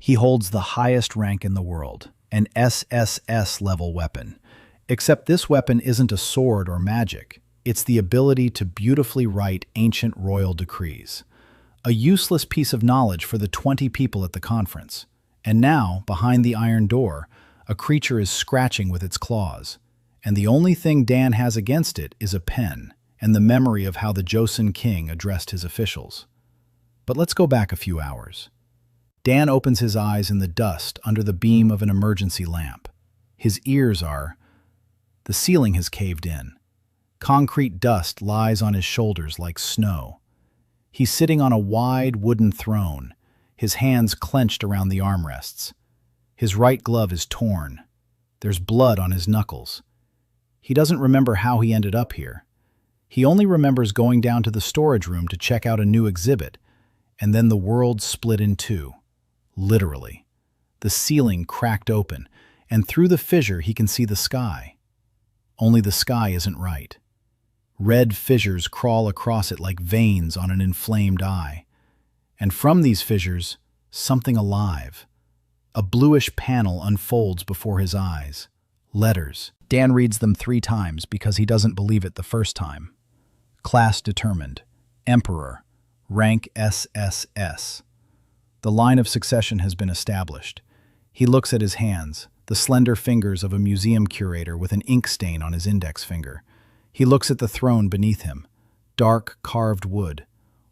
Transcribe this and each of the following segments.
He holds the highest rank in the world, an SSS-level weapon. Except this weapon isn't a sword or magic. It's the ability to beautifully write ancient royal decrees. A useless piece of knowledge for the 20 people at the conference. And now, behind the iron door, a creature is scratching with its claws. And the only thing Dan has against it is a pen and the memory of how the Joseon king addressed his officials. But let's go back a few hours. Dan opens his eyes in the dust under the beam of an emergency lamp. His ears are... The ceiling has caved in. Concrete dust lies on his shoulders like snow. He's sitting on a wide wooden throne, his hands clenched around the armrests. His right glove is torn. There's blood on his knuckles. He doesn't remember how he ended up here. He only remembers going down to the storage room to check out a new exhibit, and then the world split in two. Literally. The ceiling cracked open, and through the fissure he can see the sky. Only the sky isn't right. Red fissures crawl across it like veins on an inflamed eye. And from these fissures, something alive. A bluish panel unfolds before his eyes. Letters. Dan reads them 3 times because he doesn't believe it the first time. Class determined. Emperor. Rank SSS. The line of succession has been established. He looks at his hands, the slender fingers of a museum curator with an ink stain on his index finger. He looks at the throne beneath him. Dark, carved wood.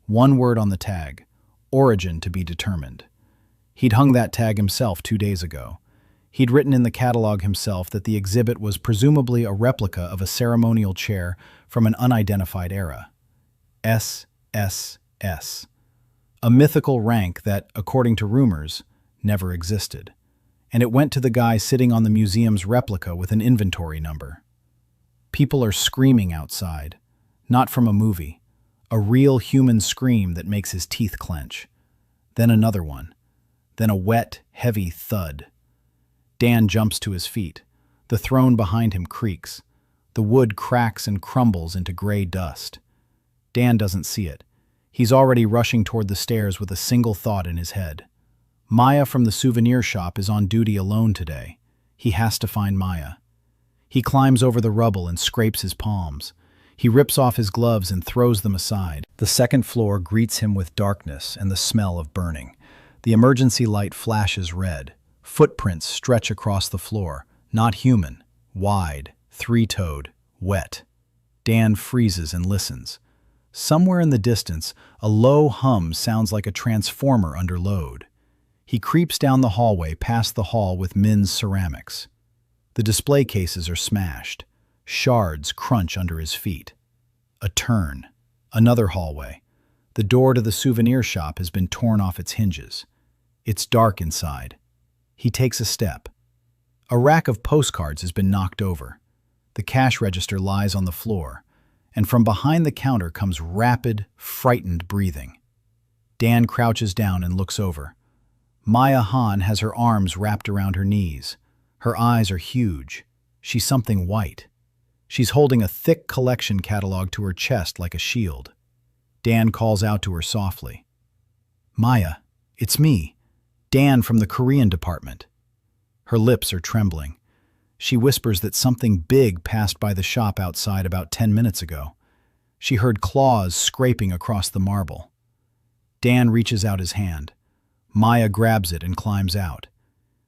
One word on the tag. Origin to be determined. He'd hung that tag himself 2 days ago. He'd written in the catalog himself that the exhibit was presumably a replica of a ceremonial chair from an unidentified era. SSS. A mythical rank that, according to rumors, never existed. And it went to the guy sitting on the museum's replica with an inventory number. People are screaming outside, not from a movie, a real human scream that makes his teeth clench. Then another one. Then a wet, heavy thud. Dan jumps to his feet. The throne behind him creaks. The wood cracks and crumbles into gray dust. Dan doesn't see it. He's already rushing toward the stairs with a single thought in his head. Maya from the souvenir shop is on duty alone today. He has to find Maya. He climbs over the rubble and scrapes his palms. He rips off his gloves and throws them aside. The second floor greets him with darkness and the smell of burning. The emergency light flashes red. Footprints stretch across the floor, not human, wide, 3-toed, wet. Dan freezes and listens. Somewhere in the distance, a low hum sounds like a transformer under load. He creeps down the hallway past the hall with Min's ceramics. The display cases are smashed. Shards crunch under his feet. A turn. Another hallway. The door to the souvenir shop has been torn off its hinges. It's dark inside. He takes a step. A rack of postcards has been knocked over. The cash register lies on the floor, and from behind the counter comes rapid, frightened breathing. Dan crouches down and looks over. Maya Han has her arms wrapped around her knees. Her eyes are huge. She's something white. She's holding a thick collection catalog to her chest like a shield. Dan calls out to her softly. "Maya, it's me, Dan from the Korean department." Her lips are trembling. She whispers that something big passed by the shop outside about 10 minutes ago. She heard claws scraping across the marble. Dan reaches out his hand. Maya grabs it and climbs out.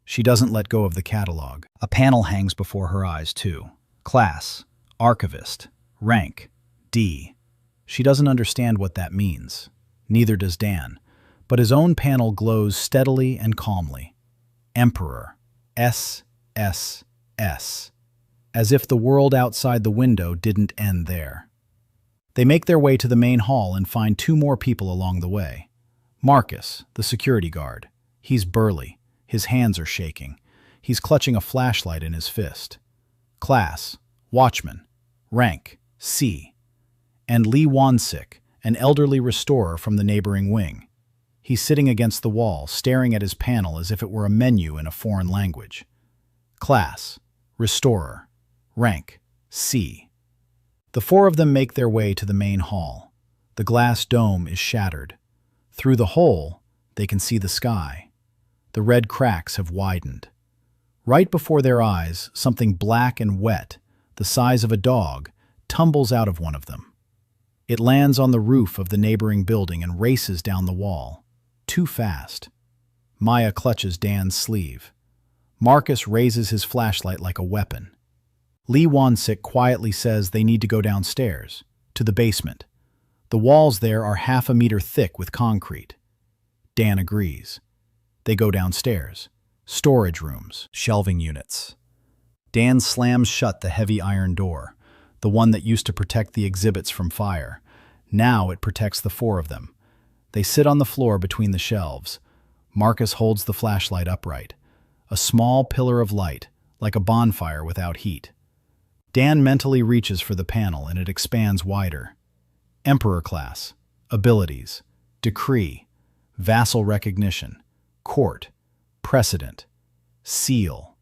She doesn't let go of the catalog. A panel hangs before her eyes, too. Class, archivist, rank, D. She doesn't understand what that means. Neither does Dan. But his own panel glows steadily and calmly. Emperor, SSS. As if the world outside the window didn't end there. They make their way to the main hall and find 2 more people along the way. Marcus, the security guard. He's burly. His hands are shaking. He's clutching a flashlight in his fist. Class, watchman, rank, C. And Lee Wansik, an elderly restorer from the neighboring wing. He's sitting against the wall, staring at his panel as if it were a menu in a foreign language. Class, restorer, rank, C. The 4 of them make their way to the main hall. The glass dome is shattered. Through the hole, they can see the sky. The red cracks have widened. Right before their eyes, something black and wet, the size of a dog, tumbles out of one of them. It lands on the roof of the neighboring building and races down the wall. Too fast. Maya clutches Dan's sleeve. Marcus raises his flashlight like a weapon. Lee Won-sik quietly says they need to go downstairs, to the basement. The walls there are half a meter thick with concrete. Dan agrees. They go downstairs. Storage rooms, shelving units. Dan slams shut the heavy iron door, the one that used to protect the exhibits from fire. Now it protects the four of them. They sit on the floor between the shelves. Marcus holds the flashlight upright. A small pillar of light, like a bonfire without heat. Dan mentally reaches for the panel and it expands wider. Emperor class, abilities, decree, vassal recognition, court, precedent, seal.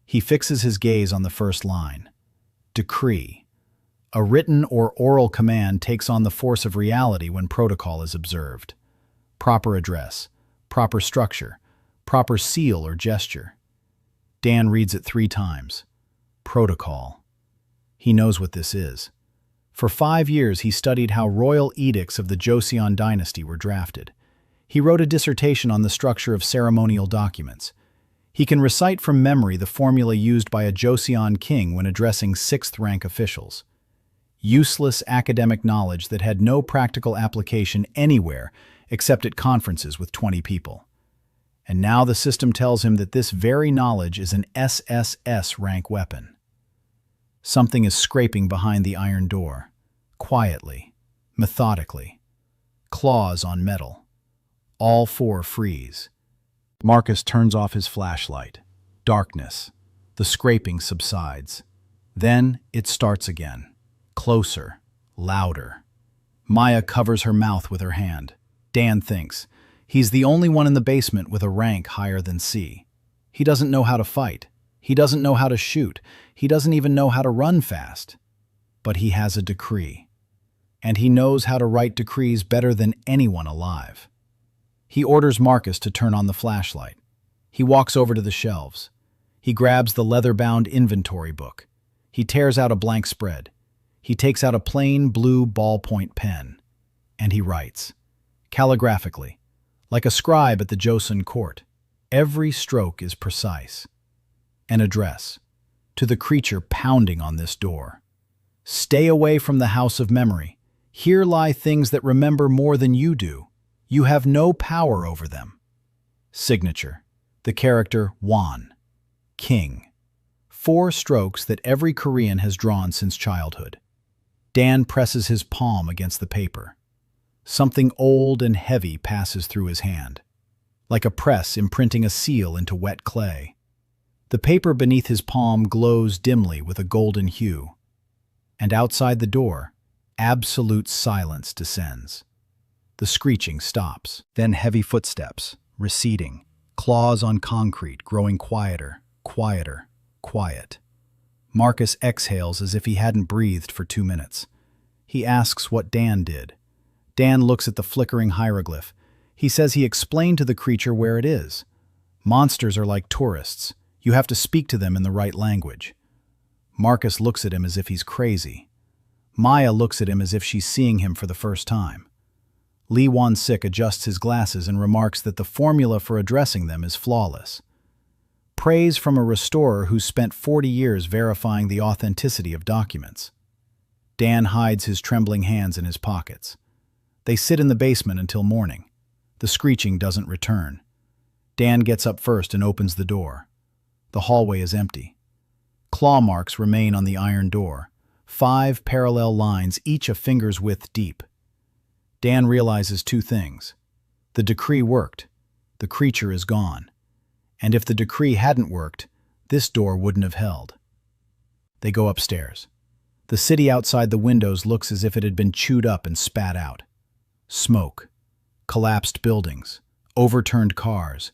He fixes his gaze on the first line. Decree. A written or oral command takes on the force of reality when protocol is observed. Proper address, proper structure, proper seal or gesture. Dan reads it 3 times. Protocol. He knows what this is. For 5 years he studied how royal edicts of the Joseon dynasty were drafted. He wrote a dissertation on the structure of ceremonial documents. He can recite from memory the formula used by a Joseon king when addressing 6th rank officials. Useless academic knowledge that had no practical application anywhere except at conferences with 20 people. And now the system tells him that this very knowledge is an SSS rank weapon. Something is scraping behind the iron door, quietly, methodically. Claws on metal. All 4 freeze. Marcus turns off his flashlight. Darkness. The scraping subsides. Then it starts again. Closer. Louder. Maya covers her mouth with her hand. Dan thinks. He's the only one in the basement with a rank higher than C. He doesn't know how to fight. He doesn't know how to shoot. He doesn't even know how to run fast. But he has a decree. And he knows how to write decrees better than anyone alive. He orders Marcus to turn on the flashlight. He walks over to the shelves. He grabs the leather-bound inventory book. He tears out a blank spread. He takes out a plain blue ballpoint pen. And he writes, calligraphically, like a scribe at the Joseon court. Every stroke is precise. An address, to the creature pounding on this door. Stay away from the house of memory. Here lie things that remember more than you do. You have no power over them. Signature, the character Won. King. 4 strokes that every Korean has drawn since childhood. Dan presses his palm against the paper. Something old and heavy passes through his hand, like a press imprinting a seal into wet clay. The paper beneath his palm glows dimly with a golden hue. And outside the door, absolute silence descends. The screeching stops. Then heavy footsteps, receding. Claws on concrete, growing quieter, quieter, quiet. Marcus exhales as if he hadn't breathed for 2 minutes. He asks what Dan did. Dan looks at the flickering hieroglyph. He says he explained to the creature where it is. Monsters are like tourists. You have to speak to them in the right language. Marcus looks at him as if he's crazy. Maya looks at him as if she's seeing him for the first time. Lee Won-sik adjusts his glasses and remarks that the formula for addressing them is flawless. Praise from a restorer who's spent 40 years verifying the authenticity of documents. Dan hides his trembling hands in his pockets. They sit in the basement until morning. The screeching doesn't return. Dan gets up first and opens the door. The hallway is empty. Claw marks remain on the iron door, 5 parallel lines, each a finger's width deep. Dan realizes 2 things. The decree worked. The creature is gone. And if the decree hadn't worked, this door wouldn't have held. They go upstairs. The city outside the windows looks as if it had been chewed up and spat out. Smoke, collapsed buildings, overturned cars,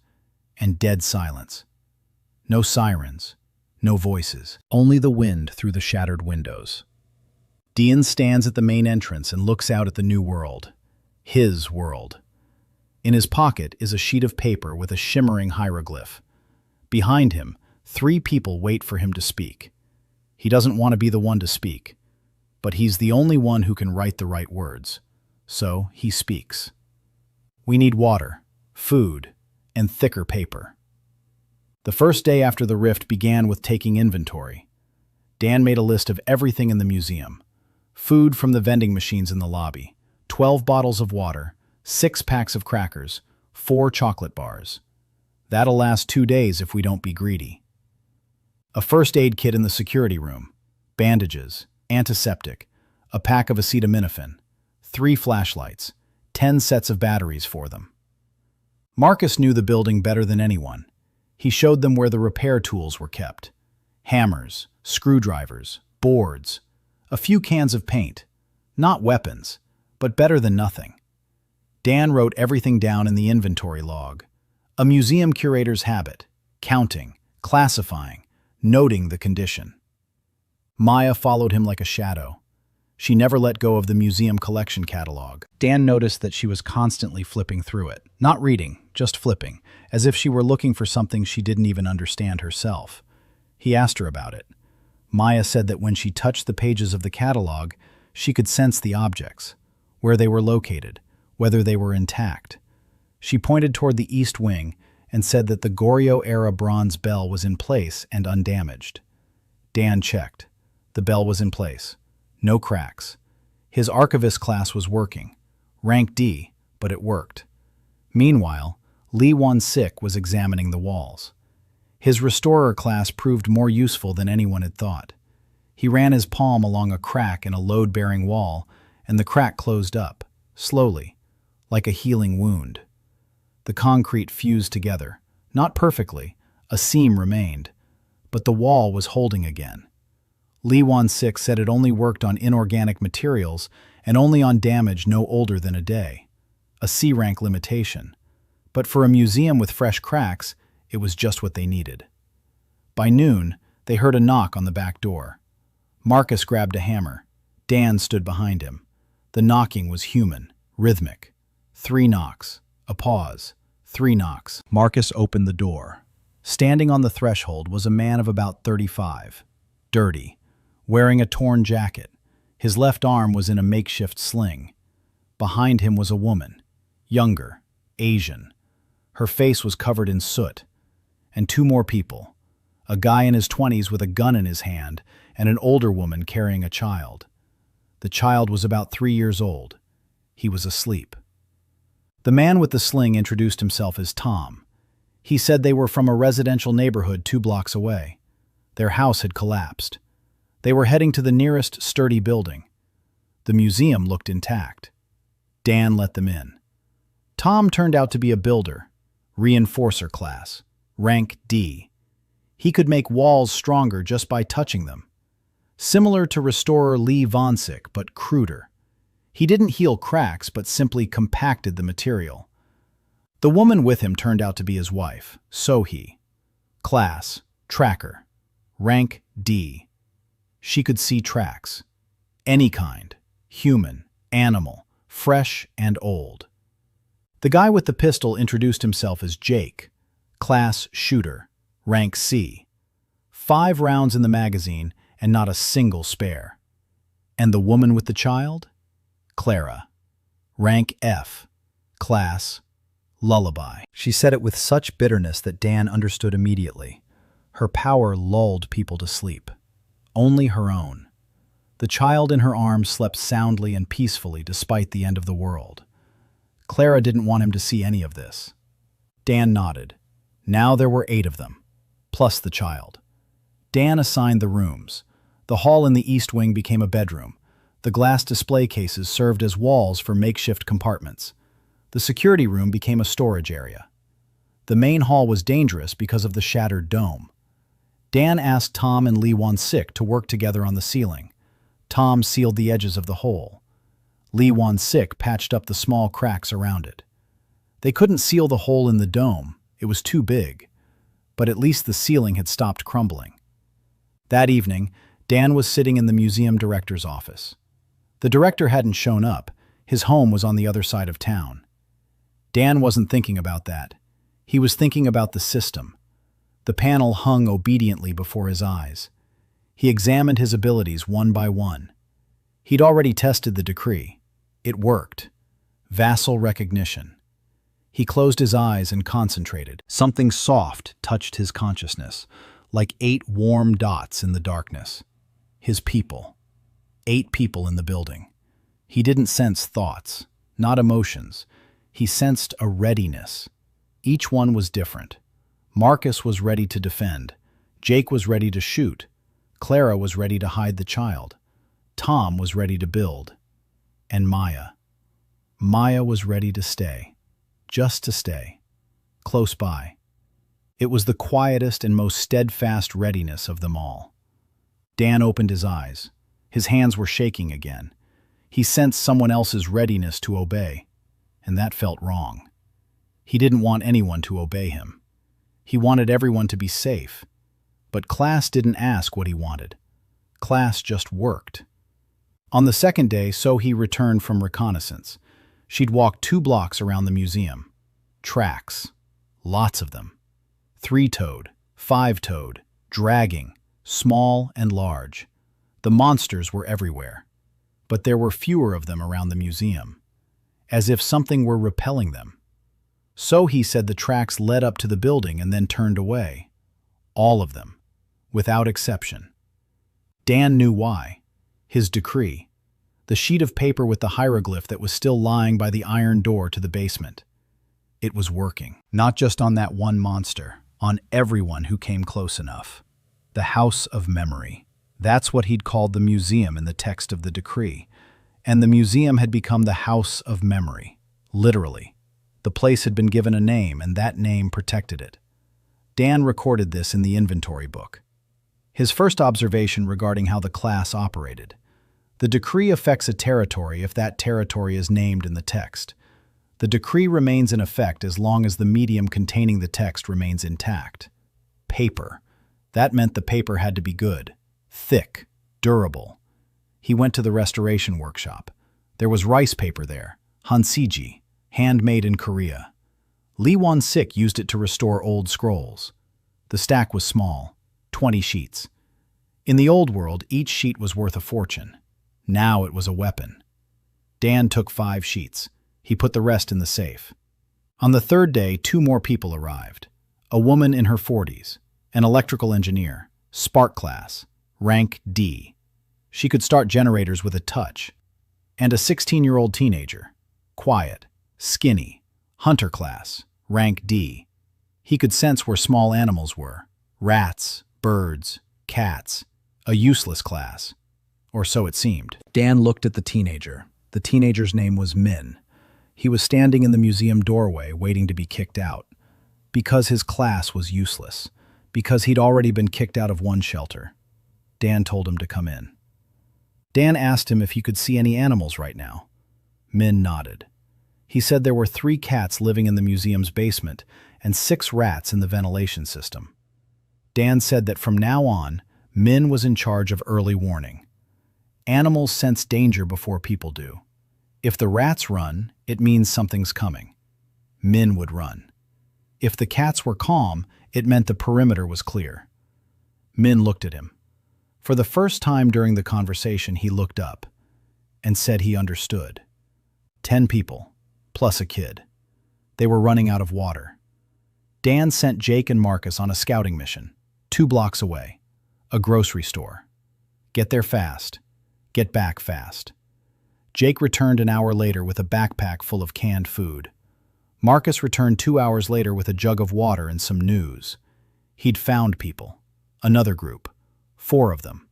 and dead silence. No sirens, no voices, only the wind through the shattered windows. Dean stands at the main entrance and looks out at the new world. His world. In his pocket is a sheet of paper with a shimmering hieroglyph. Behind him, 3 people wait for him to speak. He doesn't want to be the one to speak, but he's the only one who can write the right words. So he speaks. We need water, food, and thicker paper. The first day after the rift began with taking inventory. Dan made a list of everything in the museum. Food from the vending machines in the lobby, 12 bottles of water, 6 packs of crackers, 4 chocolate bars. That'll last 2 days if we don't be greedy. A first aid kit in the security room, bandages, antiseptic, a pack of acetaminophen, 3 flashlights, 10 sets of batteries for them. Marcus knew the building better than anyone. He showed them where the repair tools were kept. Hammers, screwdrivers, boards, a few cans of paint. Not weapons, but better than nothing. Dan wrote everything down in the inventory log. A museum curator's habit: counting, classifying, noting the condition. Maya followed him like a shadow. She never let go of the museum collection catalog. Dan noticed that she was constantly flipping through it. Not reading, just flipping, as if she were looking for something she didn't even understand herself. He asked her about it. Maya said that when she touched the pages of the catalog, she could sense the objects, where they were located, whether they were intact. She pointed toward the east wing and said that the Goryeo-era bronze bell was in place and undamaged. Dan checked. The bell was in place. No cracks. His archivist class was working. Rank D, but it worked. Meanwhile, Lee Won-sik was examining the walls. His restorer class proved more useful than anyone had thought. He ran his palm along a crack in a load-bearing wall, and the crack closed up, slowly, like a healing wound. The concrete fused together. Not perfectly, a seam remained, but the wall was holding again. Lee Won-sik said it only worked on inorganic materials and only on damage no older than a day. A C-rank limitation. But for a museum with fresh cracks, it was just what they needed. By noon, they heard a knock on the back door. Marcus grabbed a hammer. Dan stood behind him. The knocking was human, rhythmic. 3 knocks, a pause, 3 knocks. Marcus opened the door. Standing on the threshold was a man of about 35, dirty, wearing a torn jacket. His left arm was in a makeshift sling. Behind him was a woman, younger, Asian. Her face was covered in soot. And 2 more people, a guy in his 20s with a gun in his hand and an older woman carrying a child. The child was about 3 years old. He was asleep. The man with the sling introduced himself as Tom. He said they were from a residential neighborhood 2 blocks away. Their house had collapsed. They were heading to the nearest sturdy building. The museum looked intact. Dan let them in. Tom turned out to be a builder, reinforcer class, rank D. He could make walls stronger just by touching them. Similar to restorer Lee Won-sik, but cruder. He didn't heal cracks, but simply compacted the material. The woman with him turned out to be his wife, Sohee. Class, tracker, rank D. She could see tracks. Any kind, human, animal, fresh and old. The guy with the pistol introduced himself as Jake, class shooter, rank C. 5 rounds in the magazine and not a single spare. And the woman with the child? Clara, rank F, class lullaby. She said it with such bitterness that Dan understood immediately. Her power lulled people to sleep. Only her own. The child in her arms slept soundly and peacefully despite the end of the world. Clara didn't want him to see any of this. Dan nodded. Now there were 8 of them, plus the child. Dan assigned the rooms. The hall in the east wing became a bedroom. The glass display cases served as walls for makeshift compartments. The security room became a storage area. The main hall was dangerous because of the shattered dome. Dan asked Tom and Lee Won-sik to work together on the ceiling. Tom sealed the edges of the hole. Lee Won-sik patched up the small cracks around it. They couldn't seal the hole in the dome. It was too big. But at least the ceiling had stopped crumbling. That evening, Dan was sitting in the museum director's office. The director hadn't shown up. His home was on the other side of town. Dan wasn't thinking about that. He was thinking about the system. The panel hung obediently before his eyes. He examined his abilities one by one. He'd already tested the decree. It worked. Vassal recognition. He closed his eyes and concentrated. Something soft touched his consciousness, like 8 warm dots in the darkness. His people. 8 people in the building. He didn't sense thoughts, not emotions. He sensed a readiness. Each one was different. Marcus was ready to defend. Jake was ready to shoot. Clara was ready to hide the child. Tom was ready to build. And Maya. Maya was ready to stay. Just to stay. Close by. It was the quietest and most steadfast readiness of them all. Dan opened his eyes. His hands were shaking again. He sensed someone else's readiness to obey, and that felt wrong. He didn't want anyone to obey him. He wanted everyone to be safe. But class didn't ask what he wanted. Class just worked. On the second day, Sohee returned from reconnaissance. She'd walked 2 blocks around the museum. Tracks. Lots of them. 3-toed, 5-toed, dragging, small and large. The monsters were everywhere. But there were fewer of them around the museum, as if something were repelling them. Sohee said the tracks led up to the building and then turned away. All of them, without exception. Dan knew why. His decree. The sheet of paper with the hieroglyph that was still lying by the iron door to the basement. It was working. Not just on that one monster, on everyone who came close enough. The House of Memory. That's what he'd called the museum in the text of the decree. And the museum had become the House of Memory. Literally. The place had been given a name, and that name protected it. Dan recorded this in the inventory book. His first observation regarding how the class operated. The decree affects a territory if that territory is named in the text. The decree remains in effect as long as the medium containing the text remains intact. Paper. That meant the paper had to be good. Thick. Durable. He went to the restoration workshop. There was rice paper there. Hansiji. Handmade in Korea. Lee Won-sik used it to restore old scrolls. The stack was small. 20 sheets. In the old world, each sheet was worth a fortune. Now it was a weapon. Dan took 5 sheets. He put the rest in the safe. On the third day, 2 more people arrived. A woman in her 40s, an electrical engineer, Spark class, rank D. She could start generators with a touch. And a 16-year-old teenager, quiet, skinny, hunter class, rank D. He could sense where small animals were. Rats, birds, cats. A useless class. Or so it seemed. Dan looked at the teenager. The teenager's name was Min. He was standing in the museum doorway waiting to be kicked out. Because his class was useless. Because he'd already been kicked out of one shelter. Dan told him to come in. Dan asked him if he could see any animals right now. Min nodded. He said there were 3 cats living in the museum's basement and 6 rats in the ventilation system. Dan said that from now on, Min was in charge of early warning. Animals sense danger before people do. If the rats run, it means something's coming. Min would run. If the cats were calm, it meant the perimeter was clear. Min looked at him. For the first time during the conversation, he looked up and said he understood. 10 people, plus a kid. They were running out of water. Dan sent Jake and Marcus on a scouting mission, 2 blocks away. A grocery store. Get there fast. Get back fast. Jake returned an hour later with a backpack full of canned food. Marcus returned 2 hours later with a jug of water and some news. He'd found people. Another group. 4 of them.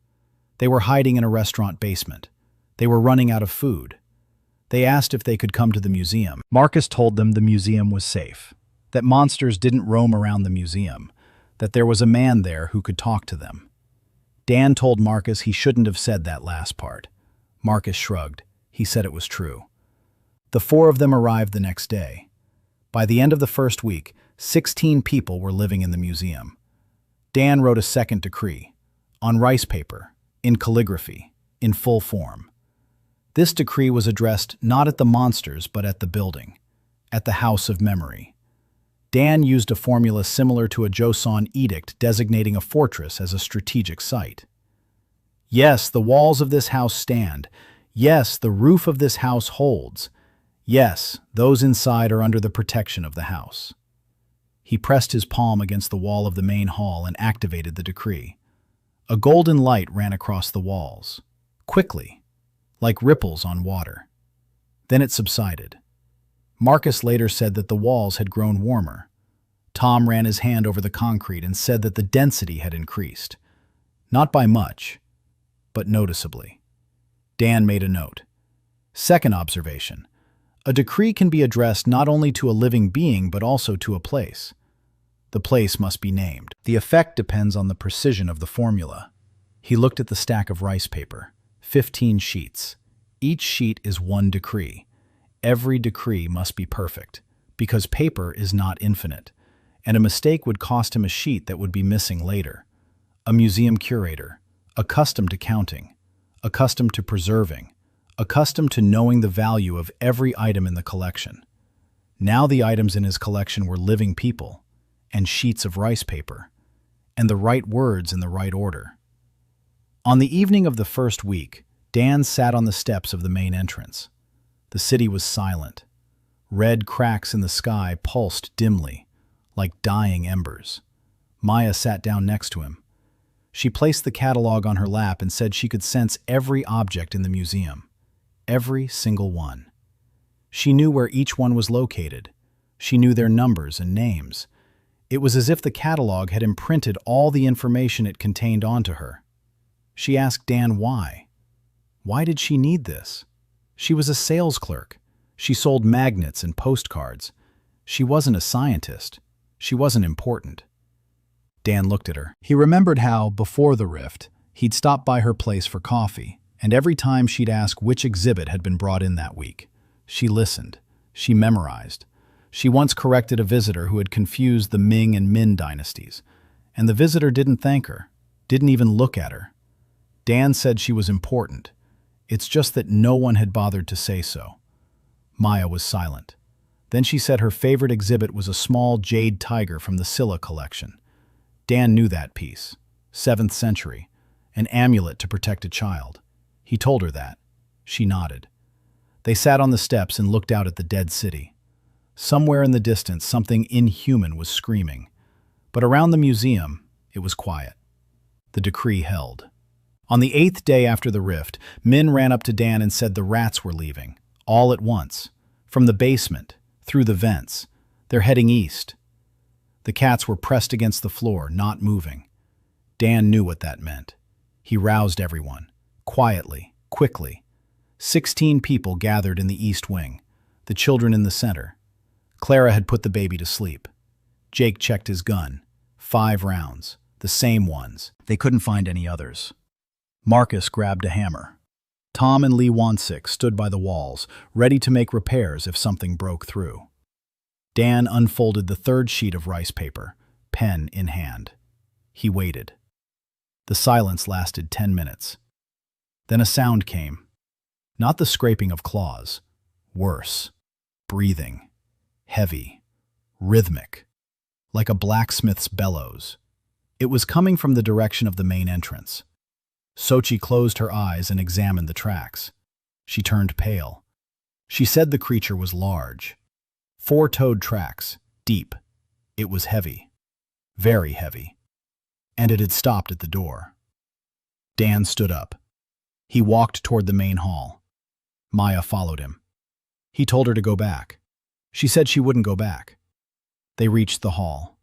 They were hiding in a restaurant basement. They were running out of food. They asked if they could come to the museum. Marcus told them the museum was safe, that monsters didn't roam around the museum, that there was a man there who could talk to them. Dan told Marcus he shouldn't have said that last part. Marcus shrugged. He said it was true. The 4 of them arrived the next day. By the end of the first week, 16 people were living in the museum. Dan wrote a second decree, on rice paper, in calligraphy, in full form. This decree was addressed not at the monsters but at the building. at the House of Memory. Dan used a formula similar to a Joseon edict designating a fortress as a strategic site. Yes, the walls of this house stand. Yes, the roof of this house holds. Yes, those inside are under the protection of the house. He pressed his palm against the wall of the main hall and activated the decree. A golden light ran across the walls, quickly, like ripples on water. Then it subsided. Marcus later said that the walls had grown warmer. Tom ran his hand over the concrete and said that the density had increased. Not by much, but noticeably. Dan made a note. Second observation. A decree can be addressed not only to a living being but also to a place. The place must be named. The effect depends on the precision of the formula. He looked at the stack of rice paper. 15 sheets. Each sheet is one decree. Every decree must be perfect, because paper is not infinite, and a mistake would cost him a sheet that would be missing later. A museum curator, accustomed to counting, accustomed to preserving, accustomed to knowing the value of every item in the collection. Now the items in his collection were living people, and sheets of rice paper, and the right words in the right order. On the evening of the first week, Dan sat on the steps of the main entrance. The city was silent. Red cracks in the sky pulsed dimly, like dying embers. Maya sat down next to him. She placed the catalog on her lap and said she could sense every object in the museum. Every single one. She knew where each one was located. She knew their numbers and names. It was as if the catalog had imprinted all the information it contained onto her. She asked Dan why. Why did she need this? She was a sales clerk. She sold magnets and postcards. She wasn't a scientist. She wasn't important. Dan looked at her. He remembered how, before the rift, he'd stopped by her place for coffee, and every time she'd ask which exhibit had been brought in that week. She listened. She memorized. She once corrected a visitor who had confused the Ming and Min dynasties, and the visitor didn't thank her, didn't even look at her. Dan said she was important. It's just that no one had bothered to say so. Maya was silent. Then she said her favorite exhibit was a small jade tiger from the Silla collection. Dan knew that piece. 7th century. An amulet to protect a child. He told her that. She nodded. They sat on the steps and looked out at the dead city. Somewhere in the distance, something inhuman was screaming. But around the museum, it was quiet. The decree held. On the 8th day after the rift, Min ran up to Dan and said the rats were leaving, all at once, from the basement, through the vents. They're heading east. The cats were pressed against the floor, not moving. Dan knew what that meant. He roused everyone, quietly, quickly. 16 people gathered in the east wing, the children in the center. Clara had put the baby to sleep. Jake checked his gun. 5 rounds, the same ones. They couldn't find any others. Marcus grabbed a hammer. Tom and Lee Wansik stood by the walls, ready to make repairs if something broke through. Dan unfolded the 3rd sheet of rice paper, pen in hand. He waited. The silence lasted 10 minutes. Then a sound came. Not the scraping of claws. Worse. Breathing. Heavy. Rhythmic. Like a blacksmith's bellows. It was coming from the direction of the main entrance. Sochi closed her eyes and examined the tracks. She turned pale. She said the creature was large. 4-toed tracks, deep. It was heavy. Very heavy. And it had stopped at the door. Dan stood up. He walked toward the main hall. Maya followed him. He told her to go back. She said she wouldn't go back. They reached the hall.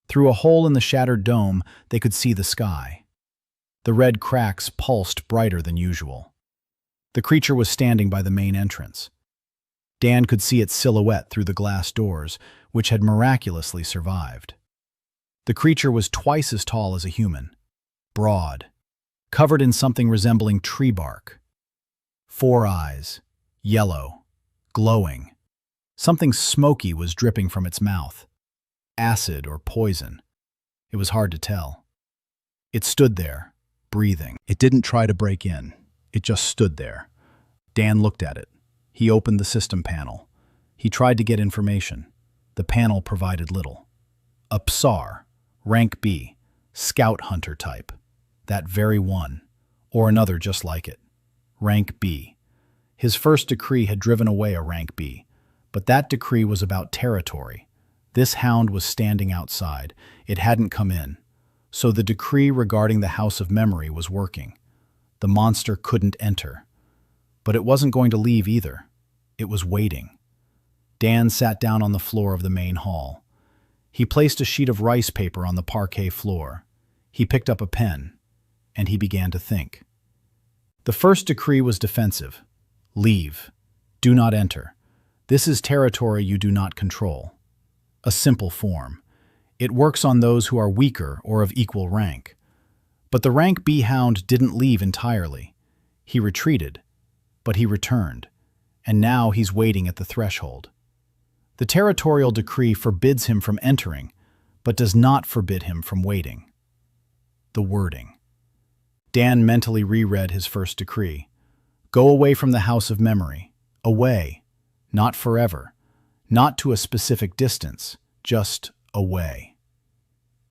Through a hole in the shattered dome, they could see the sky. The red cracks pulsed brighter than usual. The creature was standing by the main entrance. Dan could see its silhouette through the glass doors, which had miraculously survived. The creature was twice as tall as a human, broad, covered in something resembling tree bark. 4 eyes, yellow, glowing. Something smoky was dripping from its mouth. Acid or poison. It was hard to tell. It stood there, breathing. It didn't try to break in. It just stood there. Dan looked at it. He opened the system panel. He tried to get information. The panel provided little. A Psar, rank B, scout hunter type. That very one. Or another just like it. Rank B. His first decree had driven away a rank B, but that decree was about territory. This hound was standing outside. It hadn't come in. So the decree regarding the House of Memory was working. The monster couldn't enter. But it wasn't going to leave either. It was waiting. Dan sat down on the floor of the main hall. He placed a sheet of rice paper on the parquet floor. He picked up a pen, and he began to think. The first decree was defensive. Leave. Do not enter. This is territory you do not control. A simple form. It works on those who are weaker or of equal rank. But the rank B hound didn't leave entirely. He retreated, but he returned, and now he's waiting at the threshold. The territorial decree forbids him from entering, but does not forbid him from waiting. The wording. Dan mentally reread his first decree. Go away from the House of Memory. Away. Not forever. Not to a specific distance. Just away.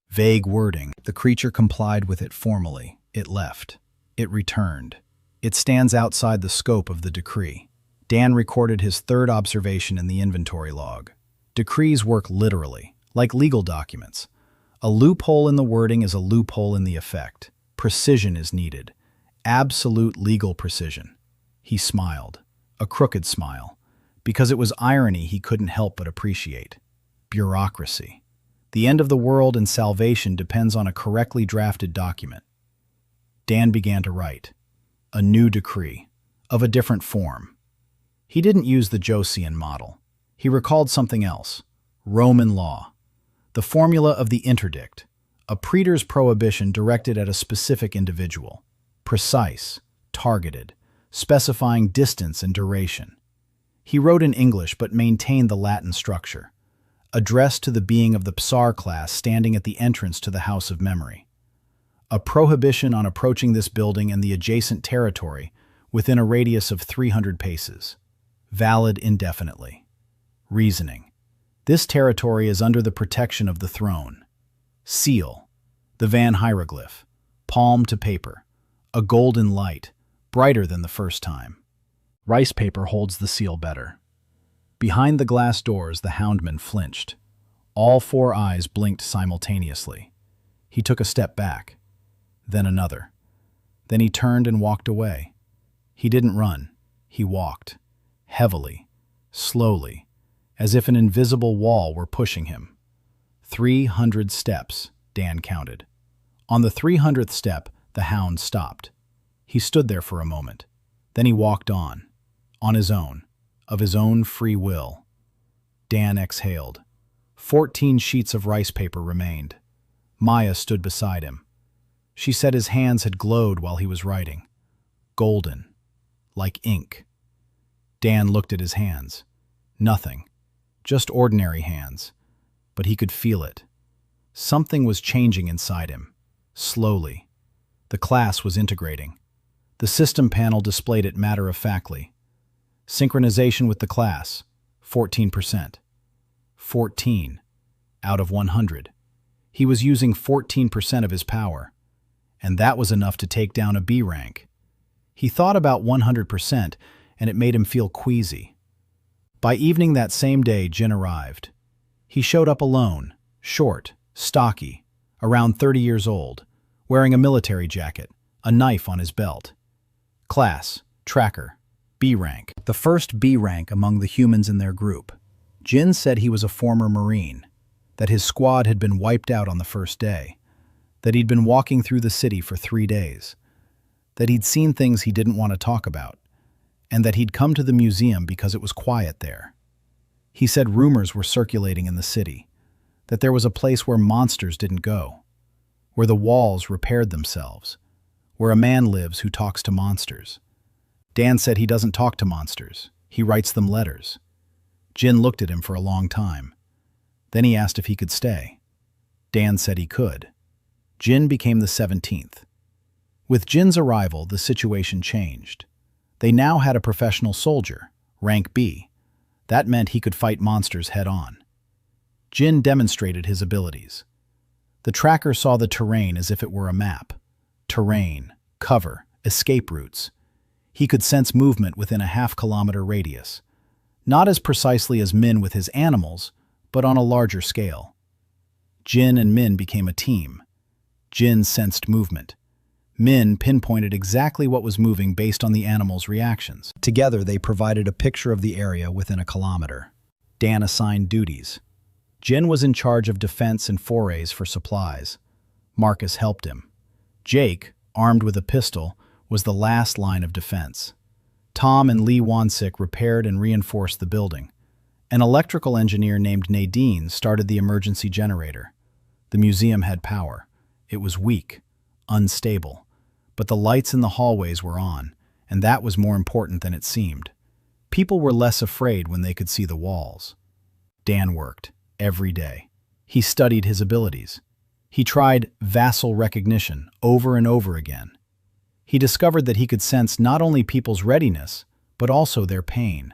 Vague wording. The creature complied with it formally. It left. It returned. It stands outside the scope of the decree. Dan recorded his third observation in the inventory log. Decrees work literally, like legal documents. A loophole in the wording is a loophole in the effect. Precision is needed. Absolute legal precision. He smiled. A crooked smile. Because it was irony he couldn't help but appreciate. Bureaucracy. The end of the world and salvation depends on a correctly drafted document. Dan began to write. A new decree. Of a different form. He didn't use the Josian model. He recalled something else. Roman law. The formula of the interdict. A praetor's prohibition directed at a specific individual. Precise. Targeted. Specifying distance and duration. He wrote in English but maintained the Latin structure. Addressed to the being of the Psar class standing at the entrance to the House of Memory. A prohibition on approaching this building and the adjacent territory within a radius of 300 paces. Valid indefinitely. Reasoning. This territory is under the protection of the throne. Seal. The Van hieroglyph. Palm to paper. A golden light, brighter than the first time. Rice paper holds the seal better. Behind the glass doors, the houndman flinched. All four eyes blinked simultaneously. He took a step back, then another. Then he turned and walked away. He didn't run. He walked. Heavily, slowly, as if an invisible wall were pushing him. 300 steps, Dan counted. On the 300th step, the hound stopped. He stood there for a moment. Then he walked on his own, of his own free will. Dan exhaled. 14 sheets of rice paper remained. Maya stood beside him. She said his hands had glowed while he was writing. Golden, like ink. Dan looked at his hands. Nothing. Just ordinary hands. But he could feel it. Something was changing inside him. Slowly. The class was integrating. The system panel displayed it matter-of-factly. Synchronization with the class, 14%. 14 out of 100. He was using 14% of his power. And that was enough to take down a B rank. He thought about 100%, and it made him feel queasy. By evening that same day, Jin arrived. He showed up alone, short, stocky, around 30 years old, wearing a military jacket, a knife on his belt. Class, tracker, B rank. The first B rank among the humans in their group. Jin said he was a former Marine, that his squad had been wiped out on the first day, that he'd been walking through the city for 3 days, that he'd seen things he didn't want to talk about, and that he'd come to the museum because it was quiet there. He said rumors were circulating in the city, that there was a place where monsters didn't go, where the walls repaired themselves, where a man lives who talks to monsters. Dan said he doesn't talk to monsters, he writes them letters. Jin looked at him for a long time. Then he asked if he could stay. Dan said he could. Jin became the 17th. With Jin's arrival, the situation changed. They now had a professional soldier, rank B. That meant he could fight monsters head-on. Jin demonstrated his abilities. The tracker saw the terrain as if it were a map. Terrain, cover, escape routes. He could sense movement within a half-kilometer radius. Not as precisely as Min with his animals, but on a larger scale. Jin and Min became a team. Jin sensed movement. Min pinpointed exactly what was moving based on the animals' reactions. Together, they provided a picture of the area within a kilometer. Dan assigned duties. Jin was in charge of defense and forays for supplies. Marcus helped him. Jake, armed with a pistol, was the last line of defense. Tom and Lee Wansik repaired and reinforced the building. An electrical engineer named Nadine started the emergency generator. The museum had power. It was weak, unstable. But the lights in the hallways were on, and that was more important than it seemed. People were less afraid when they could see the walls. Dan worked, every day. He studied his abilities. He tried vassal recognition over and over again. He discovered that he could sense not only people's readiness, but also their pain.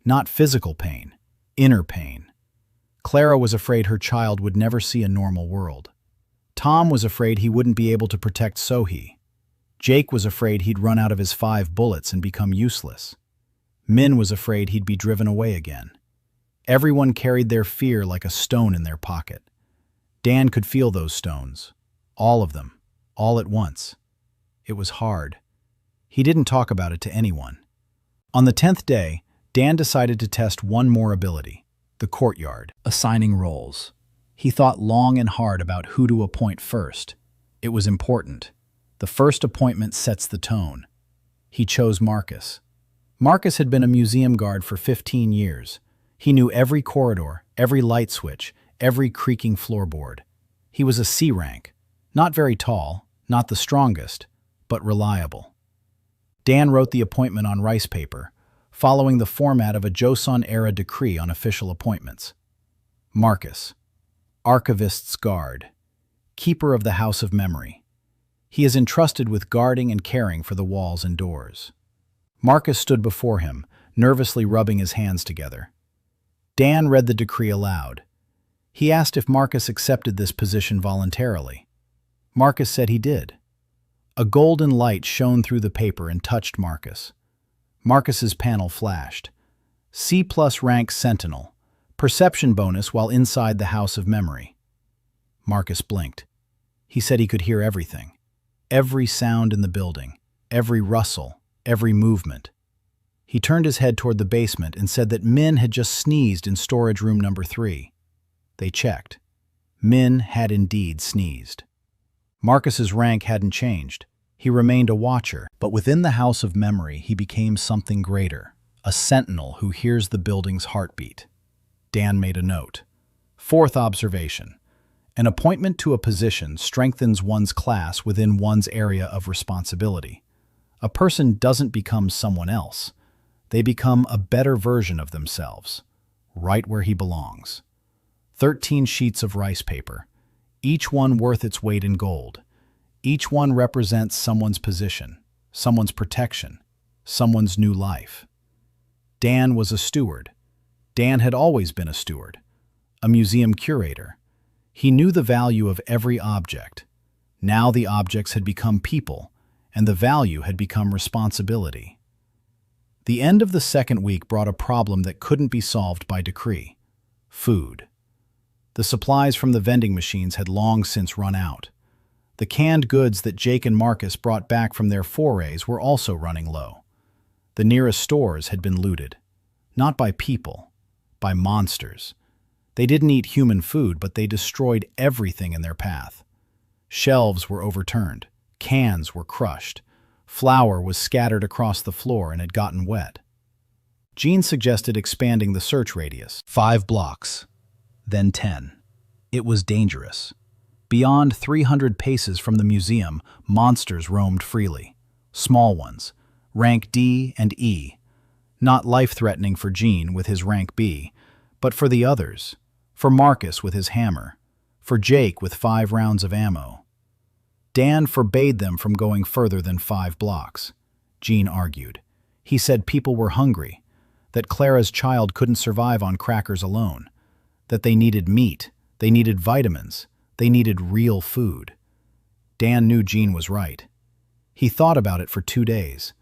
Not physical pain, inner pain. Clara was afraid her child would never see a normal world. Tom was afraid he wouldn't be able to protect Sohee. Jake was afraid he'd run out of his 5 bullets and become useless. Min was afraid he'd be driven away again. Everyone carried their fear like a stone in their pocket. Dan could feel those stones. All of them. All at once. It was hard. He didn't talk about it to anyone. On the 10th day, Dan decided to test one more ability, the courtyard, assigning roles. He thought long and hard about who to appoint first. It was important. The first appointment sets the tone. He chose Marcus. Marcus had been a museum guard for 15 years. He knew every corridor, every light switch, every creaking floorboard. He was a C rank, not very tall, not the strongest, but reliable. Dan wrote the appointment on rice paper, following the format of a Joseon-era decree on official appointments. Marcus, Archivist's Guard, Keeper of the House of Memory. He is entrusted with guarding and caring for the walls and doors. Marcus stood before him, nervously rubbing his hands together. Dan read the decree aloud. He asked if Marcus accepted this position voluntarily. Marcus said he did. A golden light shone through the paper and touched Marcus. Marcus's panel flashed. C+ rank Sentinel. Perception bonus while inside the House of Memory. Marcus blinked. He said he could hear everything. Every sound in the building. Every rustle. Every movement. He turned his head toward the basement and said that Min had just sneezed in storage room number 3. They checked. Min had indeed sneezed. Marcus's rank hadn't changed. He remained a watcher, but within the House of Memory he became something greater, a sentinel who hears the building's heartbeat. Dan made a note. 4th observation. An appointment to a position strengthens one's class within one's area of responsibility. A person doesn't become someone else. They become a better version of themselves, right where he belongs. 13 sheets of rice paper, each one worth its weight in gold. Each one represents someone's position, someone's protection, someone's new life. Dan was a steward. Dan had always been a steward, a museum curator. He knew the value of every object. Now the objects had become people, and the value had become responsibility. The end of the second week brought a problem that couldn't be solved by decree: food. The supplies from the vending machines had long since run out. The canned goods that Jake and Marcus brought back from their forays were also running low. The nearest stores had been looted. Not by people, by monsters. They didn't eat human food, but they destroyed everything in their path. Shelves were overturned. Cans were crushed. Flour was scattered across the floor and had gotten wet. Jean suggested expanding the search radius. 5 blocks. Then 10. It was dangerous. Beyond 300 paces from the museum, monsters roamed freely. Small ones, rank D and E. Not life-threatening for Jean with his rank B, but for the others. For Marcus with his hammer. For Jake with 5 rounds of ammo. Dan forbade them from going further than 5 blocks. Jean argued. He said people were hungry. that Clara's child couldn't survive on crackers alone, that they needed meat, they needed vitamins, they needed real food. Dan knew Jean was right. He thought about it for 2 days.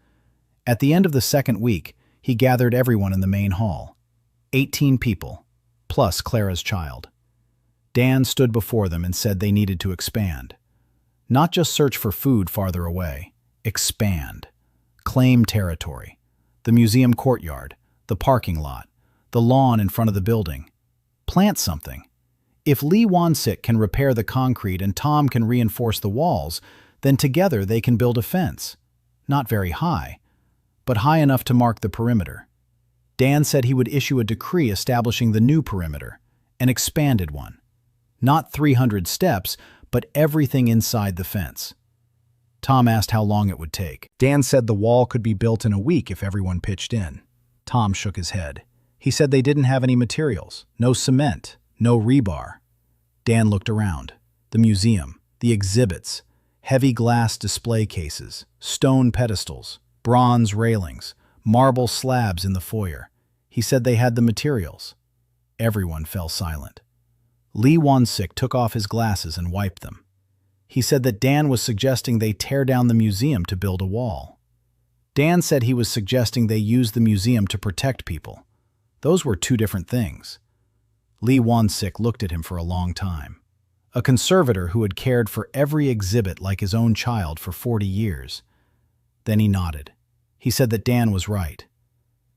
At the end of the second week, he gathered everyone in the main hall. 18 people, plus Clara's child. Dan stood before them and said they needed to expand. Not just search for food farther away. Expand. Claim territory. The museum courtyard, the parking lot, the lawn in front of the building. Plant something. If Lee Won-sik can repair the concrete and Tom can reinforce the walls, then together they can build a fence. Not very high, but high enough to mark the perimeter. Dan said he would issue a decree establishing the new perimeter, an expanded one. Not 300 steps, but everything inside the fence. Tom asked how long it would take. Dan said the wall could be built in a week if everyone pitched in. Tom shook his head. He said they didn't have any materials, no cement, no rebar. Dan looked around. The museum, the exhibits, heavy glass display cases, stone pedestals, bronze railings, marble slabs in the foyer. He said they had the materials. Everyone fell silent. Lee Won-sik took off his glasses and wiped them. He said that Dan was suggesting they tear down the museum to build a wall. Dan said he was suggesting they use the museum to protect people. Those were two different things. Lee Won-sik looked at him for a long time. A conservator who had cared for every exhibit like his own child for 40 years. Then he nodded. He said that Dan was right.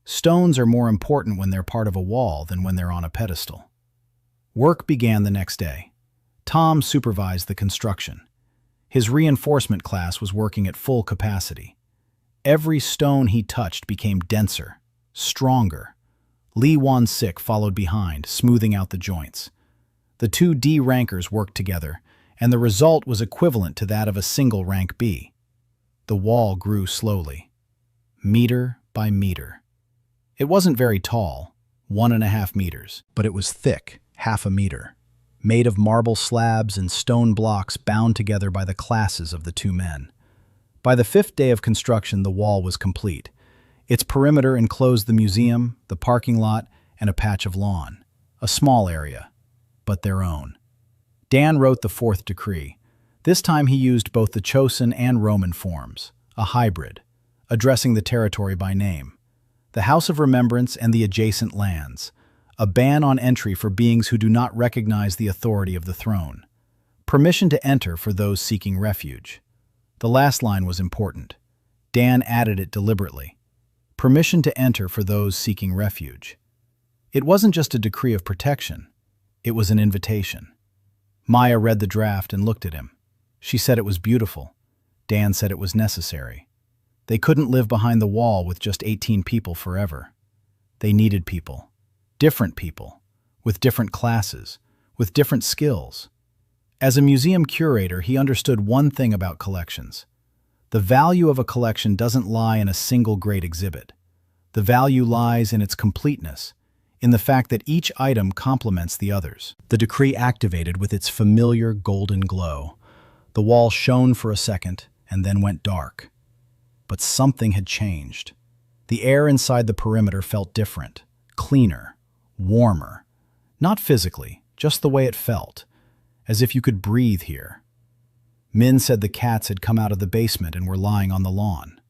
Stones are more important when they're part of a wall than when they're on a pedestal. Work began the next day. Tom supervised the construction. His reinforcement class was working at full capacity. Every stone he touched became denser, stronger. Lee Won-sik followed behind, smoothing out the joints. The two D rankers worked together, and the result was equivalent to that of a single rank B. The wall grew slowly, meter by meter. It wasn't very tall, 1.5 meters, but it was thick, 0.5 meter, made of marble slabs and stone blocks bound together by the classes of the two men. By the 5th day of construction, the wall was complete. Its perimeter enclosed the museum, the parking lot, and a patch of lawn. A small area, but their own. Dan wrote the 4th decree. This time he used both the Chosin and Roman forms, a hybrid, addressing the territory by name. The House of Remembrance and the adjacent lands. A ban on entry for beings who do not recognize the authority of the throne. Permission to enter for those seeking refuge. The last line was important. Dan added it deliberately. Permission to enter for those seeking refuge. It wasn't just a decree of protection. It was an invitation. Maya read the draft and looked at him. She said it was beautiful. Dan said it was necessary. They couldn't live behind the wall with just 18 people forever. They needed people. Different people. With different classes. With different skills. As a museum curator, he understood one thing about collections. The value of a collection doesn't lie in a single great exhibit. The value lies in its completeness, in the fact that each item complements the others. The decree activated with its familiar golden glow. The wall shone for a second and then went dark. But something had changed. The air inside the perimeter felt different, cleaner, warmer. Not physically, just the way it felt, as if you could breathe here. Min said the cats had come out of the basement and were lying on the lawn.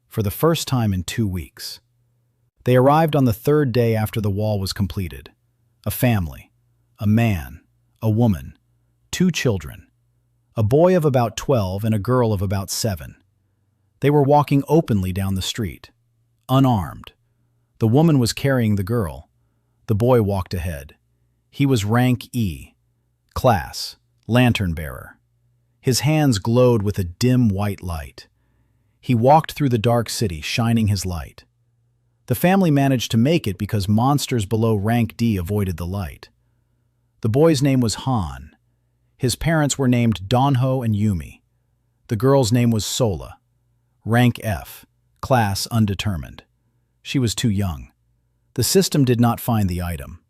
For the first time in 2 weeks. They arrived on the 3rd day after the wall was completed. A family, a man, a woman, 2 children, a boy of about 12 and a girl of about 7. They were walking openly down the street, unarmed. The woman was carrying the girl. The boy walked ahead. He was rank E, class, lantern bearer. His hands glowed with a dim white light. He walked through the dark city, shining his light. The family managed to make it because monsters below rank D avoided the light. The boy's name was Han. His parents were named Donho and Yumi. The girl's name was Sola. Rank F, class undetermined. She was too young. The system did not find the item.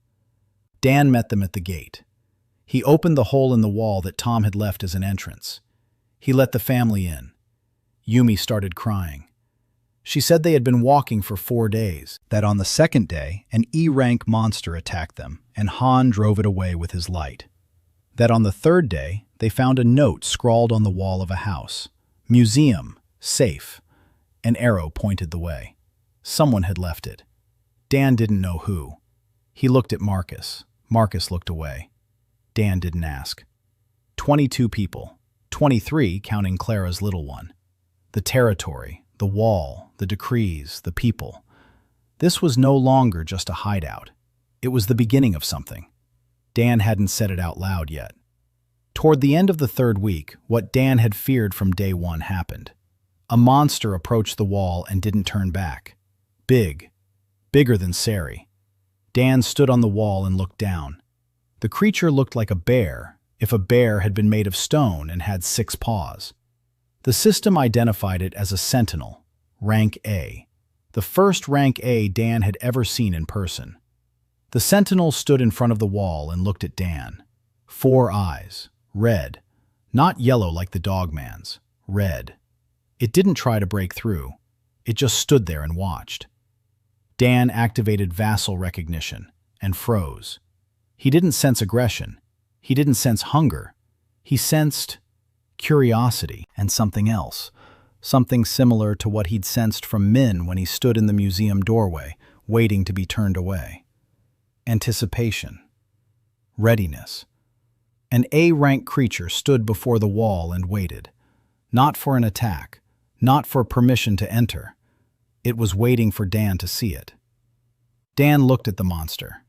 Dan met them at the gate. He opened the hole in the wall that Tom had left as an entrance. He let the family in. Yumi started crying. She said they had been walking for 4 days, that on the second day, an E-rank monster attacked them, and Han drove it away with his light. That on the third day, they found a note scrawled on the wall of a house. Museum, safe. An arrow pointed the way. Someone had left it. Dan didn't know who. He looked at Marcus. Marcus looked away. Dan didn't ask. 22 people. 23 counting Clara's little one. The territory, the wall, the decrees, the people. This was no longer just a hideout. It was the beginning of something. Dan hadn't said it out loud yet. Toward the end of the third week, what Dan had feared from day one happened. A monster approached the wall and didn't turn back. Big. Bigger than Sari. Dan stood on the wall and looked down. The creature looked like a bear, if a bear had been made of stone and had 6 paws. The system identified it as a sentinel, rank A. The first rank A Dan had ever seen in person. The sentinel stood in front of the wall and looked at Dan. 4 eyes, red, not yellow like the dogman's, red. It didn't try to break through. It just stood there and watched. Dan activated vassal recognition and froze. He didn't sense aggression. He didn't sense hunger. He sensed curiosity and something else, something similar to what he'd sensed from Min when he stood in the museum doorway, waiting to be turned away. Anticipation. Readiness. An A-rank creature stood before the wall and waited. Not for an attack, not for permission to enter. It was waiting for Dan to see it. Dan looked at the monster.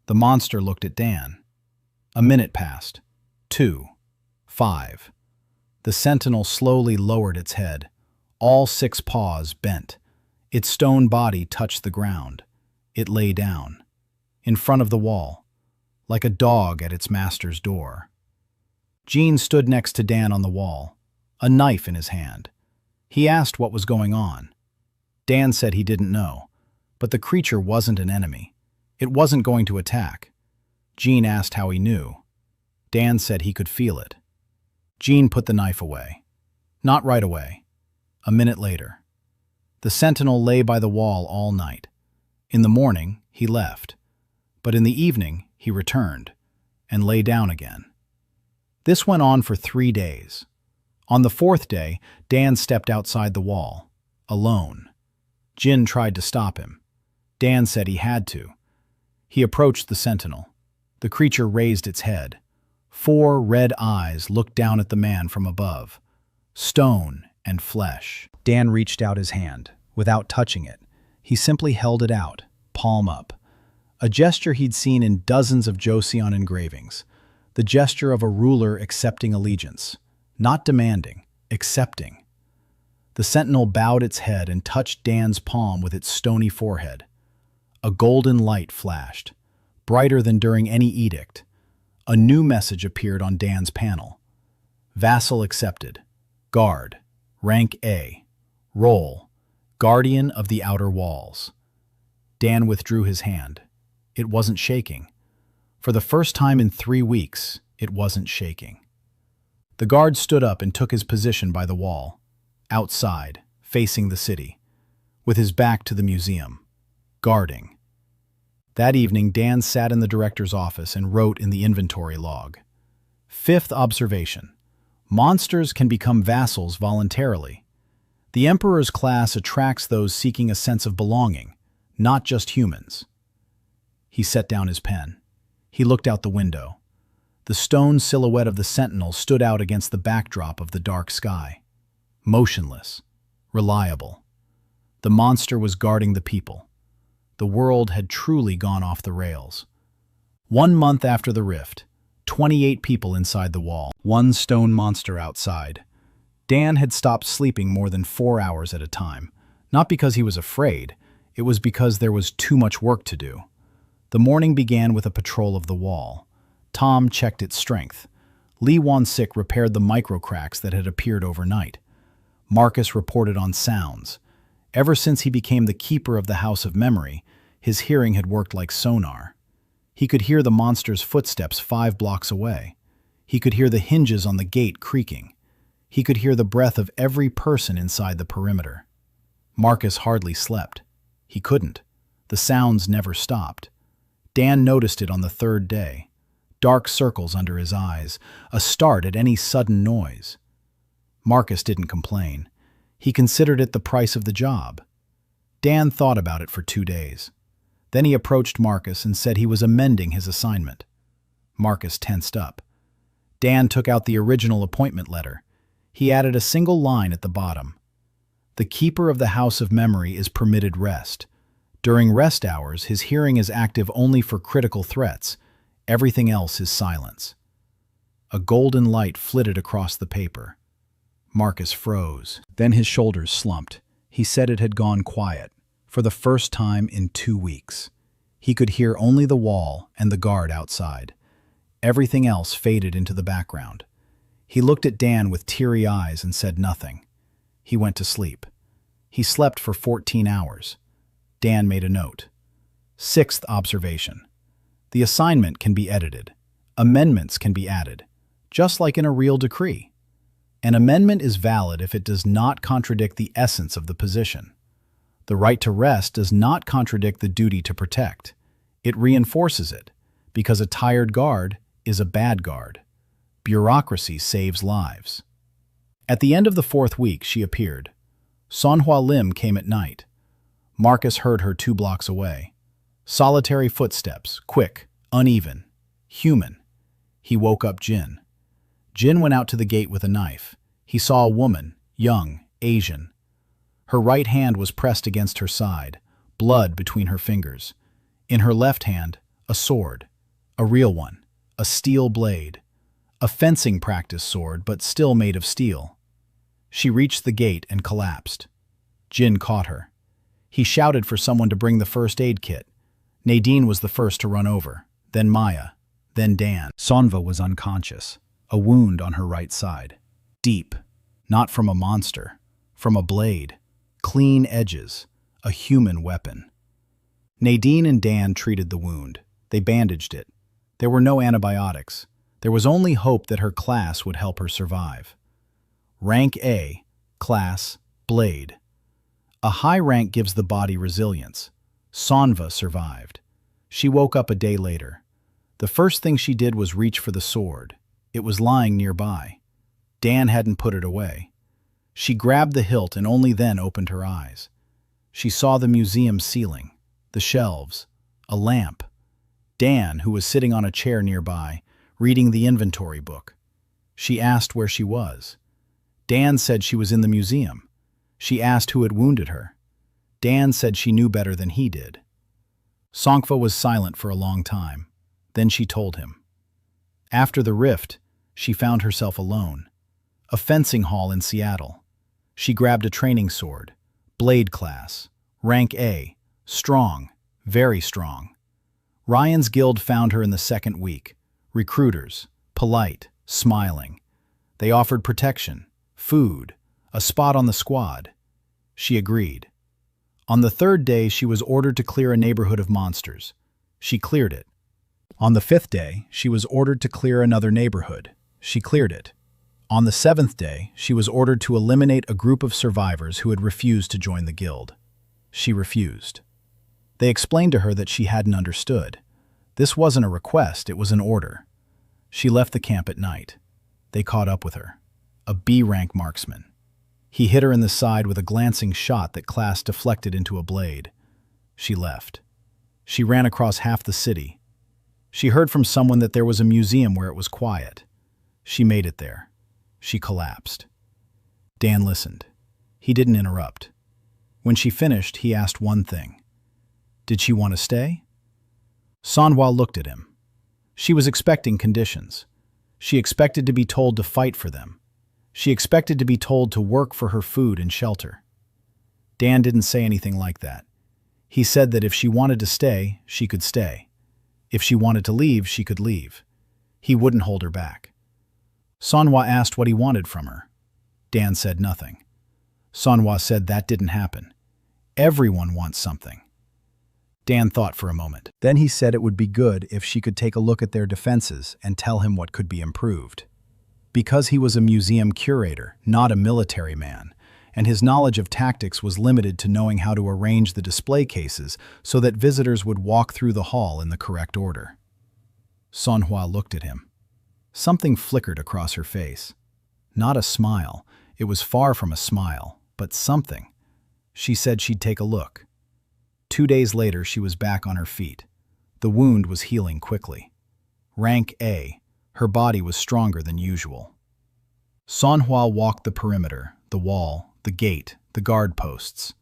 The monster looked at Dan. A minute passed. 2. 5. The sentinel slowly lowered its head. All 6 paws bent. Its stone body touched the ground. It lay down. In front of the wall, like a dog at its master's door. Jean stood next to Dan on the wall, a knife in his hand. He asked what was going on. Dan said he didn't know, but the creature wasn't an enemy. It wasn't going to attack. Jean asked how he knew. Dan said he could feel it. Jean put the knife away. Not right away. A minute later. The sentinel lay by the wall all night. In the morning, he left. But in the evening, he returned and lay down again. This went on for 3 days. On the 4th day, Dan stepped outside the wall, alone. Jin tried to stop him. Dan said he had to. He approached the sentinel. The creature raised its head. 4 red eyes looked down at the man from above. Stone and flesh. Dan reached out his hand, without touching it. He simply held it out, palm up. A gesture he'd seen in dozens of Joseon engravings. The gesture of a ruler accepting allegiance. Not demanding, accepting. The sentinel bowed its head and touched Dan's palm with its stony forehead. A golden light flashed, brighter than during any edict. A new message appeared on Dan's panel. Vassal accepted. Guard. Rank A. Role. Guardian of the outer walls. Dan withdrew his hand. It wasn't shaking. For the first time in 3 weeks, it wasn't shaking. The guard stood up and took his position by the wall, outside, facing the city, with his back to the museum, guarding. That evening, Dan sat in the director's office and wrote in the inventory log. 5th observation. Monsters can become vassals voluntarily. The Emperor's class attracts those seeking a sense of belonging, not just humans. He set down his pen. He looked out the window. The stone silhouette of the sentinel stood out against the backdrop of the dark sky. Motionless, reliable. The monster was guarding the people. The world had truly gone off the rails. 1 month after the rift, 28 people inside the wall, 1 stone monster outside. Dan had stopped sleeping more than 4 hours at a time. Not because he was afraid, it was because there was too much work to do. The morning began with a patrol of the wall. Tom checked its strength. Lee Won-sik repaired the micro-cracks that had appeared overnight. Marcus reported on sounds. Ever since he became the keeper of the House of Memory, his hearing had worked like sonar. He could hear the monster's footsteps 5 blocks away. He could hear the hinges on the gate creaking. He could hear the breath of every person inside the perimeter. Marcus hardly slept. He couldn't. The sounds never stopped. Dan noticed it on the third day. Dark circles under his eyes, a start at any sudden noise. Marcus didn't complain. He considered it the price of the job. Dan thought about it for 2 days. Then he approached Marcus and said he was amending his assignment. Marcus tensed up. Dan took out the original appointment letter. He added a single line at the bottom. The keeper of the House of Memory is permitted rest. During rest hours, his hearing is active only for critical threats. Everything else is silence. A golden light flitted across the paper. Marcus froze. Then his shoulders slumped. He said it had gone quiet, for the first time in 2 weeks. He could hear only the wall and the guard outside. Everything else faded into the background. He looked at Dan with teary eyes and said nothing. He went to sleep. He slept for 14 hours. Dan made a note. 6th observation. The assignment can be edited. Amendments can be added, just like in a real decree. An amendment is valid if it does not contradict the essence of the position. The right to rest does not contradict the duty to protect. It reinforces it, because a tired guard is a bad guard. Bureaucracy saves lives. At the end of the 4th week, she appeared. Manhwa Lim came at night. Marcus heard her 2 blocks away. Solitary footsteps, quick, uneven, human. He woke up Jin. Jin went out to the gate with a knife. He saw a woman, young, Asian. Her right hand was pressed against her side, blood between her fingers. In her left hand, a sword, a real one, a steel blade, a fencing practice sword, but still made of steel. She reached the gate and collapsed. Jin caught her. He shouted for someone to bring the first aid kit. Nadine was the first to run over, then Maya, then Dan. Sonva was unconscious, a wound on her right side. Deep, not from a monster, from a blade, clean edges, a human weapon. Nadine and Dan treated the wound. They bandaged it. There were no antibiotics. There was only hope that her class would help her survive. Rank A, class, blade. A high rank gives the body resilience. Sonva survived. She woke up a day later. The first thing she did was reach for the sword. It was lying nearby. Dan hadn't put it away. She grabbed the hilt and only then opened her eyes. She saw the museum ceiling, the shelves, a lamp. Dan, who was sitting on a chair nearby, reading the inventory book. She asked where she was. Dan said she was in the museum. She asked who had wounded her. Dan said she knew better than he did. Songfa was silent for a long time. Then she told him. After the rift, she found herself alone. A fencing hall in Seattle. She grabbed a training sword. Blade class. Rank A. Strong. Very strong. Ryan's guild found her in the 2nd week. Recruiters. Polite. Smiling. They offered protection. Food. A spot on the squad. She agreed. On the 3rd day, she was ordered to clear a neighborhood of monsters. She cleared it. On the 5th day, she was ordered to clear another neighborhood. She cleared it. On the 7th day, she was ordered to eliminate a group of survivors who had refused to join the guild. She refused. They explained to her that she hadn't understood. This wasn't a request, it was an order. She left the camp at night. They caught up with her. A B-rank marksman. He hit her in the side with a glancing shot that class deflected into a blade. She left. She ran across half the city. She heard from someone that there was a museum where it was quiet. She made it there. She collapsed. Dan listened. He didn't interrupt. When she finished, he asked one thing. Did she want to stay? Sonhwa looked at him. She was expecting conditions. She expected to be told to fight for them. She expected to be told to work for her food and shelter. Dan didn't say anything like that. He said that if she wanted to stay, she could stay. If she wanted to leave, she could leave. He wouldn't hold her back. Sonhwa asked what he wanted from her. Dan said nothing. Sonhwa said that didn't happen. Everyone wants something. Dan thought for a moment. Then he said it would be good if she could take a look at their defenses and tell him what could be improved. Because he was a museum curator, not a military man, and his knowledge of tactics was limited to knowing how to arrange the display cases so that visitors would walk through the hall in the correct order. Manhwa looked at him. Something flickered across her face. Not a smile. It was far from a smile, but something. She said she'd take a look. 2 days later, she was back on her feet. The wound was healing quickly. Rank A. Her body was stronger than usual. Manhwa walked the perimeter, the wall, the gate, the guard posts.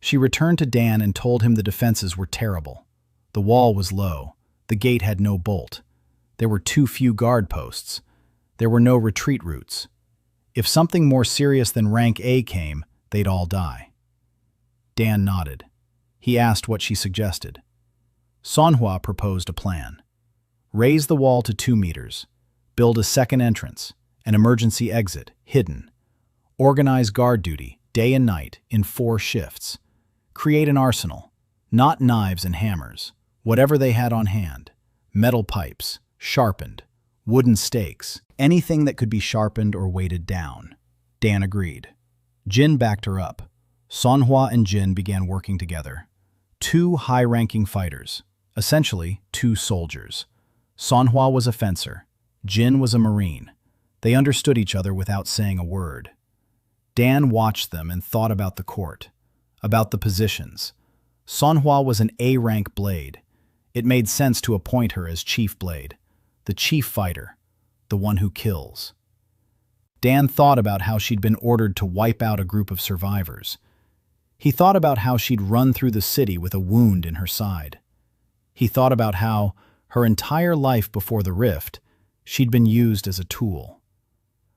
She returned to Dan and told him the defenses were terrible. The wall was low. The gate had no bolt. There were too few guard posts. There were no retreat routes. If something more serious than Rank A came, they'd all die. Dan nodded. He asked what she suggested. Manhwa proposed a plan. Raise the wall to 2 meters. Build a second entrance, an emergency exit, hidden. Organize guard duty, day and night, in 4 shifts. Create an arsenal, not knives and hammers, whatever they had on hand. Metal pipes, sharpened, wooden stakes, anything that could be sharpened or weighted down. Dan agreed. Jin backed her up. Manhwa and Jin began working together. 2 high-ranking fighters, essentially 2 soldiers. Manhwa was a fencer. Jin was a marine. They understood each other without saying a word. Dan watched them and thought about the court, about the positions. Manhwa was an A-rank blade. It made sense to appoint her as chief blade, the chief fighter, the one who kills. Dan thought about how she'd been ordered to wipe out a group of survivors. He thought about how she'd run through the city with a wound in her side. He thought about how, her entire life before the rift, she'd been used as a tool.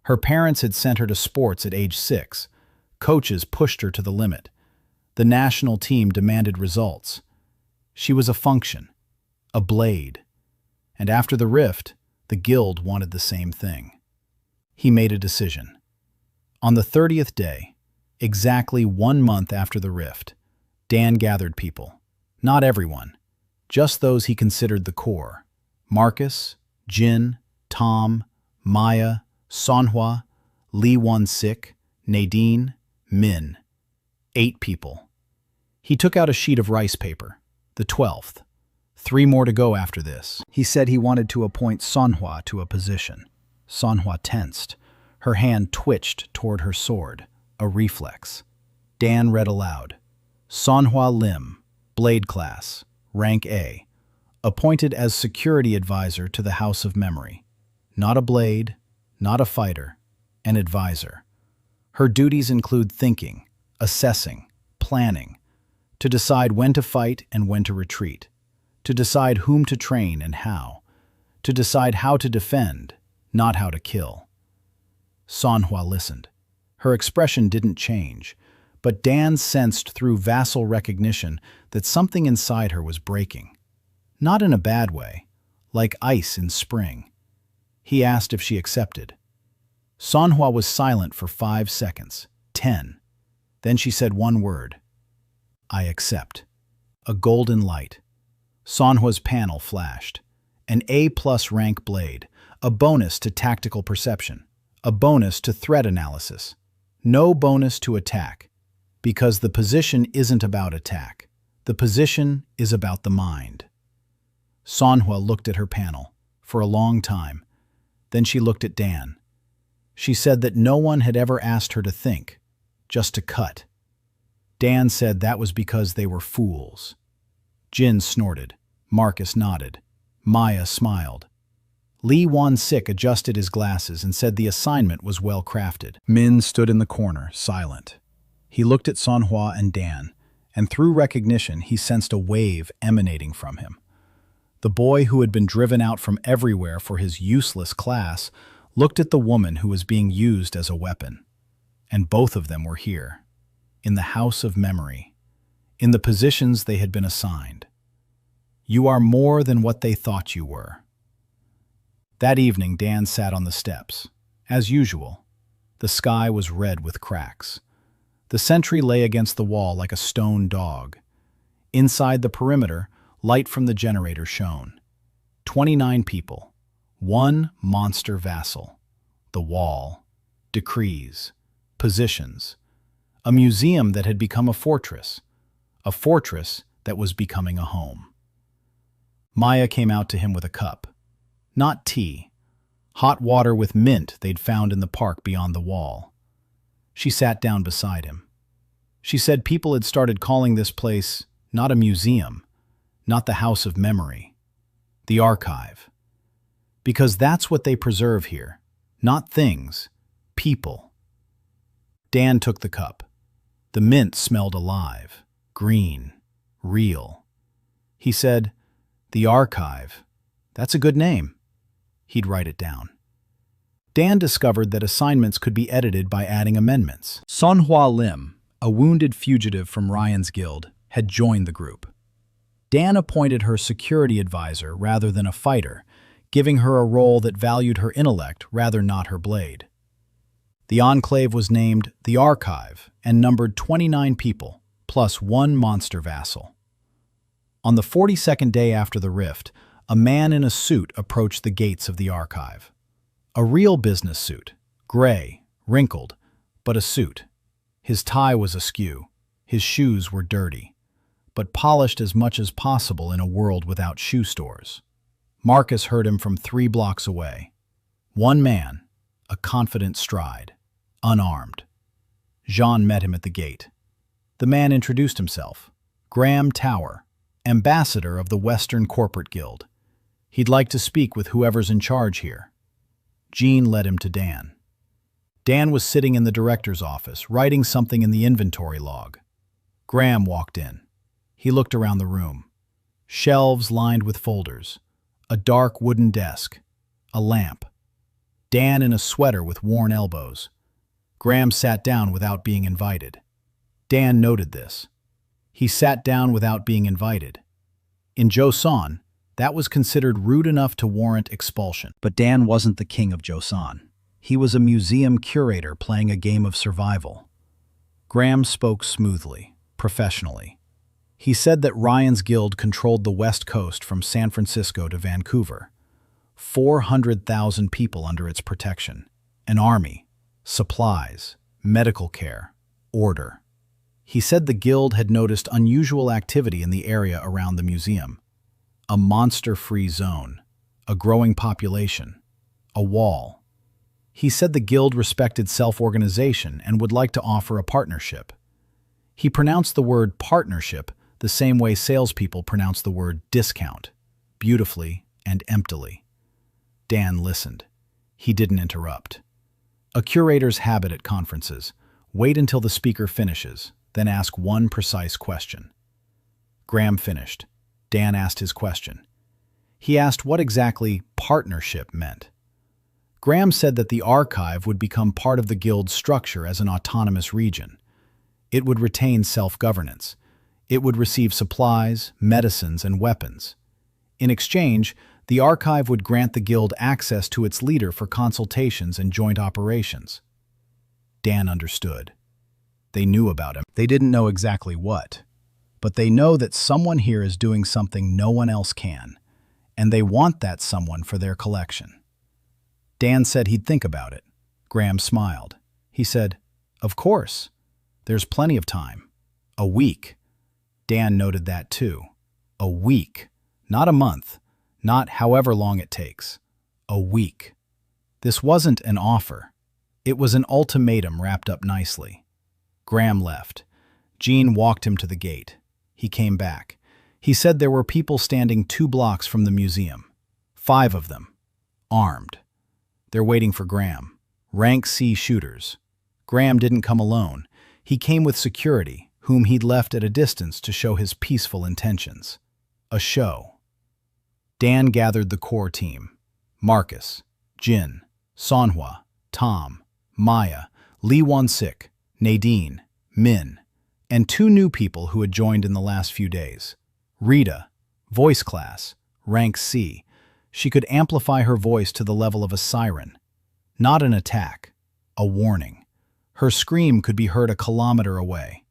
Her parents had sent her to sports at age 6. Coaches pushed her to the limit. The national team demanded results. She was a function, a blade. And after the rift, the guild wanted the same thing. He made a decision. On the 30th day, exactly 1 month after the rift, Dan gathered people. Not everyone, just those he considered the core. Marcus, Jin, Tom, Maya, Manhwa, Lee Won-sik, Nadine, Min. 8 people. He took out a sheet of rice paper, the 12th. 3 more to go after this. He said he wanted to appoint Manhwa to a position. Manhwa tensed. Her hand twitched toward her sword, a reflex. Dan read aloud. Manhwa Lim, Blade Class, Rank A, appointed as security advisor to the House of Memory. Not a blade, not a fighter, an advisor. Her duties include thinking, assessing, planning, to decide when to fight and when to retreat, to decide whom to train and how, to decide how to defend, not how to kill. Manhwa listened. Her expression didn't change, but Dan sensed through vassal recognition that something inside her was breaking. Not in a bad way, like ice in spring. He asked if she accepted. Manhwa was silent for 5 seconds, 10. Then she said one word. I accept. A golden light. Manhwa's panel flashed. An A+ rank blade, a bonus to tactical perception, a bonus to threat analysis. No bonus to attack, because the position isn't about attack. The position is about the mind. Manhwa looked at her panel for a long time. Then she looked at Dan. She said that no one had ever asked her to think, just to cut. Dan said that was because they were fools. Jin snorted. Marcus nodded. Maya smiled. Lee Won-sik adjusted his glasses and said the assignment was well crafted. Min stood in the corner, silent. He looked at Manhwa and Dan, and through recognition he sensed a wave emanating from him. The boy who had been driven out from everywhere for his useless class looked at the woman who was being used as a weapon. And both of them were here, in the House of Memory, in the positions they had been assigned. You are more than what they thought you were. That evening, Dan sat on the steps. As usual, the sky was red with cracks. The sentry lay against the wall like a stone dog. Inside the perimeter, light from the generator shone. 29 people. 1 monster vassal. The wall. Decrees. Positions. a museum that had become a fortress that was becoming a home. Maya came out to him with a cup. Not tea. Hot water with mint they'd found in the park beyond the wall. She sat down beside him. She said people had started calling this place not a museum, not the house of memory, the archive. Because that's what they preserve here. Not things, people. Dan took the cup. The mint smelled alive, green, real. He said, "The archive. That's a good name." He'd write it down. Dan discovered that assignments could be edited by adding amendments. Manhwa Lim, a wounded fugitive from Ryan's guild, had joined the group. Dan appointed her security advisor rather than a fighter, giving her a role that valued her intellect rather not her blade. The enclave was named the Archive and numbered 29 people, plus one monster vassal. On the 42nd day after the rift, a man in a suit approached the gates of the Archive. A real business suit, gray, wrinkled, but a suit. His tie was askew, his shoes were dirty, but polished as much as possible in a world without shoe stores. Marcus heard him from 3 blocks away. One man, a confident stride, unarmed. Jean met him at the gate. The man introduced himself. Graham Tower, ambassador of the Western Corporate Guild. He'd like to speak with whoever's in charge here. Jean led him to Dan. Dan was sitting in the director's office, writing something in the inventory log. Graham walked in. He looked around the room. Shelves lined with folders. A dark wooden desk. A lamp. Dan in a sweater with worn elbows. Graham sat down without being invited. Dan noted this. He sat down without being invited. In Joseon, that was considered rude enough to warrant expulsion. But Dan wasn't the king of Joseon. He was a museum curator playing a game of survival. Graham spoke smoothly, professionally. He said that Ryan's guild controlled the West Coast from San Francisco to Vancouver. 400,000 people under its protection. An army, supplies, medical care, order. He said the guild had noticed unusual activity in the area around the museum. A monster-free zone, a growing population, a wall. He said the guild respected self-organization and would like to offer a partnership. He pronounced the word partnership the same way salespeople pronounce the word discount, beautifully and emptily. Dan listened. He didn't interrupt. A curator's habit at conferences: wait until the speaker finishes, then ask one precise question. Graham finished. Dan asked his question. He asked what exactly partnership meant. Graham said that the archive would become part of the guild's structure as an autonomous region. It would retain self-governance. It would receive supplies, medicines, and weapons. In exchange, the archive would grant the guild access to its leader for consultations and joint operations. Dan understood. They knew about him. They didn't know exactly what. But they know that someone here is doing something no one else can, and they want that someone for their collection. Dan said he'd think about it. Graham smiled. He said, "Of course. There's plenty of time. A week." Dan noted that too. A week. Not a month. Not however long it takes. A week. This wasn't an offer. It was an ultimatum wrapped up nicely. Graham left. Jean walked him to the gate. He came back. He said there were people standing 2 blocks from the museum. 5 of them. Armed. They're waiting for Graham. Rank C shooters. Graham didn't come alone. He came with security, whom he'd left at a distance to show his peaceful intentions. A show. Dan gathered the core team. Marcus, Jin, Sonhwa, Tom, Maya, Lee Won-sik, Nadine, Min, and 2 new people who had joined in the last few days. Rita, voice class, rank C. She could amplify her voice to the level of a siren. Not an attack, a warning. Her scream could be heard a kilometer away.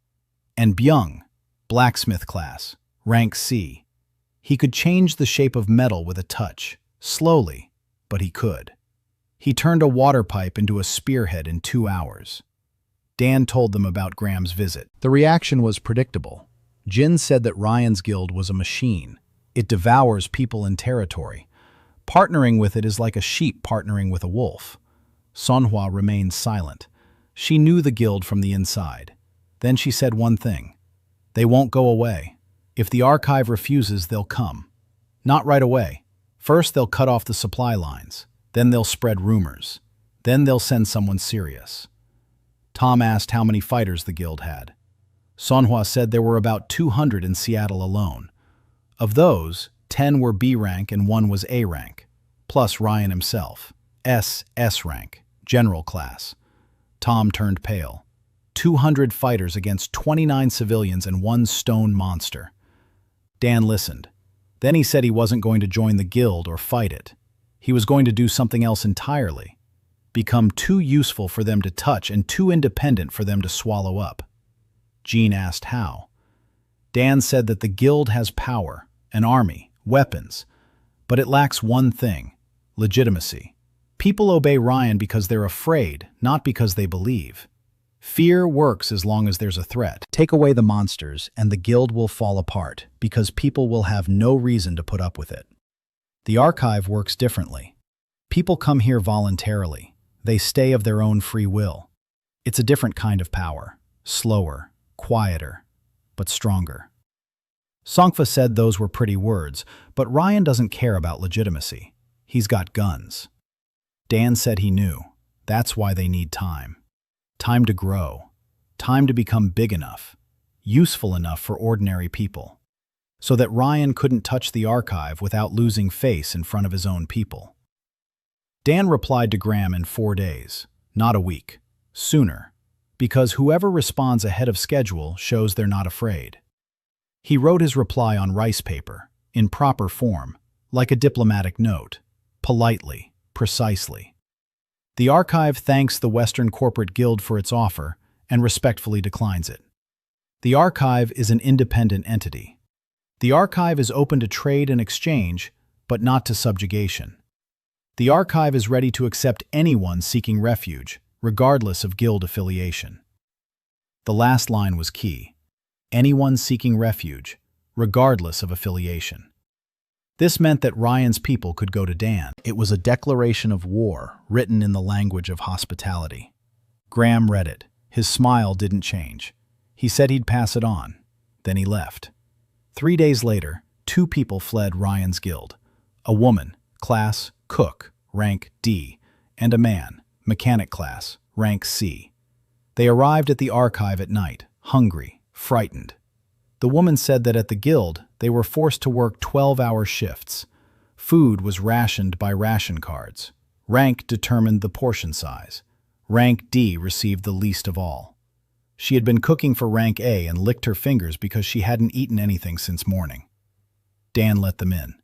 And Byung, blacksmith class, rank C. He could change the shape of metal with a touch, slowly, but he could. He turned a water pipe into a spearhead in 2 hours. Dan told them about Graham's visit. The reaction was predictable. Jin said that Ryan's guild was a machine. It devours people and territory. Partnering with it is like a sheep partnering with a wolf. Manhwa remained silent. She knew the guild from the inside. Then she said one thing. They won't go away. If the archive refuses, they'll come. Not right away. First, they'll cut off the supply lines. Then they'll spread rumors. Then they'll send someone serious. Tom asked how many fighters the guild had. Manhwa said there were about 200 in Seattle alone. Of those, 10 were B rank and 1 was A rank, plus Ryan himself, SSS rank, general class. Tom turned pale. 200 fighters against 29 civilians and 1 stone monster. Dan listened. Then he said he wasn't going to join the guild or fight it. He was going to do something else entirely. Become too useful for them to touch and too independent for them to swallow up. Jean asked how. Dan said that the guild has power, an army, weapons, but it lacks one thing, legitimacy. People obey Ryan because they're afraid, not because they believe. Fear works as long as there's a threat. Take away the monsters, and the guild will fall apart, because people will have no reason to put up with it. The archive works differently. People come here voluntarily. They stay of their own free will. It's a different kind of power, slower, quieter, but stronger. Songfa said those were pretty words, but Ryan doesn't care about legitimacy. He's got guns. Dan said he knew. That's why they need time. Time to grow. Time to become big enough, useful enough for ordinary people, so that Ryan couldn't touch the archive without losing face in front of his own people. Dan replied to Graham in 4 days, not a week, sooner, because whoever responds ahead of schedule shows they're not afraid. He wrote his reply on rice paper, in proper form, like a diplomatic note, politely, precisely. The archive thanks the Western Corporate Guild for its offer and respectfully declines it. The archive is an independent entity. The archive is open to trade and exchange, but not to subjugation. The archive is ready to accept anyone seeking refuge, regardless of guild affiliation. The last line was key. Anyone seeking refuge, regardless of affiliation. This meant that Ryan's people could go to Dan. It was a declaration of war, written in the language of hospitality. Graham read it. His smile didn't change. He said he'd pass it on. Then he left. 3 days later, 2 people fled Ryan's guild. A woman, class cook, rank D, and a man, mechanic class, rank C. They arrived at the archive at night, hungry, frightened. The woman said that at the guild, they were forced to work 12-hour shifts. Food was rationed by ration cards. Rank determined the portion size. Rank D received the least of all. She had been cooking for Rank A and licked her fingers because she hadn't eaten anything since morning. Dan let them in.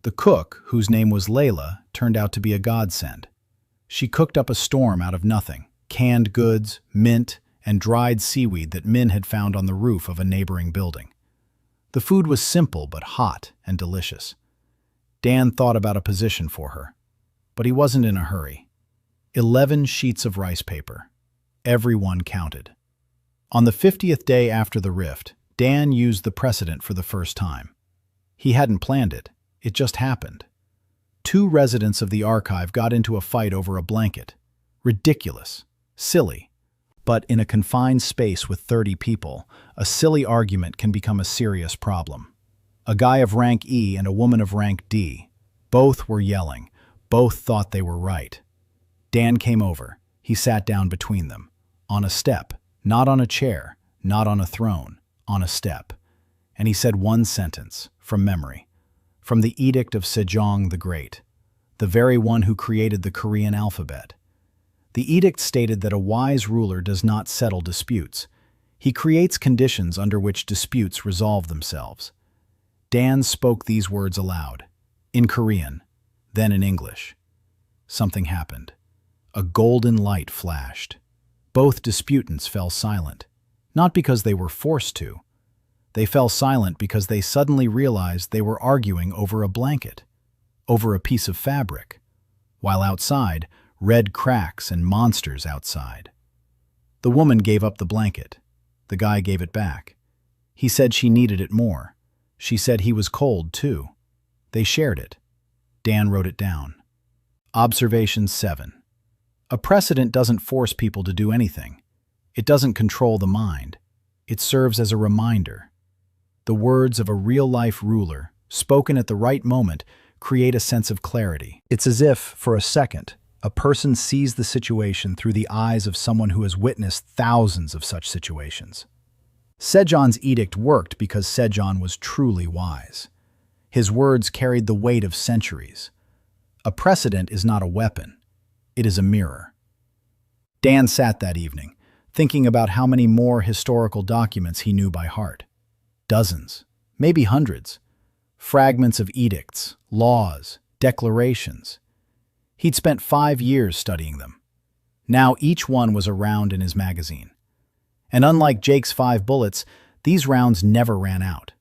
The cook, whose name was Layla, turned out to be a godsend. She cooked up a storm out of nothing, canned goods, mint, and dried seaweed that Min had found on the roof of a neighboring building. The food was simple but hot and delicious. Dan thought about a position for her, but he wasn't in a hurry. 11 sheets of rice paper. Every one counted. On the 50th day after the rift, Dan used the precedent for the first time. He hadn't planned it. It just happened. 2 residents of the archive got into a fight over a blanket. Ridiculous. Silly. But in a confined space with 30 people, a silly argument can become a serious problem. A guy of rank E and a woman of rank D. Both were yelling. Both thought they were right. Dan came over. He sat down between them. On a step. Not on a chair. Not on a throne. On a step. And he said one sentence, from memory. From the Edict of Sejong the Great. The very one who created the Korean alphabet. The edict stated that a wise ruler does not settle disputes. He creates conditions under which disputes resolve themselves. Dan spoke these words aloud, in Korean, then in English. Something happened. A golden light flashed. Both disputants fell silent, not because they were forced to. They fell silent because they suddenly realized they were arguing over a blanket, over a piece of fabric, while outside, red cracks and monsters outside. The woman gave up the blanket. The guy gave it back. He said she needed it more. She said he was cold, too. They shared it. Dan wrote it down. Observation 7. A precedent doesn't force people to do anything. It doesn't control the mind. It serves as a reminder. The words of a real-life ruler, spoken at the right moment, create a sense of clarity. It's as if, for a second, a person sees the situation through the eyes of someone who has witnessed thousands of such situations. Sejong's edict worked because Sejong was truly wise. His words carried the weight of centuries. A precedent is not a weapon. It is a mirror. Dan sat that evening, thinking about how many more historical documents he knew by heart. Dozens, maybe hundreds. Fragments of edicts, laws, declarations. He'd spent 5 years studying them. Now each one was a round in his magazine. And unlike Jake's 5 bullets, these rounds never ran out.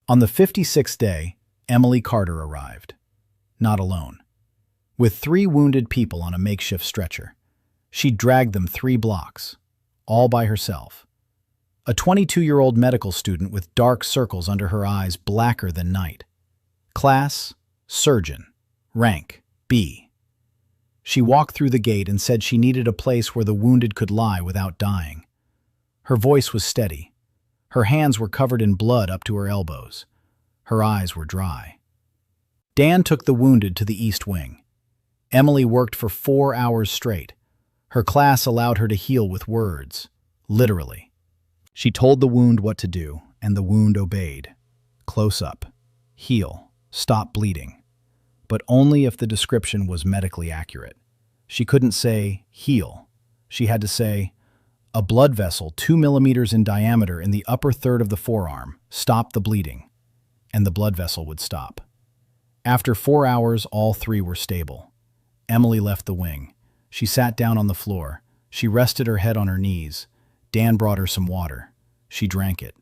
On the 56th day, Emily Carter arrived. Not alone. With 3 wounded people on a makeshift stretcher. She dragged them 3 blocks, all by herself. A 22-year-old medical student with dark circles under her eyes blacker than night. Class, surgeon, rank, B. She walked through the gate and said she needed a place where the wounded could lie without dying. Her voice was steady. Her hands were covered in blood up to her elbows. Her eyes were dry. Dan took the wounded to the East Wing. Emily worked for 4 hours straight. Her class allowed her to heal with words, literally. She told the wound what to do, and the wound obeyed. Close up. Heal. Stop bleeding. But only if the description was medically accurate. She couldn't say, heal. She had to say, a blood vessel 2 millimeters in diameter in the upper third of the forearm. Stop the bleeding. And the blood vessel would stop. After 4 hours, all 3 were stable. Emily left the wing. She sat down on the floor. She rested her head on her knees. Dan brought her some water. She drank it.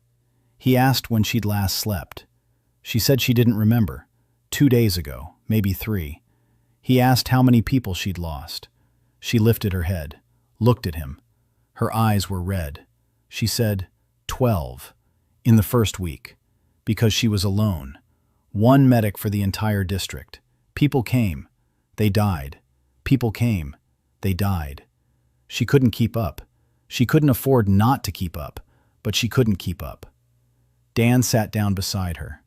He asked when she'd last slept. She said she didn't remember. 2 days ago, maybe 3. He asked how many people she'd lost. She lifted her head, looked at him. Her eyes were red. She said, 12, in the first week, because she was alone. 1 medic for the entire district. People came. They died. People came. They died. She couldn't keep up. She couldn't afford not to keep up, but she couldn't keep up. Dan sat down beside her.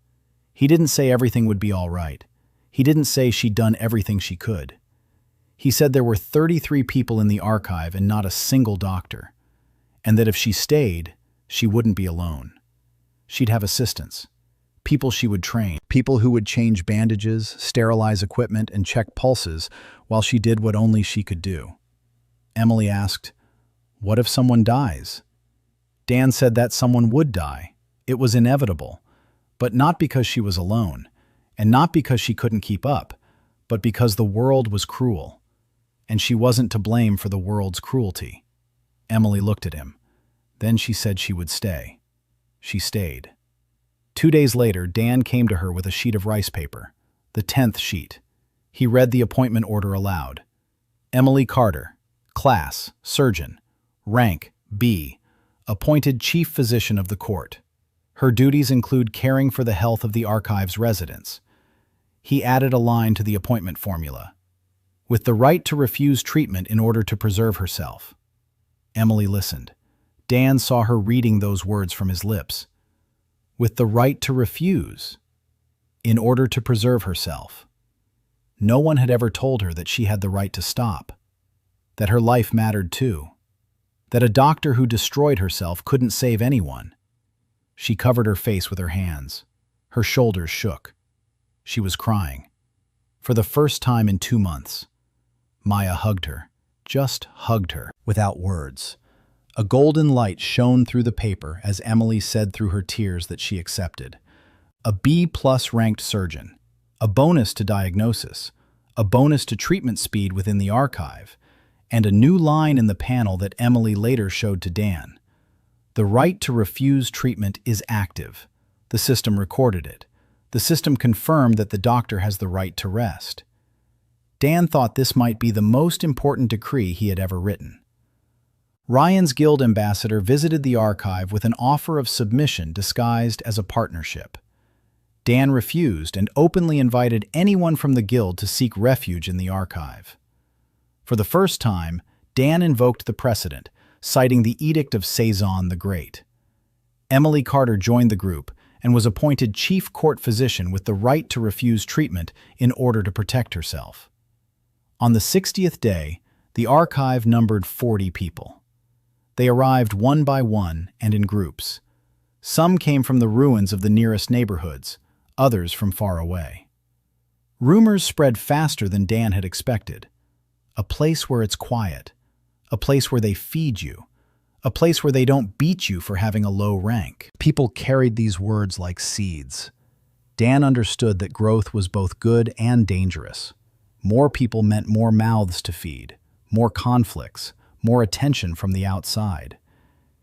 He didn't say everything would be all right. He didn't say she'd done everything she could. He said there were 33 people in the archive and not a single doctor, and that if she stayed, she wouldn't be alone. She'd have assistants, people she would train, people who would change bandages, sterilize equipment, and check pulses while she did what only she could do. Emily asked, "What if someone dies?" Dan said that someone would die. It was inevitable, but not because she was alone, and not because she couldn't keep up, but because the world was cruel, and she wasn't to blame for the world's cruelty. Emily looked at him. Then she said she would stay. She stayed. 2 days later, Dan came to her with a sheet of rice paper, the 10th sheet. He read the appointment order aloud. Emily Carter, class, surgeon, rank, B, appointed chief physician of the court. Her duties include caring for the health of the archive's residents. He added a line to the appointment formula, with the right to refuse treatment in order to preserve herself. Emily listened. Dan saw her reading those words from his lips. With the right to refuse, in order to preserve herself. No one had ever told her that she had the right to stop, that her life mattered too, that a doctor who destroyed herself couldn't save anyone. She covered her face with her hands. Her shoulders shook. She was crying. For the first time in 2 months, Maya hugged her, just hugged her, without words. A golden light shone through the paper as Emily said through her tears that she accepted. A B+ ranked surgeon, a bonus to diagnosis, a bonus to treatment speed within the archive, and a new line in the panel that Emily later showed to Dan. The right to refuse treatment is active. The system recorded it. The system confirmed that the doctor has the right to rest. Dan thought this might be the most important decree he had ever written. Ryan's guild ambassador visited the archive with an offer of submission disguised as a partnership. Dan refused and openly invited anyone from the guild to seek refuge in the archive. For the first time, Dan invoked the precedent, citing the Edict of Saison the Great. Emily Carter joined the group and was appointed chief court physician with the right to refuse treatment in order to protect herself. On the 60th day, the archive numbered 40 people. They arrived one by one and in groups. Some came from the ruins of the nearest neighborhoods, others from far away. Rumors spread faster than Dan had expected. A place where it's quiet, a place where they feed you, a place where they don't beat you for having a low rank. People carried these words like seeds. Dan understood that growth was both good and dangerous. More people meant more mouths to feed, more conflicts, more attention from the outside.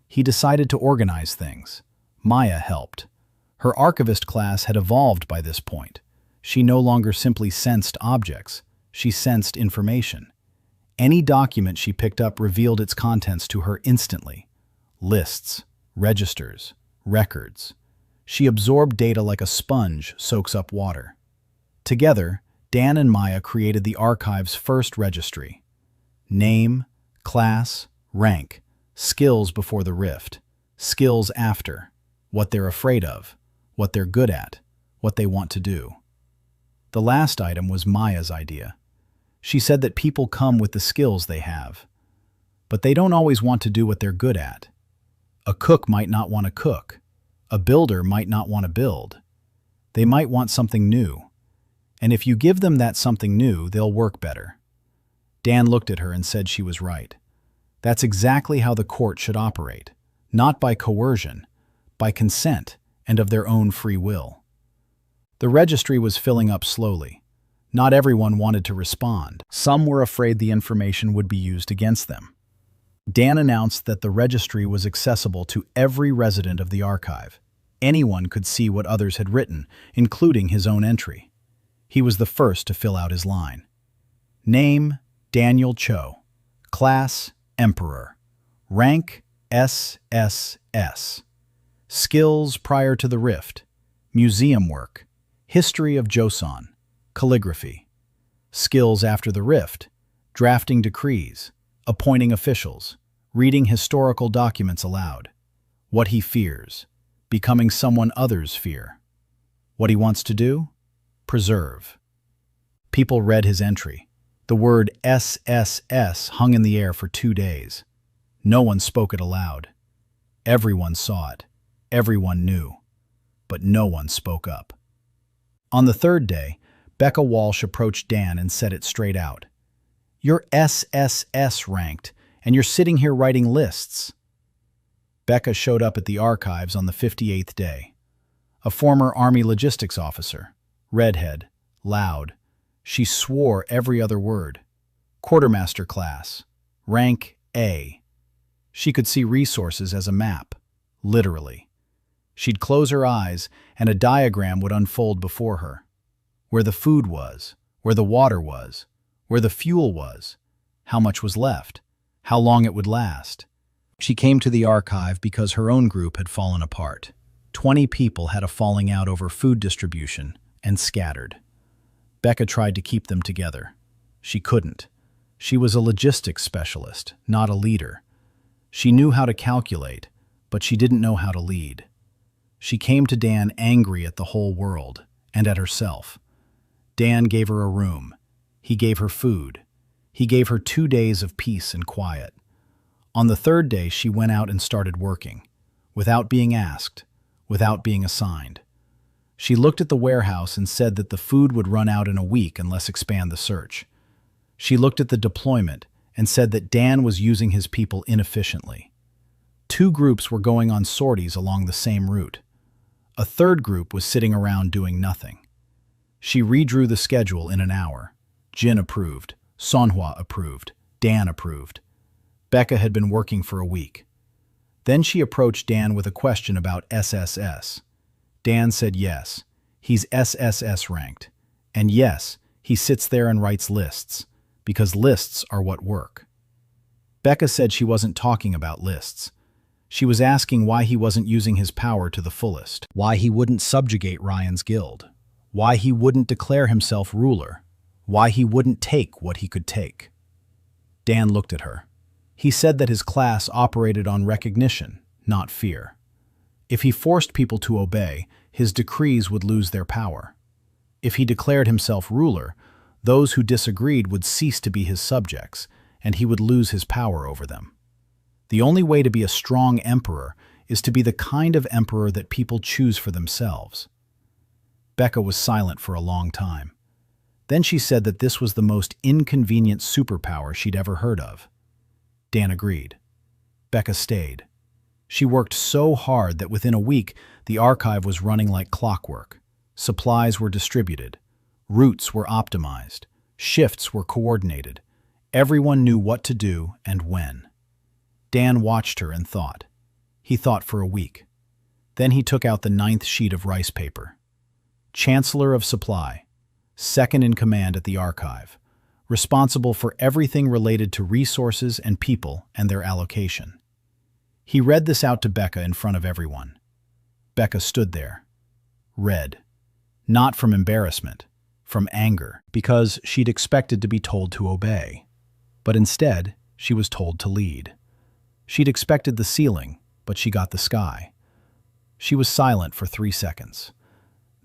He decided to organize things. Maya helped. Her archivist class had evolved by this point. She no longer simply sensed objects, she sensed information. Any document she picked up revealed its contents to her instantly. Lists, registers, records. She absorbed data like a sponge soaks up water. Together, Dan and Maya created the archive's first registry. Name, class, rank, skills before the rift, skills after, what they're afraid of, what they're good at, what they want to do. The last item was Maya's idea. She said that people come with the skills they have, but they don't always want to do what they're good at. A cook might not want to cook. A builder might not want to build. They might want something new. And if you give them that something new, they'll work better. Dan looked at her and said she was right. That's exactly how the court should operate, not by coercion, by consent and of their own free will. The registry was filling up slowly. Not everyone wanted to respond. Some were afraid the information would be used against them. Dan announced that the registry was accessible to every resident of the archive. Anyone could see what others had written, including his own entry. He was the first to fill out his line. Name, Daniel Cho. Class, Emperor. Rank, SSS. Skills prior to the rift. Museum work. History of Joseon. Calligraphy. Skills after the rift. Drafting decrees. Appointing officials. Reading historical documents aloud. What he fears. Becoming someone others fear. What he wants to do? Preserve. People read his entry. The word SSS hung in the air for 2 days. No one spoke it aloud. Everyone saw it. Everyone knew. But no one spoke up. On the third day, Becca Walsh approached Dan and said it straight out. You're SSS ranked, and you're sitting here writing lists. Becca showed up at the archives on the 58th day. A former Army logistics officer, redhead, loud. She swore every other word. Quartermaster class, rank A. She could see resources as a map, literally. She'd close her eyes and a diagram would unfold before her. Where the food was, where the water was, where the fuel was, how much was left, how long it would last. She came to the archive because her own group had fallen apart. 20 people had a falling out over food distribution and scattered. Becca tried to keep them together. She couldn't. She was a logistics specialist, not a leader. She knew how to calculate, but she didn't know how to lead. She came to Dan angry at the whole world and at herself. Dan gave her a room. He gave her food. He gave her 2 days of peace and quiet. On the third day, she went out and started working, without being asked, without being assigned. She looked at the warehouse and said that the food would run out in a week unless expand the search. She looked at the deployment and said that Dan was using his people inefficiently. 2 groups were going on sorties along the same route. A third group was sitting around doing nothing. She redrew the schedule in an hour. Jin approved, Manhwa approved, Dan approved. Becca had been working for a week. Then she approached Dan with a question about SSS. Dan said yes, he's SSS ranked. And yes, he sits there and writes lists, because lists are what work. Becca said she wasn't talking about lists. She was asking why he wasn't using his power to the fullest, why he wouldn't subjugate Ryan's guild, why he wouldn't declare himself ruler, why he wouldn't take what he could take. Dan looked at her. He said that his class operated on recognition, not fear. If he forced people to obey, his decrees would lose their power. If he declared himself ruler, those who disagreed would cease to be his subjects, and he would lose his power over them. The only way to be a strong emperor is to be the kind of emperor that people choose for themselves. Becca was silent for a long time. Then she said that this was the most inconvenient superpower she'd ever heard of. Dan agreed. Becca stayed. She worked so hard that within a week, the archive was running like clockwork. Supplies were distributed. Routes were optimized. Shifts were coordinated. Everyone knew what to do and when. Dan watched her and thought. He thought for a week. Then he took out the 9th sheet of rice paper. Chancellor of Supply, second in command at the archive, responsible for everything related to resources and people and their allocation. He read this out to Becca in front of everyone. Becca stood there, red, not from embarrassment, from anger, because she'd expected to be told to obey. But instead, she was told to lead. She'd expected the ceiling, but she got the sky. She was silent for 3 seconds.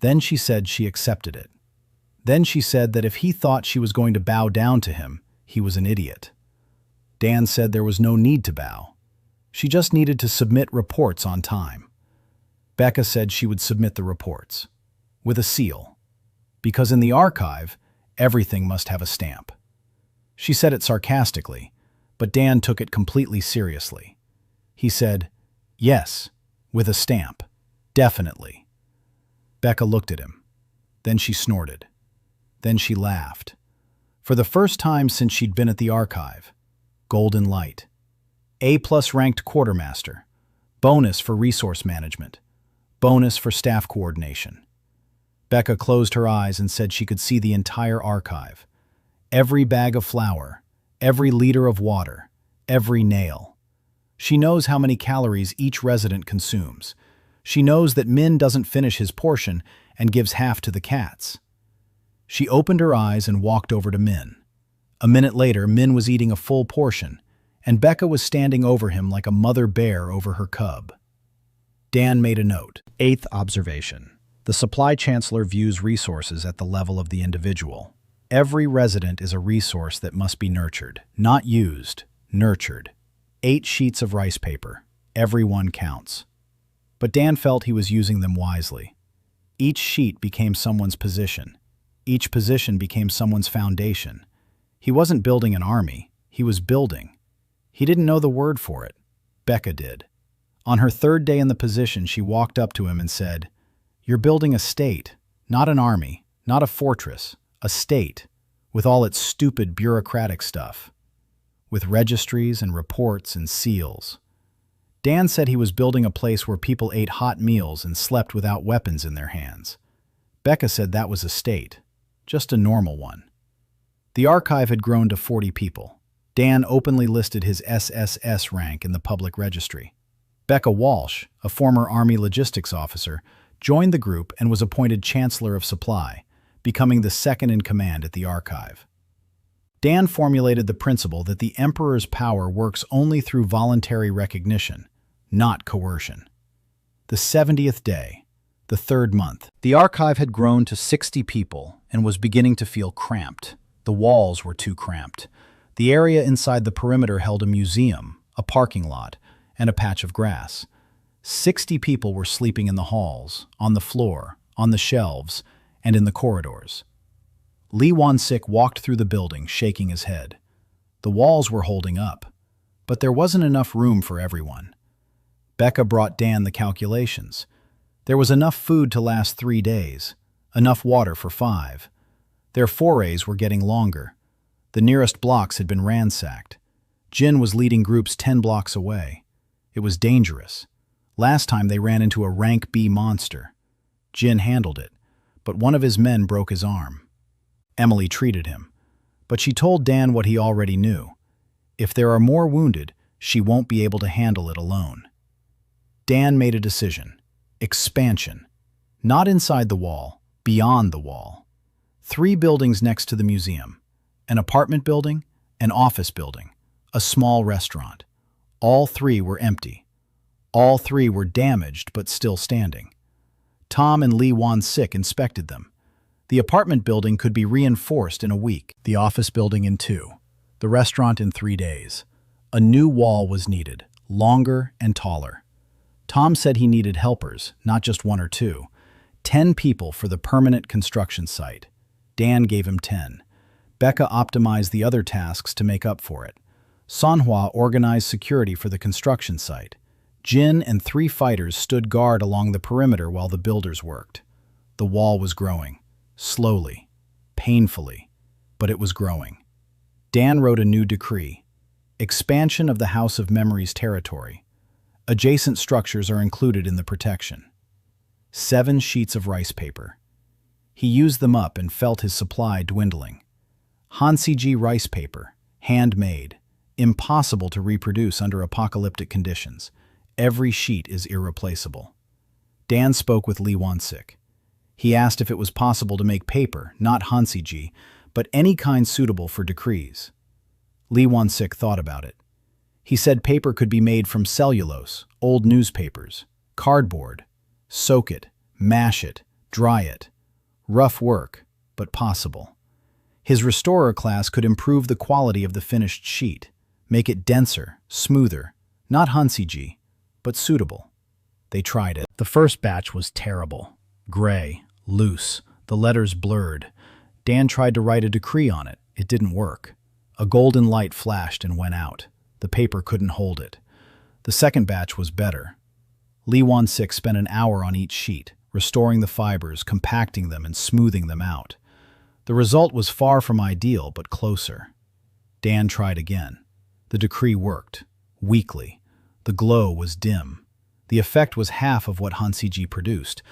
Then she said she accepted it. Then she said that if he thought she was going to bow down to him, he was an idiot. Dan said there was no need to bow. She just needed to submit reports on time. Becca said she would submit the reports, with a seal, because in the archive, everything must have a stamp. She said it sarcastically, but Dan took it completely seriously. He said, "Yes, with a stamp, definitely." Becca looked at him. Then she snorted. Then she laughed. For the first time since she'd been at the archive. Golden light. A+ ranked quartermaster. Bonus for resource management. Bonus for staff coordination. Becca closed her eyes and said she could see the entire archive. Every bag of flour, every liter of water, every nail. She knows how many calories each resident consumes. She knows that Min doesn't finish his portion and gives half to the cats. She opened her eyes and walked over to Min. A minute later, Min was eating a full portion, and Becca was standing over him like a mother bear over her cub. Dan made a note. 8th observation. The supply chancellor views resources at the level of the individual. Every resident is a resource that must be nurtured, not used, nurtured. 8 sheets of rice paper. Every one counts. But Dan felt he was using them wisely. Each sheet became someone's position. Each position became someone's foundation. He wasn't building an army, he was building. He didn't know the word for it. Becca did. On her 3rd day in the position, she walked up to him and said, "You're building a state, not an army, not a fortress, a state, with all its stupid bureaucratic stuff, with registries and reports and seals." Dan said he was building a place where people ate hot meals and slept without weapons in their hands. Becca said that was a state, just a normal one. The archive had grown to 40 people. Dan openly listed his SSS rank in the public registry. Becca Walsh, a former Army logistics officer, joined the group and was appointed Chancellor of Supply, becoming the second in command at the archive. Dan formulated the principle that the Emperor's power works only through voluntary recognition, not coercion. The 70th day, the 3rd month. The archive had grown to 60 people and was beginning to feel cramped. The walls were too cramped. The area inside the perimeter held a museum, a parking lot, and a patch of grass. 60 people were sleeping in the halls, on the floor, on the shelves, and in the corridors. Lee Won-sik walked through the building, shaking his head. The walls were holding up, but there wasn't enough room for everyone. Becca brought Dan the calculations. There was enough food to last 3 days, enough water for 5. Their forays were getting longer. The nearest blocks had been ransacked. Jin was leading groups 10 blocks away. It was dangerous. Last time they ran into a rank B monster. Jin handled it, but one of his men broke his arm. Emily treated him, but she told Dan what he already knew. If there are more wounded, she won't be able to handle it alone. Dan made a decision. Expansion. Not inside the wall, beyond the wall. 3 buildings next to the museum. An apartment building, an office building, a small restaurant. All 3 were empty. All 3 were damaged but still standing. Tom and Lee Won-sik inspected them. The apartment building could be reinforced in a week, the office building in 2, the restaurant in 3 days. A new wall was needed, longer and taller. Tom said he needed helpers, not just 1 or 2. 10 people for the permanent construction site. Dan gave him 10. Becca optimized the other tasks to make up for it. Manhwa organized security for the construction site. Jin and 3 fighters stood guard along the perimeter while the builders worked. The wall was growing. Slowly. Painfully. But it was growing. Dan wrote a new decree. Expansion of the House of Memories territory. Adjacent structures are included in the protection. 7 sheets of rice paper. He used them up and felt his supply dwindling. Hansiji rice paper, handmade, impossible to reproduce under apocalyptic conditions. Every sheet is irreplaceable. Dan spoke with Lee Won-sik. He asked if it was possible to make paper, not Hansiji, but any kind suitable for decrees. Lee Won-sik thought about it. He said paper could be made from cellulose, old newspapers, cardboard. Soak it, mash it, dry it. Rough work, but possible. His restorer class could improve the quality of the finished sheet, make it denser, smoother, not Hansiji, but suitable. They tried it. The first batch was terrible. Gray, loose, the letters blurred. Dan tried to write a decree on it. It didn't work. A golden light flashed and went out. The paper couldn't hold it. The second batch was better. Lee Won-sik spent an hour on each sheet, restoring the fibers, compacting them, and smoothing them out. The result was far from ideal, but closer. Dan tried again. The decree worked. Weakly. The glow was dim. The effect was half of what Hansiji produced,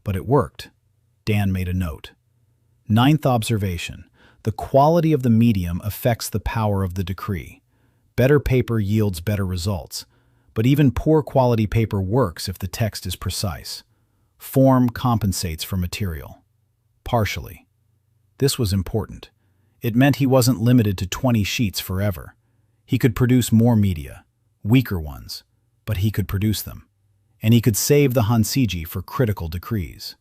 but it worked. Dan made a note. 9th observation. The quality of the medium affects the power of the decree. Better paper yields better results, but even poor quality paper works if the text is precise. Form compensates for material. Partially. This was important. It meant he wasn't limited to 20 sheets forever. He could produce more media, weaker ones, but he could produce them. And he could save the Hansiji for critical decrees.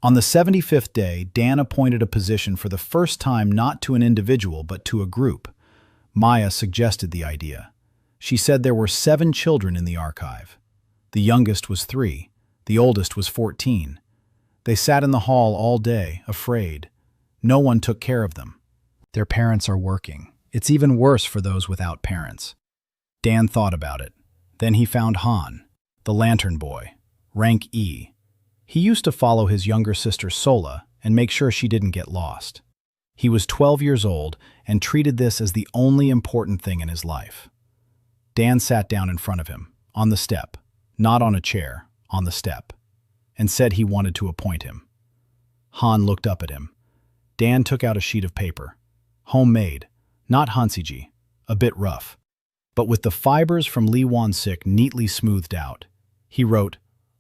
On the 75th day, Dan appointed a position for the first time not to an individual but to a group. Maya suggested the idea. She said there were 7 children in the archive. The youngest was 3. The oldest was 14. They sat in the hall all day, afraid. No one took care of them. Their parents are working. It's even worse for those without parents. Dan thought about it. Then he found Han, the lantern boy, rank E. He used to follow his younger sister Sola and make sure she didn't get lost. He was 12 years old and treated this as the only important thing in his life. Dan sat down in front of him, on the step, not on a chair, on the step, and said he wanted to appoint him. Han looked up at him. Dan took out a sheet of paper. Homemade, not Hansiji, a bit rough, but with the fibers from Lee Won-sik neatly smoothed out. He wrote,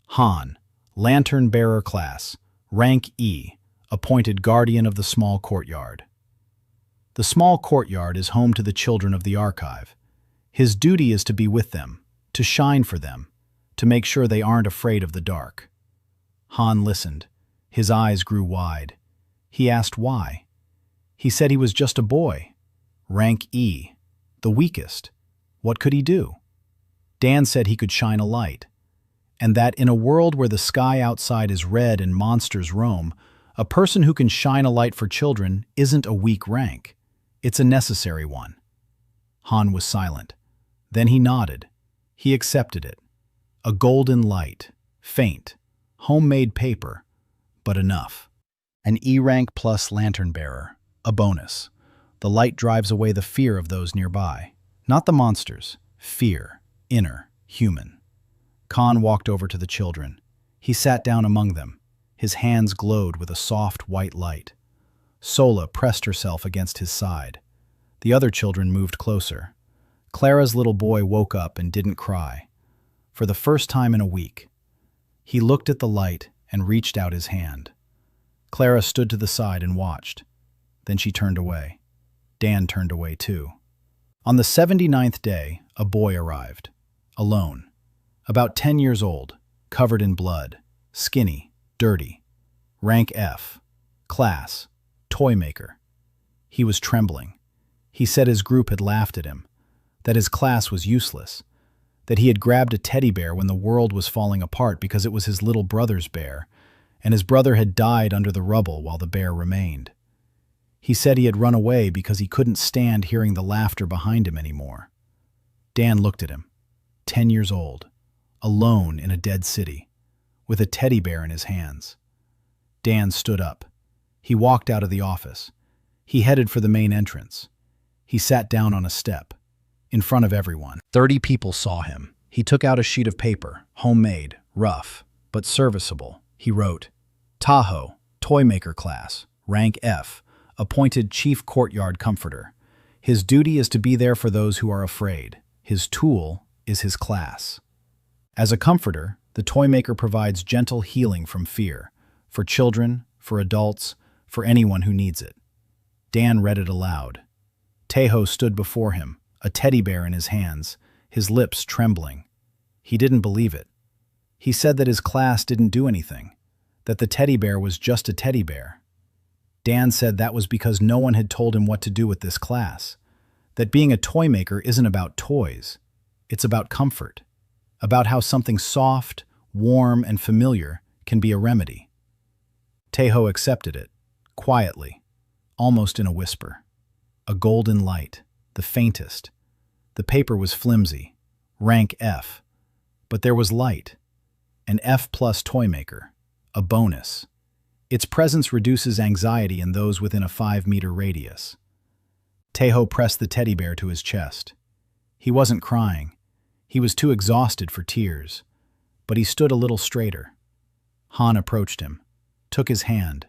Han, Lantern Bearer Class, Rank E, appointed guardian of the small courtyard. The small courtyard is home to the children of the archive. His duty is to be with them, to shine for them, to make sure they aren't afraid of the dark. Han listened. His eyes grew wide. He asked why. He said he was just a boy. Rank E, the weakest. What could he do? Dan said he could shine a light, and that in a world where the sky outside is red and monsters roam, a person who can shine a light for children isn't a weak rank. It's a necessary one. Han was silent. Then he nodded. He accepted it. A golden light, faint, homemade paper, but enough. An E-rank plus lantern bearer, a bonus. The light drives away the fear of those nearby. Not the monsters. Fear, inner, human. Khan walked over to the children. He sat down among them. His hands glowed with a soft white light. Sola pressed herself against his side. The other children moved closer. Clara's little boy woke up and didn't cry. For the first time in a week. He looked at the light and reached out his hand. Clara stood to the side and watched. Then she turned away. Dan turned away too. On the 79th day, a boy arrived. Alone. About 10 years old, covered in blood, skinny, dirty. Rank F. Class. Toy maker. He was trembling. He said his group had laughed at him, that his class was useless, that he had grabbed a teddy bear when the world was falling apart because it was his little brother's bear, and his brother had died under the rubble while the bear remained. He said he had run away because he couldn't stand hearing the laughter behind him anymore. Dan looked at him, 10 years old, alone in a dead city, with a teddy bear in his hands. Dan stood up. He walked out of the office. He headed for the main entrance. He sat down on a step, in front of everyone. 30 people saw him. He took out a sheet of paper, homemade, rough, but serviceable. He wrote, Tahoe, toy maker class, rank F, appointed chief courtyard comforter. His duty is to be there for those who are afraid. His tool is his class. As a comforter, the toy maker provides gentle healing from fear, for children, for adults, for anyone who needs it. Dan read it aloud. Tahoe stood before him, a teddy bear in his hands, his lips trembling. He didn't believe it. He said that his class didn't do anything, that the teddy bear was just a teddy bear. Dan said that was because no one had told him what to do with this class, that being a toy maker isn't about toys, it's about comfort, about how something soft, warm, and familiar can be a remedy. Tahoe accepted it, quietly, almost in a whisper. A golden light, the faintest. The paper was flimsy, rank F, but there was light. An F+ toy maker, a bonus. Its presence reduces anxiety in those within a 5-meter radius. Tahoe pressed the teddy bear to his chest. He wasn't crying. He was too exhausted for tears, but he stood a little straighter. Han approached him, took his hand,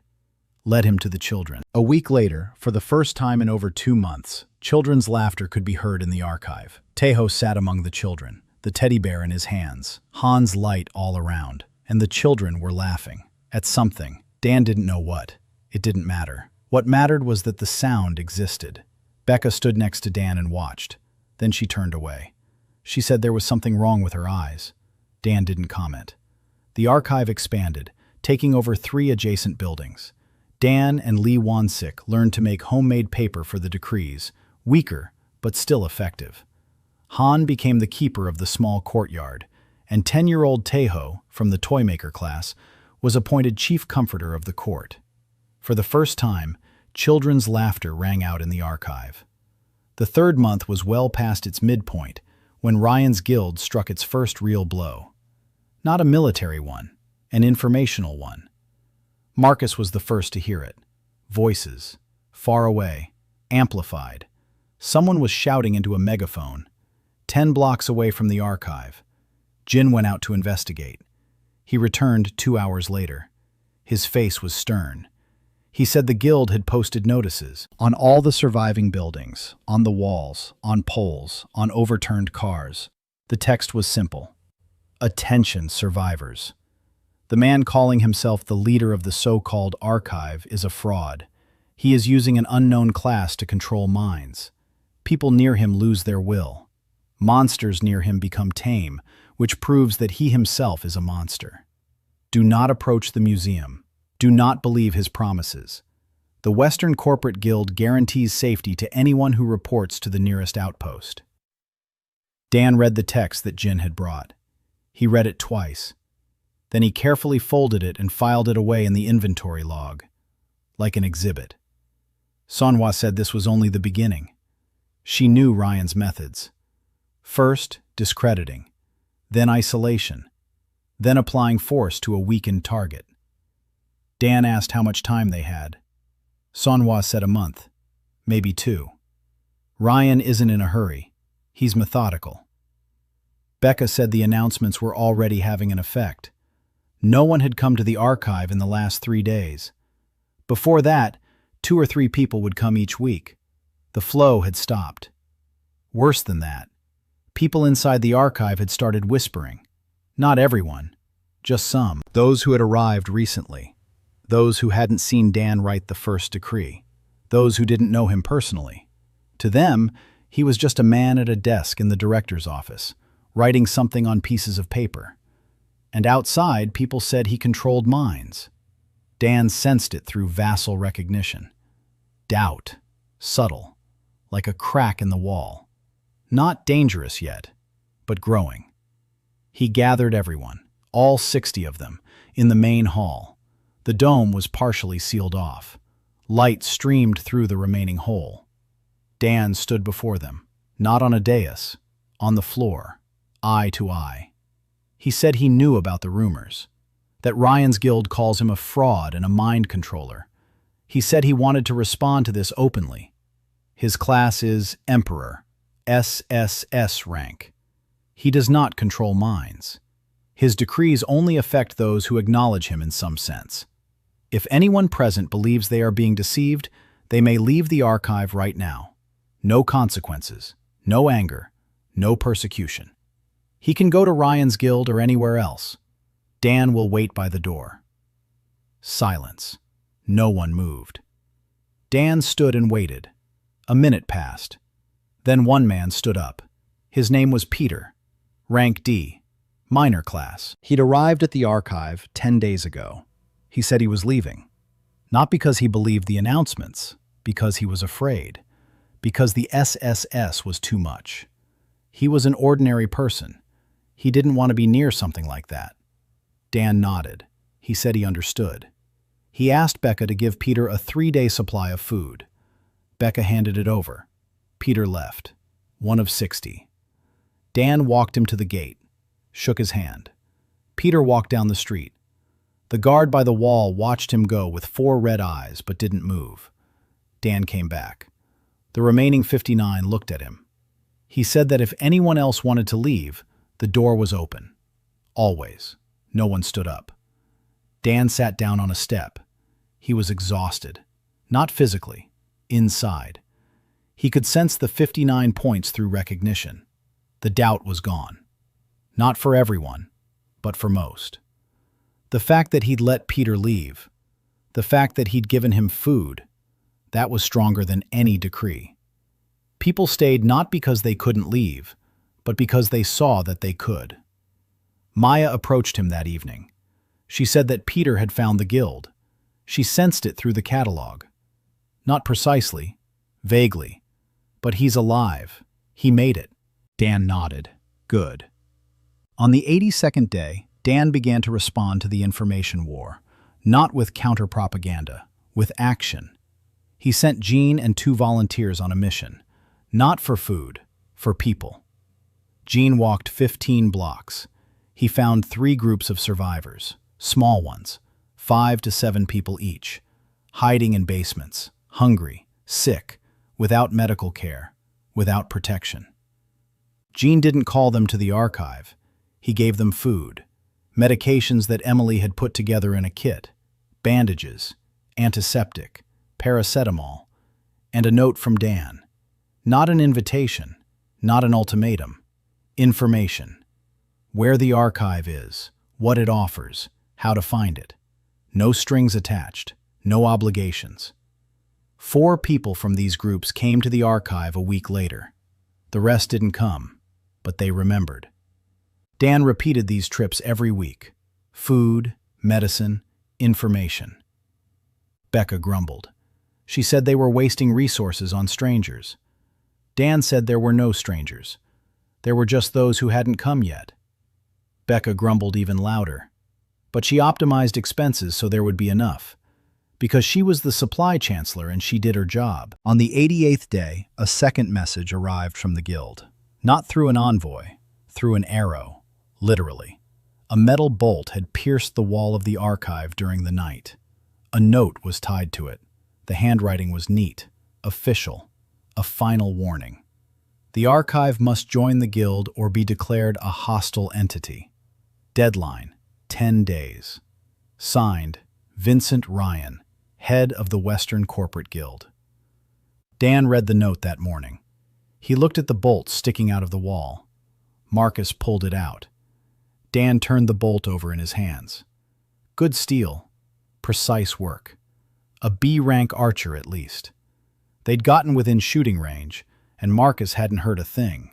led him to the children. A week later, for the first time in over 2 months, children's laughter could be heard in the archive. Tahoe sat among the children, the teddy bear in his hands, Han's light all around, and the children were laughing. At something. Dan didn't know what. It didn't matter. What mattered was that the sound existed. Becca stood next to Dan and watched. Then she turned away. She said there was something wrong with her eyes. Dan didn't comment. The archive expanded, taking over 3 adjacent buildings. Dan and Lee Won-sik learned to make homemade paper for the decrees, weaker, but still effective. Han became the keeper of the small courtyard, and 10-year-old Tahoe, from the toy maker class, was appointed chief comforter of the court. For the first time, children's laughter rang out in the archive. The 3rd month was well past its midpoint when Ryan's guild struck its first real blow. Not a military one, an informational one. Marcus was the first to hear it. Voices, far away, amplified. Someone was shouting into a megaphone, 10 blocks away from the archive. Jin went out to investigate. He returned 2 hours later. His face was stern. He said the guild had posted notices on all the surviving buildings, on the walls, on poles, on overturned cars. The text was simple. Attention, survivors. The man calling himself the leader of the so-called archive is a fraud. He is using an unknown class to control minds. People near him lose their will. Monsters near him become tame, which proves that he himself is a monster. Do not approach the museum. Do not believe his promises. The Western Corporate Guild guarantees safety to anyone who reports to the nearest outpost. Dan read the text that Jin had brought. He read it twice. Then he carefully folded it and filed it away in the inventory log, like an exhibit. Manhwa said this was only the beginning. She knew Ryan's methods. First, discrediting, then isolation, then applying force to a weakened target. Dan asked how much time they had. Manhwa said a month, maybe 2. Ryan isn't in a hurry. He's methodical. Becca said the announcements were already having an effect. No one had come to the archive in the last 3 days. Before that, 2 or 3 people would come each week. The flow had stopped. Worse than that, People inside the archive had started whispering. Not everyone, just some. Those who had arrived recently. Those who hadn't seen Dan write the first decree. Those who didn't know him personally. To them, he was just a man at a desk in the director's office, writing something on pieces of paper. And outside, people said he controlled minds. Dan sensed it through vassal recognition. Doubt, subtle, like a crack in the wall. Not dangerous yet, but growing. He gathered everyone, all 60 of them, in the main hall. The dome was partially sealed off. Light streamed through the remaining hole. Dan stood before them, not on a dais, on the floor, eye to eye. He said he knew about the rumors, that Ryan's guild calls him a fraud and a mind controller. He said he wanted to respond to this openly. His class is Emperor, SSS rank. He does not control minds. His decrees only affect those who acknowledge him in some sense. If anyone present believes they are being deceived, they may leave the archive right now. No consequences, no anger, no persecution. He can go to Ryan's guild or anywhere else. Dan will wait by the door. Silence. No one moved. Dan stood and waited. A minute passed. Then one man stood up. His name was Peter, rank D, minor class. He'd arrived at the archive 10 days ago. He said he was leaving. Not because he believed the announcements, because he was afraid. Because the SSS was too much. He was an ordinary person. He didn't want to be near something like that. Dan nodded. He said he understood. He asked Becca to give Peter a 3-day supply of food. Becca handed it over. Peter left, one of 60. Dan walked him to the gate, shook his hand. Peter walked down the street. The guard by the wall watched him go with 4 red eyes but didn't move. Dan came back. The remaining 59 looked at him. He said that if anyone else wanted to leave, the door was open. Always. No one stood up. Dan sat down on a step. He was exhausted. Not physically. Inside. He could sense the 59 points through recognition. The doubt was gone. Not for everyone, but for most. The fact that he'd let Peter leave, the fact that he'd given him food, that was stronger than any decree. People stayed not because they couldn't leave, but because they saw that they could. Maya approached him that evening. She said that Peter had found the guild. She sensed it through the catalog. Not precisely, vaguely, but he's alive. He made it. Dan nodded. Good. On the 82nd day, Dan began to respond to the information war, not with counter-propaganda, with action. He sent Jean and 2 volunteers on a mission, not for food, for people. Jean walked 15 blocks. He found 3 groups of survivors, small ones, 5 to 7 people each, hiding in basements, hungry, sick, without medical care, without protection. Jean didn't call them to the archive. He gave them food, medications that Emily had put together in a kit, bandages, antiseptic, paracetamol, and a note from Dan. Not an invitation, not an ultimatum. Information. Where the archive is, what it offers, how to find it. No strings attached, no obligations. 4 people from these groups came to the archive a week later. The rest didn't come, but they remembered. Dan repeated these trips every week. Food, medicine, information. Becca grumbled. She said they were wasting resources on strangers. Dan said there were no strangers. There were just those who hadn't come yet. Becca grumbled even louder. But she optimized expenses so there would be enough. Because she was the supply chancellor and she did her job. On the 88th day, a second message arrived from the guild. Not through an envoy, through an arrow, literally. A metal bolt had pierced the wall of the archive during the night. A note was tied to it. The handwriting was neat, official, a final warning. The archive must join the guild or be declared a hostile entity. Deadline, 10 days. Signed, Vincent Ryan, head of the Western Corporate Guild. Dan read the note that morning. He looked at the bolts sticking out of the wall. Marcus pulled it out. Dan turned the bolt over in his hands. Good steel. Precise work. A B-rank archer, at least. They'd gotten within shooting range, and Marcus hadn't heard a thing.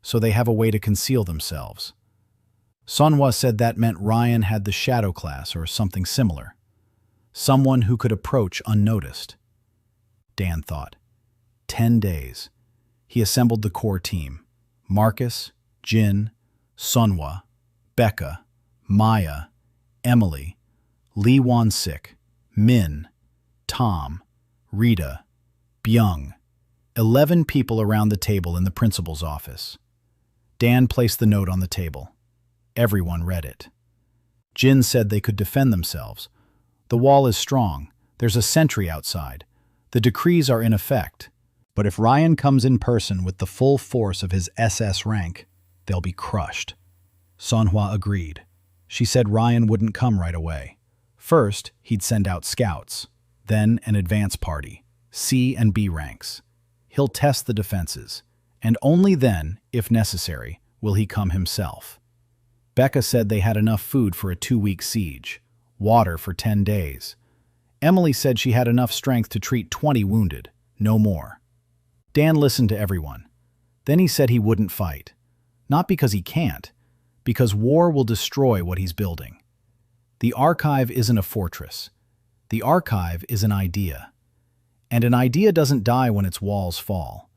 So they have a way to conceal themselves. Manhwa said that meant Ryan had the shadow class or something similar. Someone who could approach unnoticed. Dan thought. 10 days. He assembled the core team. Marcus, Jin, Manhwa, Becca, Maya, Emily, Lee Won-sik, Min, Tom, Rita, Byung. 11 people around the table in the principal's office. Dan placed the note on the table. Everyone read it. Jin said they could defend themselves. The wall is strong. There's a sentry outside. The decrees are in effect. But if Ryan comes in person with the full force of his SS rank, they'll be crushed. Manhwa agreed. She said Ryan wouldn't come right away. First, he'd send out scouts, then an advance party, C and B ranks. He'll test the defenses, and only then, if necessary, will he come himself. Becca said they had enough food for a 2-week siege, water for 10 days. Emily said she had enough strength to treat 20 wounded, no more. Dan listened to everyone. Then he said he wouldn't fight. Not because he can't, because war will destroy what he's building. The archive isn't a fortress. The archive is an idea. And an idea doesn't die when its walls fall.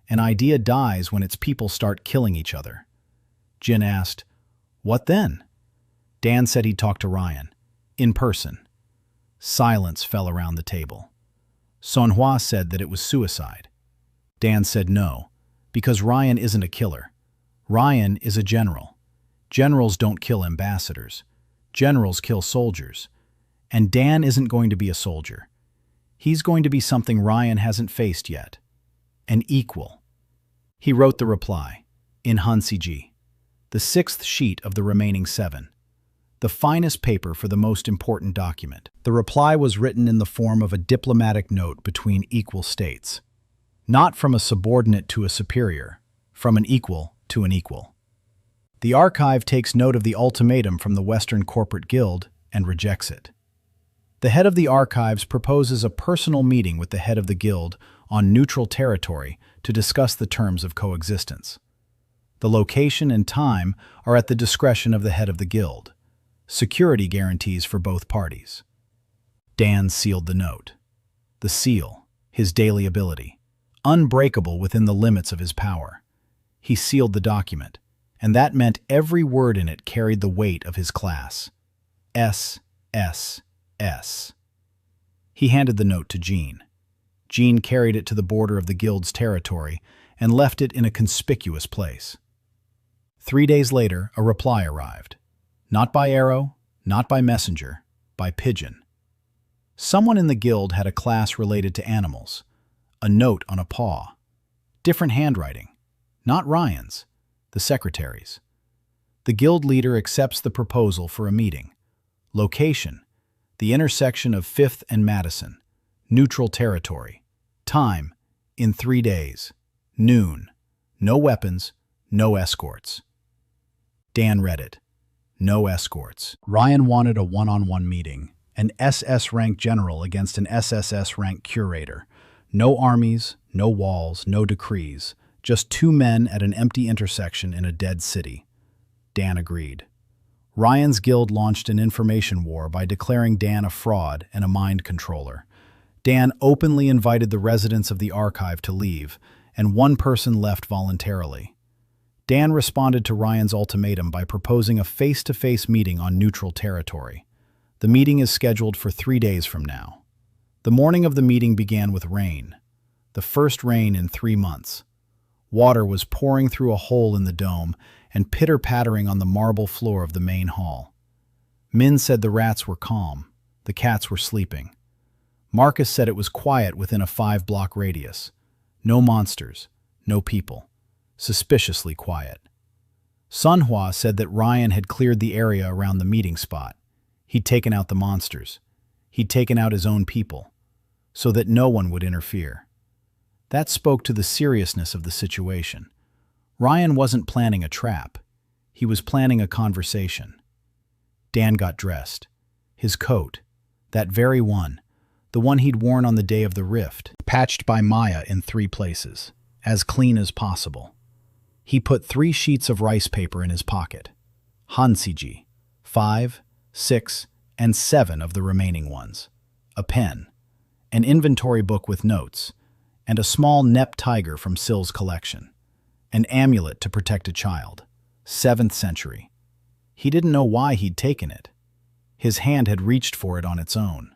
An idea dies when its people start killing each other. Jin asked, "What then?" Dan said he'd talk to Ryan, in person. Silence fell around the table. Manhwa said that it was suicide. Dan said no, because Ryan isn't a killer. Ryan is a general. Generals don't kill ambassadors. Generals kill soldiers. And Dan isn't going to be a soldier. He's going to be something Ryan hasn't faced yet. An equal. He wrote the reply, in Hansiji, the 6th sheet of the remaining 7. The finest paper for the most important document. The reply was written in the form of a diplomatic note between equal states. Not from a subordinate to a superior, from an equal to an equal. The archive takes note of the ultimatum from the Western Corporate Guild and rejects it. The head of the archives proposes a personal meeting with the head of the guild on neutral territory to discuss the terms of coexistence. The location and time are at the discretion of the head of the guild. Security guarantees for both parties. Dan sealed the note. The seal, his daily ability, unbreakable within the limits of his power. He sealed the document, and that meant every word in it carried the weight of his class. SSS. He handed the note to Jean. Jean carried it to the border of the guild's territory and left it in a conspicuous place. 3 days later, a reply arrived. Not by arrow, not by messenger, by pigeon. Someone in the guild had a class related to animals. A note on a paw. Different handwriting. Not Ryan's, the secretary's. The guild leader accepts the proposal for a meeting. Location: the intersection of 5th and Madison. Neutral territory. Time: in 3 days. Noon. No weapons, no escorts. Dan read it. No escorts. Ryan wanted a one-on-one meeting. An SS rank general against an SSS rank curator. No armies, no walls, no decrees. Just 2 men at an empty intersection in a dead city. Dan agreed. Ryan's guild launched an information war by declaring Dan a fraud and a mind controller. Dan openly invited the residents of the archive to leave, and 1 person left voluntarily. Dan responded to Ryan's ultimatum by proposing a face-to-face meeting on neutral territory. The meeting is scheduled for 3 days from now. The morning of the meeting began with rain. The first rain in 3 months. Water was pouring through a hole in the dome and pitter-pattering on the marble floor of the main hall. Min said the rats were calm. The cats were sleeping. Marcus said it was quiet within a 5-block radius. No monsters, no people. Suspiciously quiet. Manhwa said that Ryan had cleared the area around the meeting spot. He'd taken out the monsters. He'd taken out his own people, so that no one would interfere. That spoke to the seriousness of the situation. Ryan wasn't planning a trap. He was planning a conversation. Dan got dressed. His coat, that very one, the one he'd worn on the day of the rift, patched by Maya in 3 places, as clean as possible. He put 3 sheets of rice paper in his pocket. Hansiji, 5, 6, and 7 of the remaining ones. A pen, an inventory book with notes, and a small Nep tiger from Sill's collection. An amulet to protect a child. 7th century. He didn't know why he'd taken it. His hand had reached for it on its own.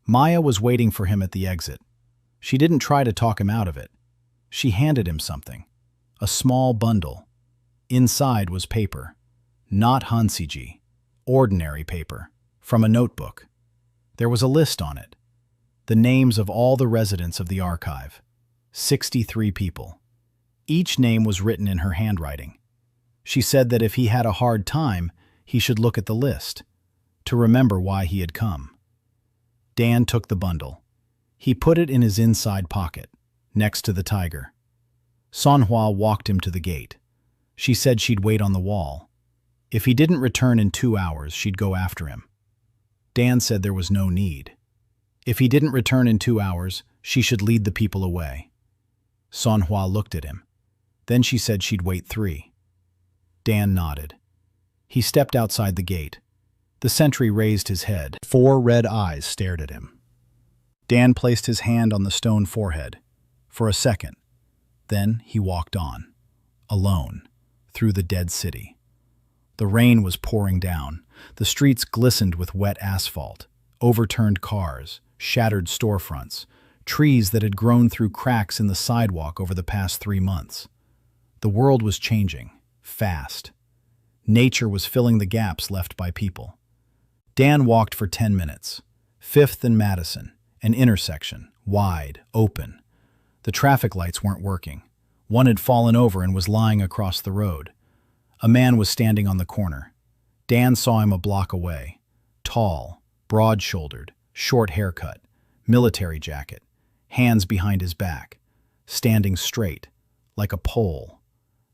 Maya was waiting for him at the exit. She didn't try to talk him out of it. She handed him something. A small bundle. Inside was paper. Not Hansiji. Ordinary paper. From a notebook. There was a list on it. The names of all the residents of the archive. 63 people. Each name was written in her handwriting. She said that if he had a hard time, he should look at the list, to remember why he had come. Dan took the bundle. He put it in his inside pocket, next to the tiger. Manhwa walked him to the gate. She said she'd wait on the wall. If he didn't return in 2 hours, she'd go after him. Dan said there was no need. If he didn't return in 2 hours, she should lead the people away. Manhwa looked at him. Then she said she'd wait 3. Dan nodded. He stepped outside the gate. The sentry raised his head. 4 red eyes stared at him. Dan placed his hand on the stone forehead. For a second. Then he walked on. Alone. Through the dead city. The rain was pouring down. The streets glistened with wet asphalt. Overturned cars. Shattered storefronts. Trees that had grown through cracks in the sidewalk over the past 3 months. The world was changing. Fast. Nature was filling the gaps left by people. Dan walked for 10 minutes. 5th and Madison, an intersection, wide, open. The traffic lights weren't working. One had fallen over and was lying across the road. A man was standing on the corner. Dan saw him a block away. Tall, broad-shouldered, short haircut, military jacket, hands behind his back, standing straight, like a pole,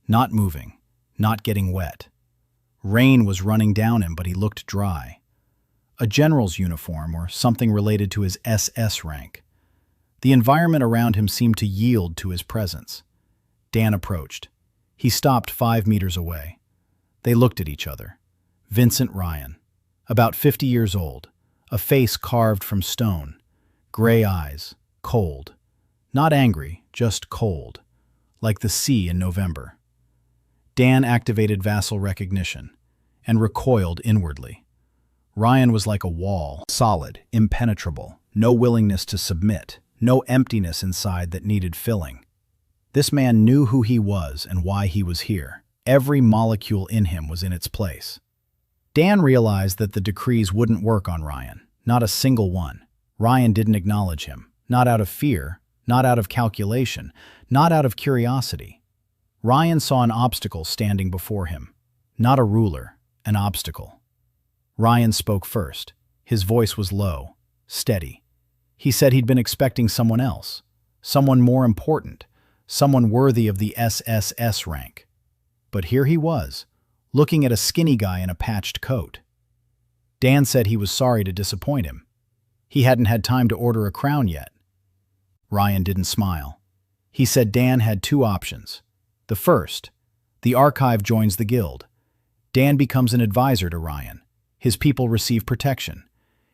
not moving, not getting wet. Rain was running down him, but he looked dry. A general's uniform or something related to his SS rank. The environment around him seemed to yield to his presence. Dan approached. He stopped 5 meters away. They looked at each other. Vincent Ryan, about 50 years old, a face carved from stone, gray eyes, cold. Not angry, just cold, like the sea in November. Dan activated vassal recognition and recoiled inwardly. Ryan was like a wall, solid, impenetrable, no willingness to submit, no emptiness inside that needed filling. This man knew who he was and why he was here. Every molecule in him was in its place. Dan realized that the decrees wouldn't work on Ryan, not a single one. Ryan didn't acknowledge him, not out of fear, not out of calculation, not out of curiosity. Ryan saw an obstacle standing before him, not a ruler, an obstacle. Ryan spoke first. His voice was low, steady. He said he'd been expecting someone else, someone more important, someone worthy of the SSS rank. But here he was, looking at a skinny guy in a patched coat. Dan said he was sorry to disappoint him. He hadn't had time to order a crown yet. Ryan didn't smile. He said Dan had 2 options. The first, the archive joins the guild. Dan becomes an advisor to Ryan. His people receive protection.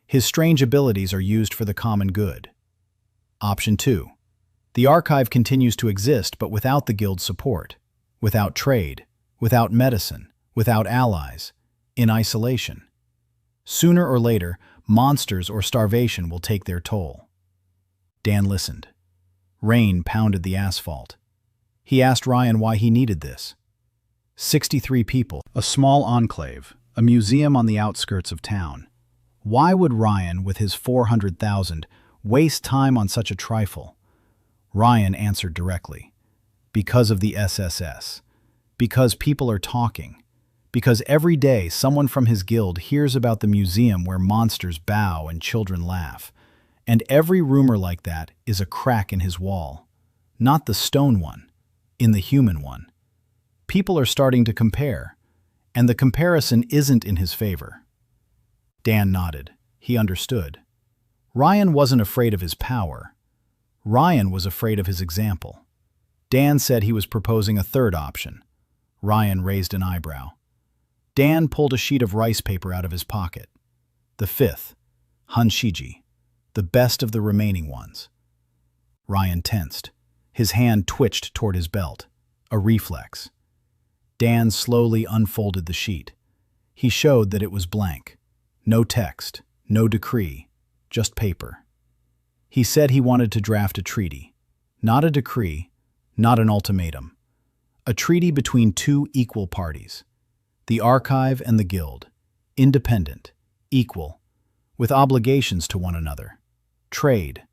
His strange abilities are used for the common good. Option 2, the archive continues to exist but without the guild's support, without trade, without medicine, without allies, in isolation. Sooner or later, monsters or starvation will take their toll. Dan listened. Rain pounded the asphalt. He asked Ryan why he needed this. 63 people, a small enclave, a museum on the outskirts of town. Why would Ryan, with his 400,000, waste time on such a trifle? Ryan answered directly. Because of the SSS. Because people are talking. Because every day someone from his guild hears about the museum where monsters bow and children laugh. And every rumor like that is a crack in his wall. Not the stone one, in the human one. People are starting to compare, and the comparison isn't in his favor. Dan nodded. He understood. Ryan wasn't afraid of his power. Ryan was afraid of his example. Dan said he was proposing a third option. Ryan raised an eyebrow. Dan pulled a sheet of rice paper out of his pocket. The fifth, Hanshiji, the best of the remaining ones. Ryan tensed. His hand twitched toward his belt, a reflex. Dan slowly unfolded the sheet. He showed that it was blank. No text, no decree, just paper. He said he wanted to draft a treaty. Not a decree, not an ultimatum. A treaty between two equal parties. The archive and the guild. Independent, equal, with obligations to one another. Trade,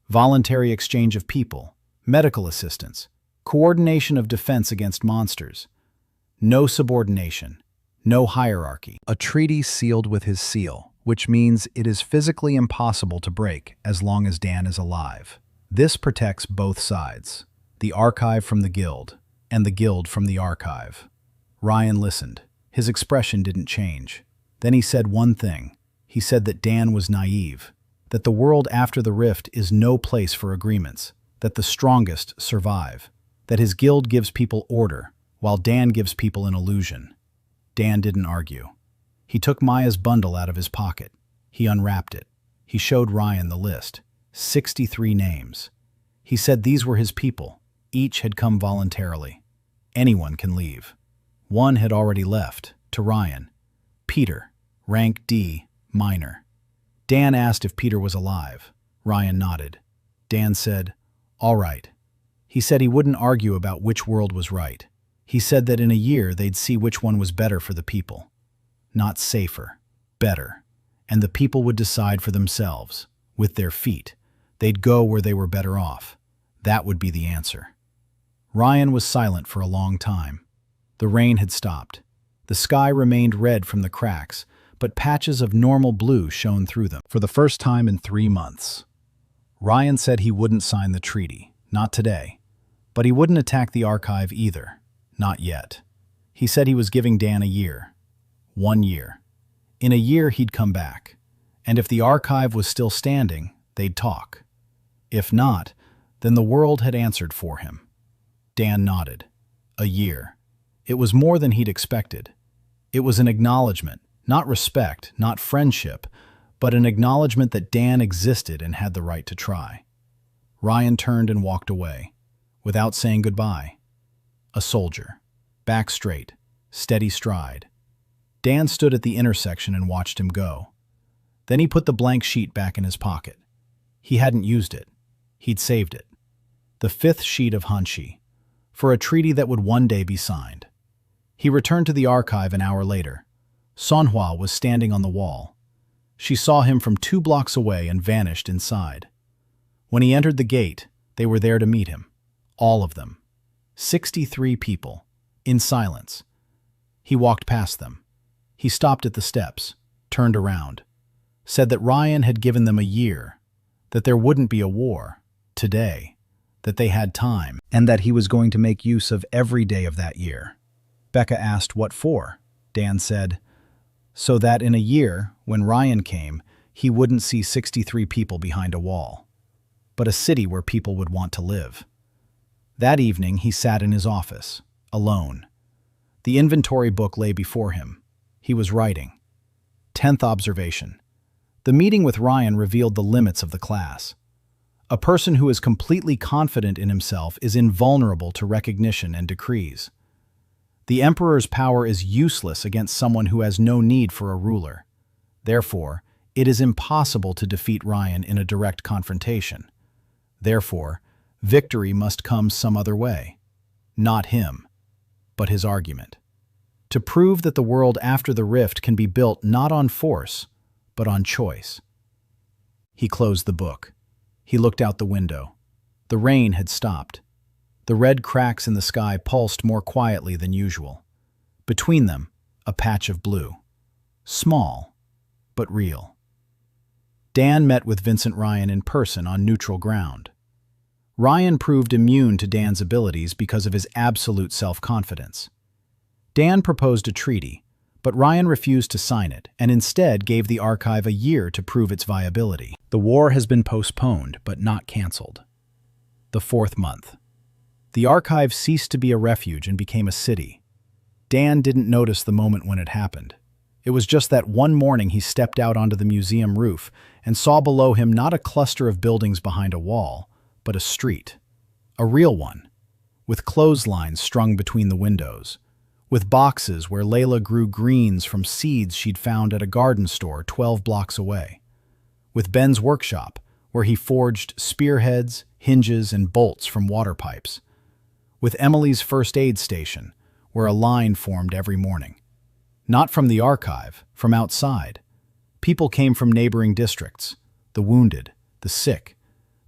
voluntary exchange of people, medical assistance, coordination of defense against monsters. No subordination, no hierarchy. A treaty sealed with his seal, which means it is physically impossible to break as long as Dan is alive. This protects both sides, the archive from the guild, and the guild from the archive. Ryan listened. His expression didn't change. Then he said one thing. He said that Dan was naive, that the world after the rift is no place for agreements, that the strongest survive, that his guild gives people order, while Dan gives people an illusion. Dan didn't argue. He took Maya's bundle out of his pocket. He unwrapped it. He showed Ryan the list. 63 names. He said these were his people. Each had come voluntarily. Anyone can leave. One had already left, to Ryan. Peter, rank D, minor. Dan asked if Peter was alive. Ryan nodded. Dan said, "All right." He said he wouldn't argue about which world was right. He said that in a year they'd see which one was better for the people. Not safer, better. And the people would decide for themselves, with their feet. They'd go where they were better off. That would be the answer. Ryan was silent for a long time. The rain had stopped. The sky remained red from the cracks, but patches of normal blue shone through them. For the first time in 3 months. Ryan said he wouldn't sign the treaty, not today. But he wouldn't attack the archive either, not yet. He said he was giving Dan a year. 1 year. In a year he'd come back. And if the archive was still standing, they'd talk. If not, then the world had answered for him. Dan nodded. A year. It was more than he'd expected. It was an acknowledgement, not respect, not friendship, but an acknowledgement that Dan existed and had the right to try. Ryan turned and walked away, without saying goodbye. A soldier. Back straight, steady stride. Dan stood at the intersection and watched him go. Then he put the blank sheet back in his pocket. He hadn't used it. He'd saved it. The 5th sheet of Hanshi, for a treaty that would one day be signed. He returned to the archive an hour later. Manhwa was standing on the wall. She saw him from 2 blocks away and vanished inside. When he entered the gate, they were there to meet him. All of them. 63 people, in silence. He walked past them. He stopped at the steps, turned around, said that Ryan had given them a year, that there wouldn't be a war, today, that they had time, and that he was going to make use of every day of that year. Becca asked what for. Dan said, so that in a year, when Ryan came, he wouldn't see 63 people behind a wall, but a city where people would want to live. That evening he sat in his office, alone. The inventory book lay before him. He was writing. 10th observation. The meeting with Ryan revealed the limits of the class. A person who is completely confident in himself is invulnerable to recognition and decrees. The Emperor's power is useless against someone who has no need for a ruler. Therefore, it is impossible to defeat Ryan in a direct confrontation. Therefore, victory must come some other way. Not him, but his argument. To prove that the world after the rift can be built not on force, but on choice. He closed the book. He looked out the window. The rain had stopped. The red cracks in the sky pulsed more quietly than usual. Between them, a patch of blue. Small, but real. Dan met with Vincent Ryan in person on neutral ground. Ryan proved immune to Dan's abilities because of his absolute self-confidence. Dan proposed a treaty, but Ryan refused to sign it and instead gave the archive a year to prove its viability. The war has been postponed, but not canceled. The 4th month. The archive ceased to be a refuge and became a city. Dan didn't notice the moment when it happened. It was just that one morning he stepped out onto the museum roof and saw below him not a cluster of buildings behind a wall, but a street. A real one, with clotheslines strung between the windows, with boxes where Layla grew greens from seeds she'd found at a garden store 12 blocks away, with Ben's workshop, where he forged spearheads, hinges, and bolts from water pipes, with Emily's first aid station, where a line formed every morning. Not from the archive, from outside. People came from neighboring districts, the wounded, the sick.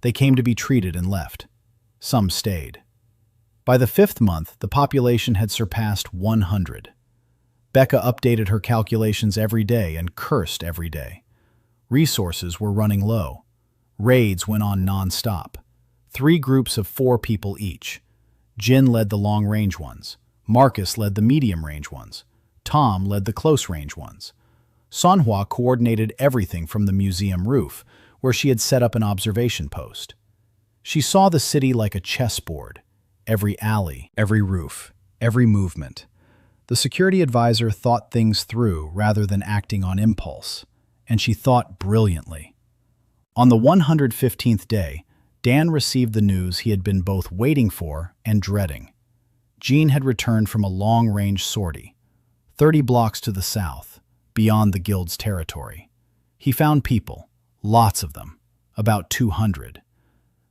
They came to be treated and left. Some stayed. By the 5th month, the population had surpassed 100. Becca updated her calculations every day and cursed every day. Resources were running low. Raids went on non-stop. 3 groups of 4 people each. Jin led the long-range ones. Marcus led the medium-range ones. Tom led the close-range ones. Manhwa coordinated everything from the museum roof, where she had set up an observation post. She saw the city like a chessboard. Every alley, every roof, every movement. The security advisor thought things through rather than acting on impulse, and she thought brilliantly. On the 115th day, Dan received the news he had been both waiting for and dreading. Jean had returned from a long-range sortie, 30 blocks to the south, beyond the guild's territory. He found people, lots of them, about 200.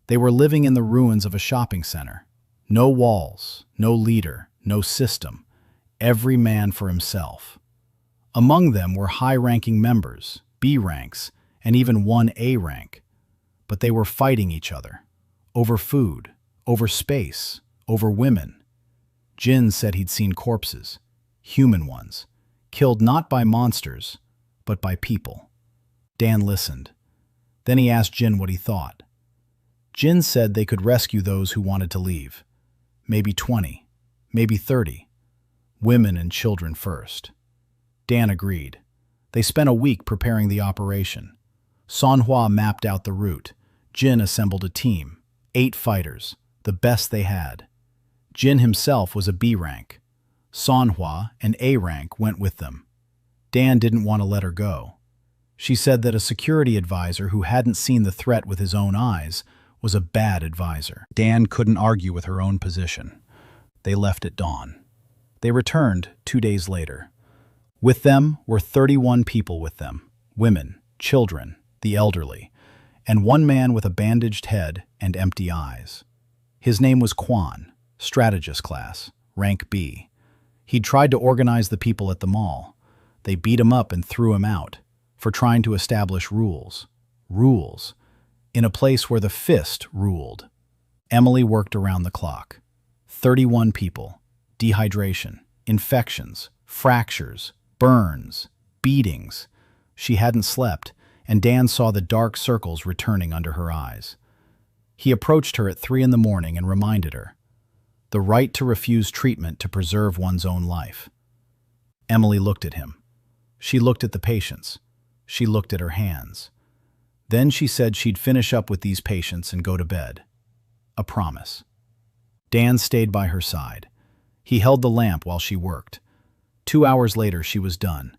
They were living in the ruins of a shopping center. No walls, no leader, no system. Every man for himself. Among them were high-ranking members, B ranks, and even one A rank. But they were fighting each other. Over food, over space, over women. Jin said he'd seen corpses, human ones, killed not by monsters, but by people. Dan listened. Then he asked Jin what he thought. Jin said they could rescue those who wanted to leave. Maybe 20, maybe 30. Women and children first. Dan agreed. They spent a week preparing the operation. Manhwa mapped out the route. Jin assembled a team, 8 fighters, the best they had. Jin himself was a B rank. Manhwa, an A rank, went with them. Dan didn't want to let her go. She said that a security advisor who hadn't seen the threat with his own eyes was a bad advisor. Dan couldn't argue with her own position. They left at dawn. They returned 2 days later. With them were 31 people with them, women, children, the elderly, and one man with a bandaged head and empty eyes. His name was Quan, strategist class, rank B. He'd tried to organize the people at the mall. They beat him up and threw him out for trying to establish rules. Rules. In a place where the fist ruled. Emily worked around the clock. 31 people. Dehydration, infections, fractures, burns, beatings. She hadn't slept, and Dan saw the dark circles returning under her eyes. He approached her at 3 in the morning and reminded her. The right to refuse treatment to preserve one's own life. Emily looked at him. She looked at the patients. She looked at her hands. Then she said she'd finish up with these patients and go to bed. A promise. Dan stayed by her side. He held the lamp while she worked. 2 hours later, she was done.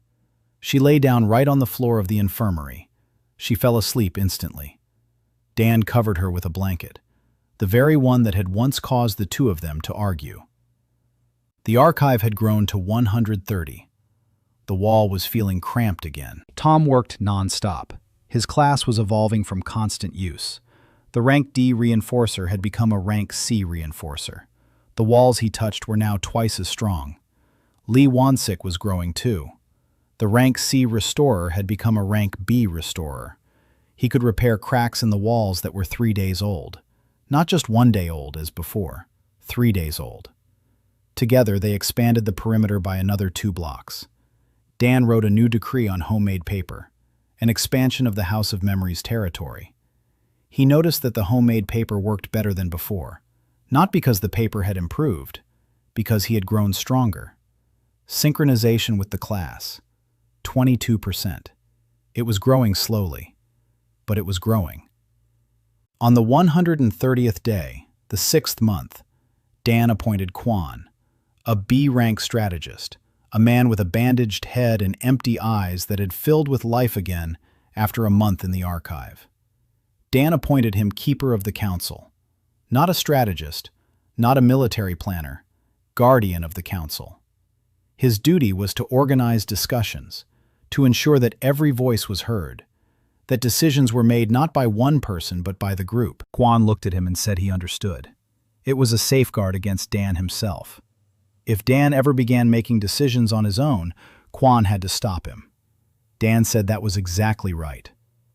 She lay down right on the floor of the infirmary. She fell asleep instantly. Dan covered her with a blanket, the very one that had once caused the 2 of them to argue. The archive had grown to 130. The wall was feeling cramped again. Tom worked non-stop. His class was evolving from constant use. The rank D reinforcer had become a rank C reinforcer. The walls he touched were now twice as strong. Lee Wansik was growing too. The rank C restorer had become a rank B restorer. He could repair cracks in the walls that were 3 days old. Not just 1 day old as before, 3 days old. Together they expanded the perimeter by another 2 blocks. Dan wrote a new decree on homemade paper, an expansion of the House of Memories territory. He noticed that the homemade paper worked better than before, not because the paper had improved, because he had grown stronger. Synchronization with the class, 22%. It was growing slowly, but it was growing. On the 130th day, the 6th month, Dan appointed Quan, a B-rank strategist, a man with a bandaged head and empty eyes that had filled with life again after a month in the archive. Dan appointed him keeper of the council, not a strategist, not a military planner, guardian of the council. His duty was to organize discussions, to ensure that every voice was heard, that decisions were made not by one person but by the group. Quan looked at him and said he understood. It was a safeguard against Dan himself. If Dan ever began making decisions on his own, Quan had to stop him. Dan said that was exactly right.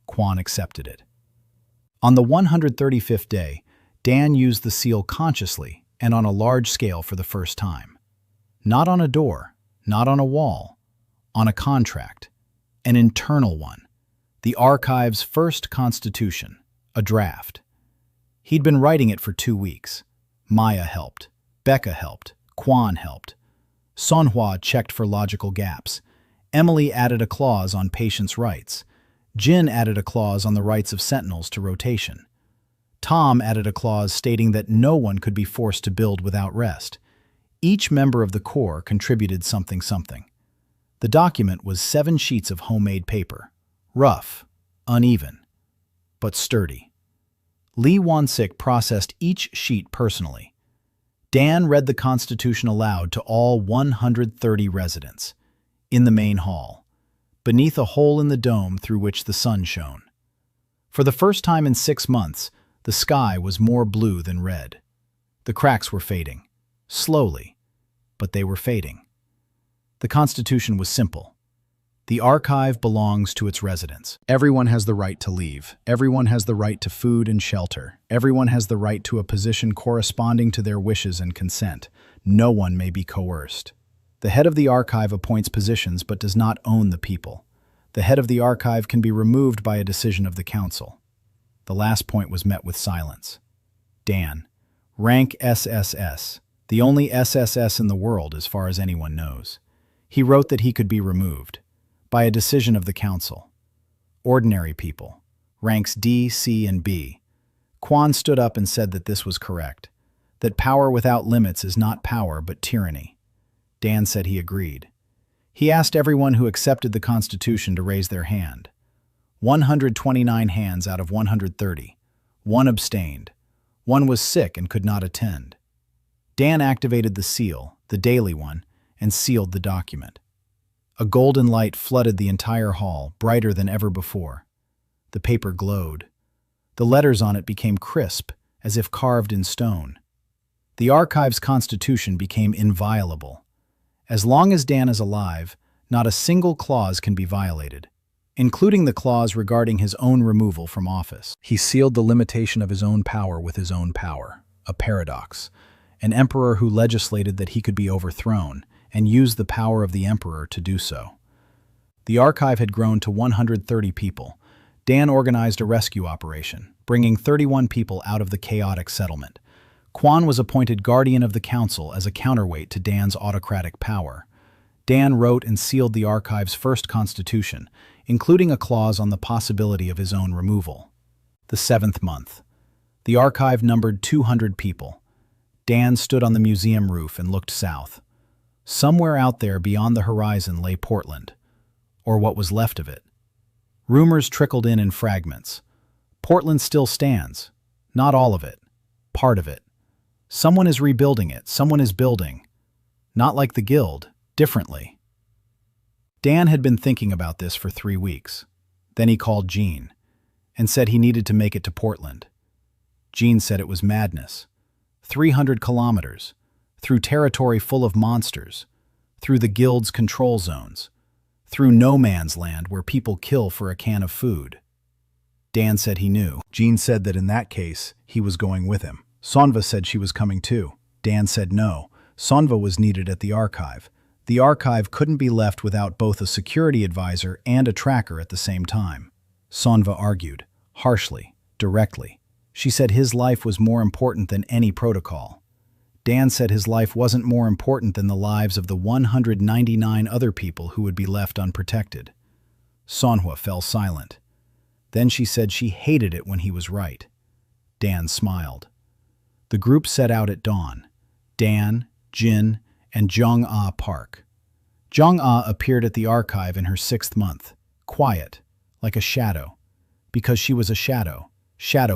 Quan accepted it. On the 135th day, Dan used the seal consciously and on a large scale for the first time. Not on a door, not on a wall, on a contract, an internal one, the archive's first constitution, a draft. He'd been writing it for 2 weeks. Maya helped, Becca helped, Quan helped. Manhwa checked for logical gaps. Emily added a clause on patients' rights. Jin added a clause on the rights of sentinels to rotation. Tom added a clause stating that no one could be forced to build without rest. Each member of the Corps contributed something. The document was 7 sheets of homemade paper, rough, uneven, but sturdy. Lee Won-sik processed each sheet personally. Dan read the Constitution aloud to all 130 residents, in the main hall, beneath a hole in the dome through which the sun shone. For the first time in 6 months, the sky was more blue than red. The cracks were fading, slowly, but they were fading. The Constitution was simple. The archive belongs to its residents. Everyone has the right to leave. Everyone has the right to food and shelter. Everyone has the right to a position corresponding to their wishes and consent. No one may be coerced. The head of the archive appoints positions but does not own the people. The head of the archive can be removed by a decision of the council. The last point was met with silence. Dan, rank SSS, the only SSS in the world as far as anyone knows. He wrote that he could be removed by a decision of the council. Ordinary people, ranks D, C, and B. Quan stood up and said that this was correct, that power without limits is not power but tyranny. Dan said he agreed. He asked everyone who accepted the Constitution to raise their hand. 129 hands out of 130. 1 abstained. 1 was sick and could not attend. Dan activated the seal, the daily one, and sealed the document. A golden light flooded the entire hall, brighter than ever before. The paper glowed. The letters on it became crisp, as if carved in stone. The archive's constitution became inviolable. As long as Dan is alive, not a single clause can be violated, including the clause regarding his own removal from office. He sealed the limitation of his own power with his own power, a paradox, an emperor who legislated that he could be overthrown, and used the power of the emperor to do so. The archive had grown to 130 people. Dan organized a rescue operation, bringing 31 people out of the chaotic settlement. Quan was appointed guardian of the council as a counterweight to Dan's autocratic power. Dan wrote and sealed the archive's first constitution, including a clause on the possibility of his own removal. The 7th month. The archive numbered 200 people. Dan stood on the museum roof and looked south. Somewhere out there beyond the horizon lay Portland, or what was left of it. Rumors trickled in fragments. Portland still stands. Not all of it. Part of it. Someone is rebuilding it. Someone is building. Not like the Guild. Differently. Dan had been thinking about this for 3 weeks. Then he called Jean and said he needed to make it to Portland. Jean said it was madness. 300 kilometers. Through territory full of monsters. Through the Guild's control zones. Through no man's land where people kill for a can of food. Dan said he knew. Jean said that in that case, he was going with him. Sonva said she was coming too. Dan said no. Sonva was needed at the archive. The archive couldn't be left without both a security advisor and a tracker at the same time. Sonva argued, harshly, directly. She said his life was more important than any protocol. Dan said his life wasn't more important than the lives of the 199 other people who would be left unprotected. Manhwa fell silent. Then she said she hated it when he was right. Dan smiled. The group set out at dawn. Dan, Jin, and Jong-ah Park. Jong-ah appeared at the archive in her 6th month, quiet, like a shadow, because she was a shadow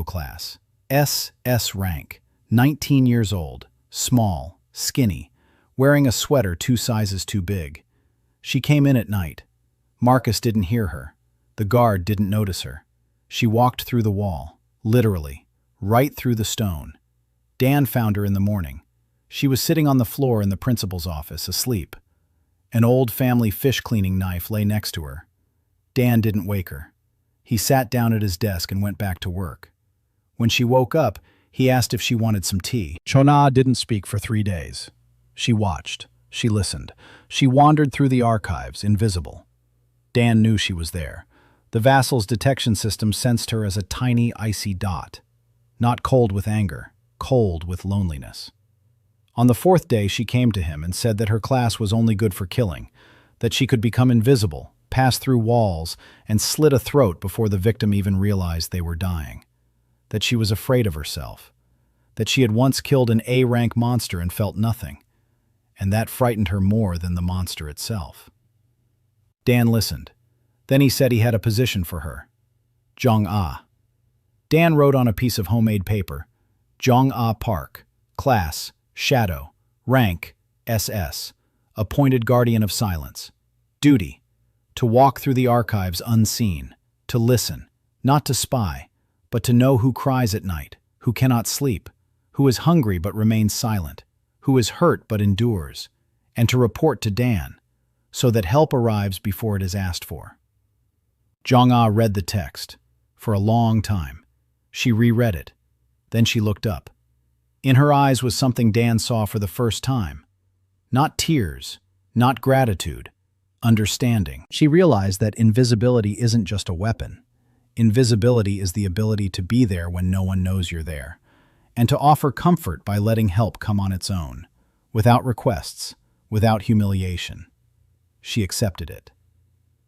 class, SSS rank, 19 years old, small, skinny, wearing a sweater 2 sizes too big. She came in at night. Marcus didn't hear her. The guard didn't notice her. She walked through the wall, literally, right through the stone. Dan found her in the morning. She was sitting on the floor in the principal's office, asleep. An old family fish-cleaning knife lay next to her. Dan didn't wake her. He sat down at his desk and went back to work. When she woke up, he asked if she wanted some tea. Chona didn't speak for 3 days. She watched. She listened. She wandered through the archives, invisible. Dan knew she was there. The vassal's detection system sensed her as a tiny, icy dot. Not cold with anger, cold with loneliness. On the 4th day, she came to him and said that her class was only good for killing, that she could become invisible, pass through walls, and slit a throat before the victim even realized they were dying. That she was afraid of herself. That she had once killed an A-rank monster and felt nothing. And that frightened her more than the monster itself. Dan listened. Then he said he had a position for her. Jong-ah. Dan wrote on a piece of homemade paper, Jong-ah Park, class, shadow, rank, SS, appointed guardian of silence. Duty, to walk through the archives unseen, to listen, not to spy, but to know who cries at night, who cannot sleep, who is hungry but remains silent, who is hurt but endures, and to report to Dan, so that help arrives before it is asked for. Jong-ah read the text. For a long time. She reread it. Then she looked up. In her eyes was something Dan saw for the first time. Not tears, not gratitude, understanding. She realized that invisibility isn't just a weapon. Invisibility is the ability to be there when no one knows you're there, and to offer comfort by letting help come on its own, without requests, without humiliation. She accepted it.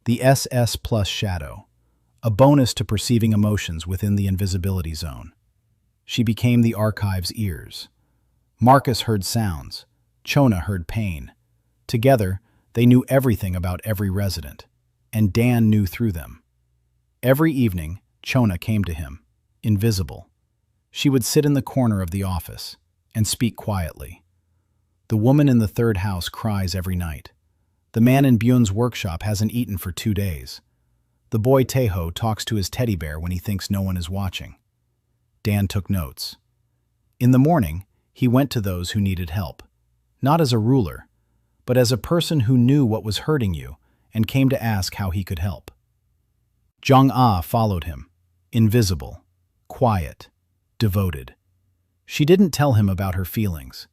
The SS plus shadow, a bonus to perceiving emotions within the invisibility zone. She became the archive's ears. Marcus heard sounds. Chona heard pain. Together, they knew everything about every resident, and Dan knew through them. Every evening, Chona came to him, invisible. She would sit in the corner of the office and speak quietly. The woman in the 3rd house cries every night. The man in Byun's workshop hasn't eaten for 2 days. The boy Taeho talks to his teddy bear when he thinks no one is watching. Dan took notes. In the morning, he went to those who needed help, not as a ruler, but as a person who knew what was hurting you and came to ask how he could help. Jong-ah followed him, invisible, quiet, devoted. She didn't tell him about her feelings.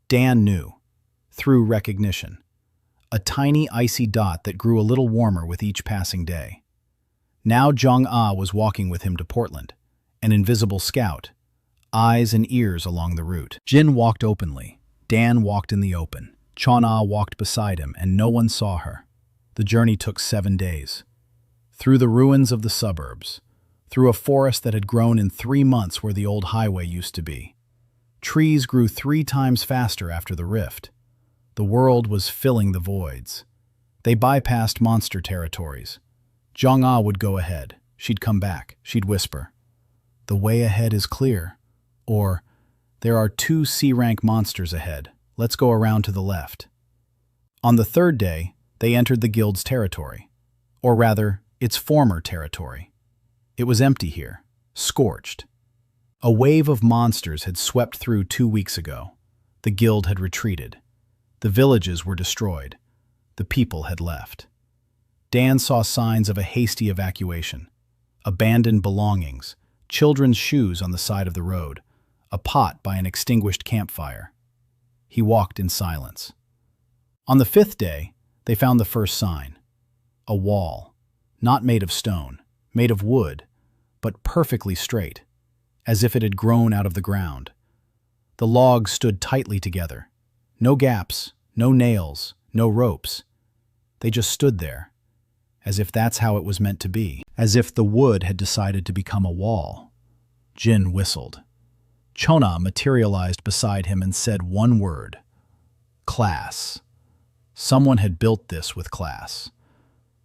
Dan knew, through recognition. A tiny icy dot that grew a little warmer with each passing day. Now Jong-ah was walking with him to Portland, an invisible scout, eyes and ears along the route. Jin walked openly. Dan walked in the open. Chona walked beside him, and no one saw her. The journey took 7 days. Through the ruins of the suburbs, through a forest that had grown in 3 months where the old highway used to be. Trees grew 3 times faster after the rift. The world was filling the voids. They bypassed monster territories. Jong-ah would go ahead. She'd come back. She'd whisper, "The way ahead is clear." Or, "There are 2 C-rank monsters ahead. Let's go around to the left." On the 3rd day, they entered the guild's territory. Or rather, its former territory. It was empty here, scorched. A wave of monsters had swept through 2 weeks ago. The guild had retreated. The villages were destroyed. The people had left. Dan saw signs of a hasty evacuation. Abandoned belongings, children's shoes on the side of the road, a pot by an extinguished campfire. He walked in silence. On the 5th day, they found the first sign. A wall, not made of stone, made of wood, but perfectly straight, as if it had grown out of the ground. The logs stood tightly together. No gaps, no nails, no ropes. They just stood there, as if that's how it was meant to be, as if the wood had decided to become a wall. Jin whistled. Chona materialized beside him and said one word: class. Someone had built this with class.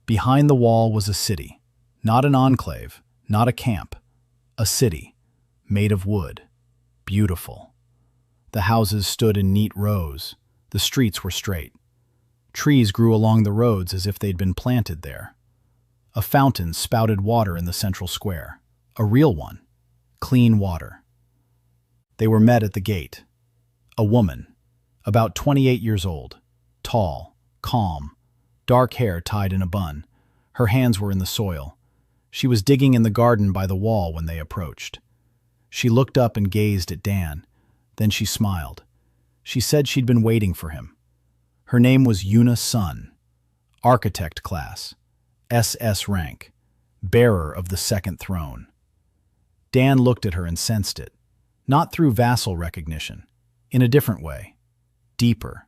Behind the wall was a city, not an enclave, not a camp, a city, made of wood, beautiful. The houses stood in neat rows. The streets were straight. Trees grew along the roads as if they'd been planted there. A fountain spouted water in the central square, a real one, clean water. They were met at the gate. A woman, about 28 years old, tall, calm, dark hair tied in a bun. Her hands were in the soil. She was digging in the garden by the wall when they approached. She looked up and gazed at Dan. Then she smiled. She said she'd been waiting for him. Her name was Yuna Sun, architect class, SS rank, bearer of the second throne. Dan looked at her and sensed it, not through vassal recognition, in a different way, deeper,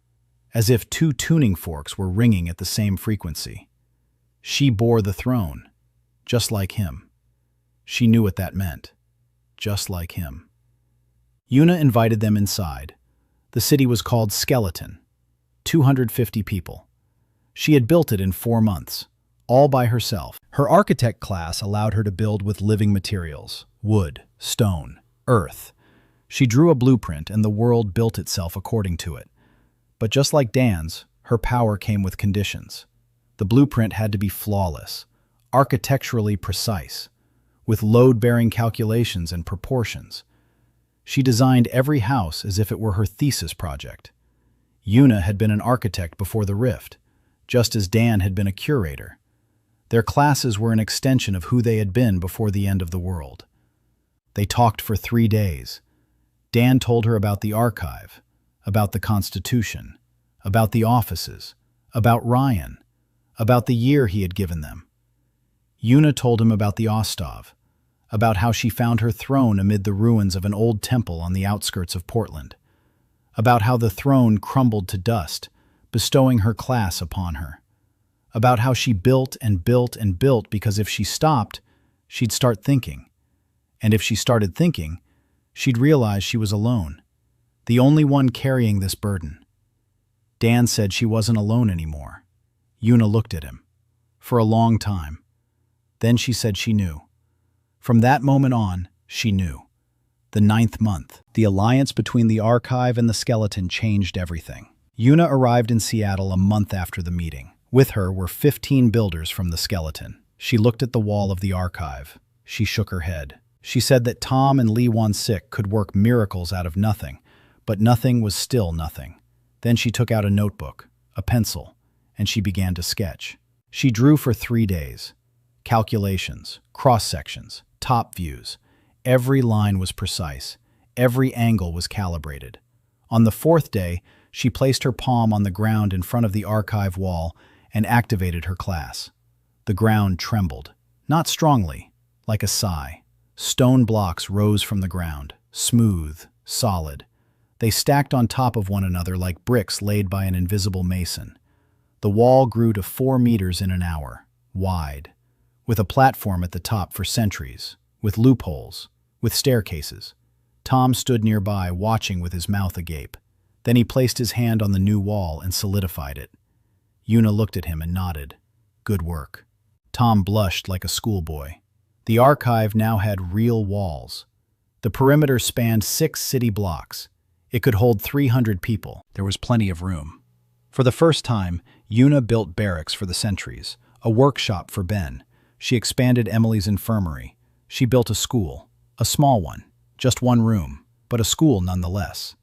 as if two tuning forks were ringing at the same frequency. She bore the throne, just like him. She knew what that meant, just like him. Yuna invited them inside. The city was called Skeleton, 250 people. She had built it in 4 months, all by herself. Her architect class allowed her to build with living materials, wood, stone, earth. She drew a blueprint and the world built itself according to it. But just like Dan's, her power came with conditions. The blueprint had to be flawless, architecturally precise, with load-bearing calculations and proportions. She designed every house as if it were her thesis project. Yuna had been an architect before the rift, just as Dan had been a curator. Their classes were an extension of who they had been before the end of the world. They talked for 3 days. Dan told her about the archive, about the Constitution, about the offices, about Ryan, about the year he had given them. Yuna told him about the Ostov, about how she found her throne amid the ruins of an old temple on the outskirts of Portland, about how the throne crumbled to dust, bestowing her class upon her, about how she built and built and built because if she stopped, she'd start thinking. And if she started thinking, she'd realize she was alone, the only one carrying this burden. Dan said she wasn't alone anymore. Yuna looked at him. For a long time. Then she said she knew. From that moment on, she knew. The 9th month. The alliance between the archive and the skeleton changed everything. Yuna arrived in Seattle a month after the meeting. With her were 15 builders from the skeleton. She looked at the wall of the archive. She shook her head. She said that Tom and Lee Won-sik could work miracles out of nothing, but nothing was still nothing. Then she took out a notebook, a pencil, and she began to sketch. She drew for 3 days. Calculations, cross-sections, top views. Every line was precise. Every angle was calibrated. On the 4th day, she placed her palm on the ground in front of the archive wall and activated her class. The ground trembled, not strongly, like a sigh. Stone blocks rose from the ground, smooth, solid. They stacked on top of one another like bricks laid by an invisible mason. The wall grew to 4 meters in an hour, wide, with a platform at the top for sentries, with loopholes, with staircases. Tom stood nearby, watching with his mouth agape. Then he placed his hand on the new wall and solidified it. Yuna looked at him and nodded. Good work. Tom blushed like a schoolboy. The archive now had real walls. The perimeter spanned 6 city blocks. It could hold 300 people. There was plenty of room. For the first time, Yuna built barracks for the sentries, a workshop for Ben. She expanded Emily's infirmary. She built a school, a small one, just 1 room, but a school nonetheless.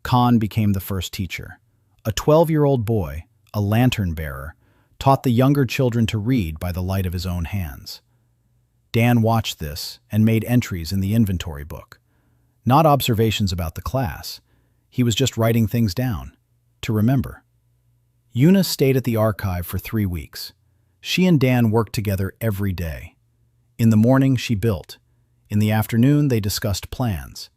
Khan became the first teacher. A 12-year-old boy, a lantern bearer, taught the younger children to read by the light of his own hands. Dan watched this and made entries in the inventory book. Not observations about the class. He was just writing things down, to remember. Yuna stayed at the archive for 3 weeks. She and Dan worked together every day. In the morning, she built. In the afternoon, they discussed plans.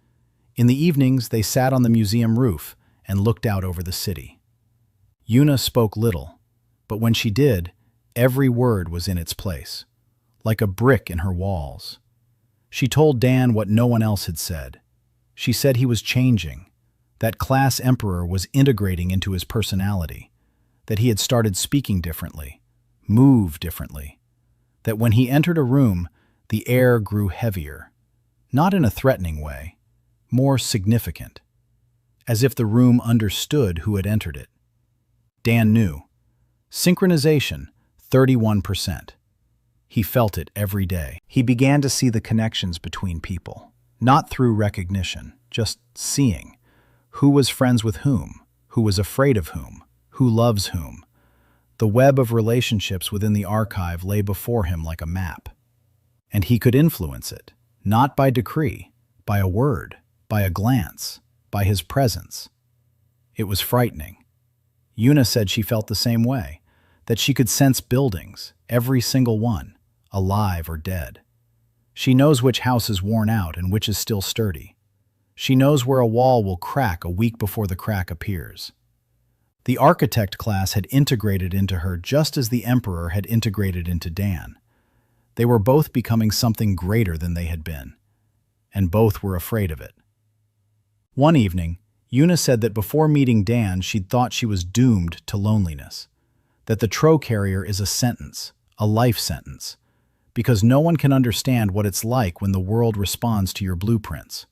In the evenings, they sat on the museum roof and looked out over the city. Yuna spoke little, but when she did, every word was in its place, like a brick in her walls. She told Dan what no one else had said. She said he was changing, that class Emperor was integrating into his personality, that he had started speaking differently, move differently, that when he entered a room, the air grew heavier, not in a threatening way, more significant, as if the room understood who had entered it. Dan knew. Synchronization, 31%. He felt it every day. He began to see the connections between people, not through recognition, just seeing. Who was friends with whom? Who was afraid of whom? Who loves whom? The web of relationships within the archive lay before him like a map. And he could influence it, not by decree, by a word, by a glance, by his presence. It was frightening. Yuna said she felt the same way, that she could sense buildings, every single one, alive or dead. She knows which house is worn out and which is still sturdy. She knows where a wall will crack a week before the crack appears. The architect class had integrated into her just as the Emperor had integrated into Dan. They were both becoming something greater than they had been, and both were afraid of it. One evening, Yuna said that before meeting Dan, she'd thought she was doomed to loneliness, that the Tro carrier is a sentence, a life sentence, because no one can understand what it's like when the world responds to your blueprints,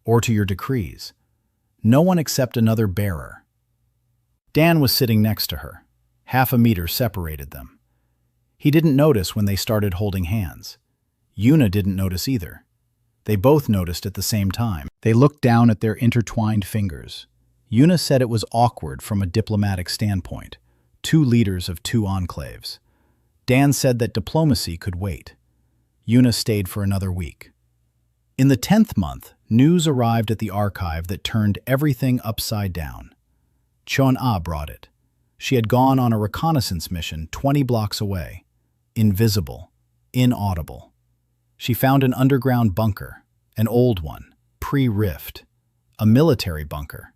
or to your decrees. No one except another bearer. Dan was sitting next to her. Half a meter separated them. He didn't notice when they started holding hands. Yuna didn't notice either. They both noticed at the same time. They looked down at their intertwined fingers. Yuna said it was awkward from a diplomatic standpoint. Two leaders of two enclaves. Dan said that diplomacy could wait. Yuna stayed for another week. In the 10th month, news arrived at the archive that turned everything upside down. Chon-Ah brought it. She had gone on a reconnaissance mission 20 blocks away. Invisible, inaudible. She found an underground bunker, an old one, pre-rift, a military bunker.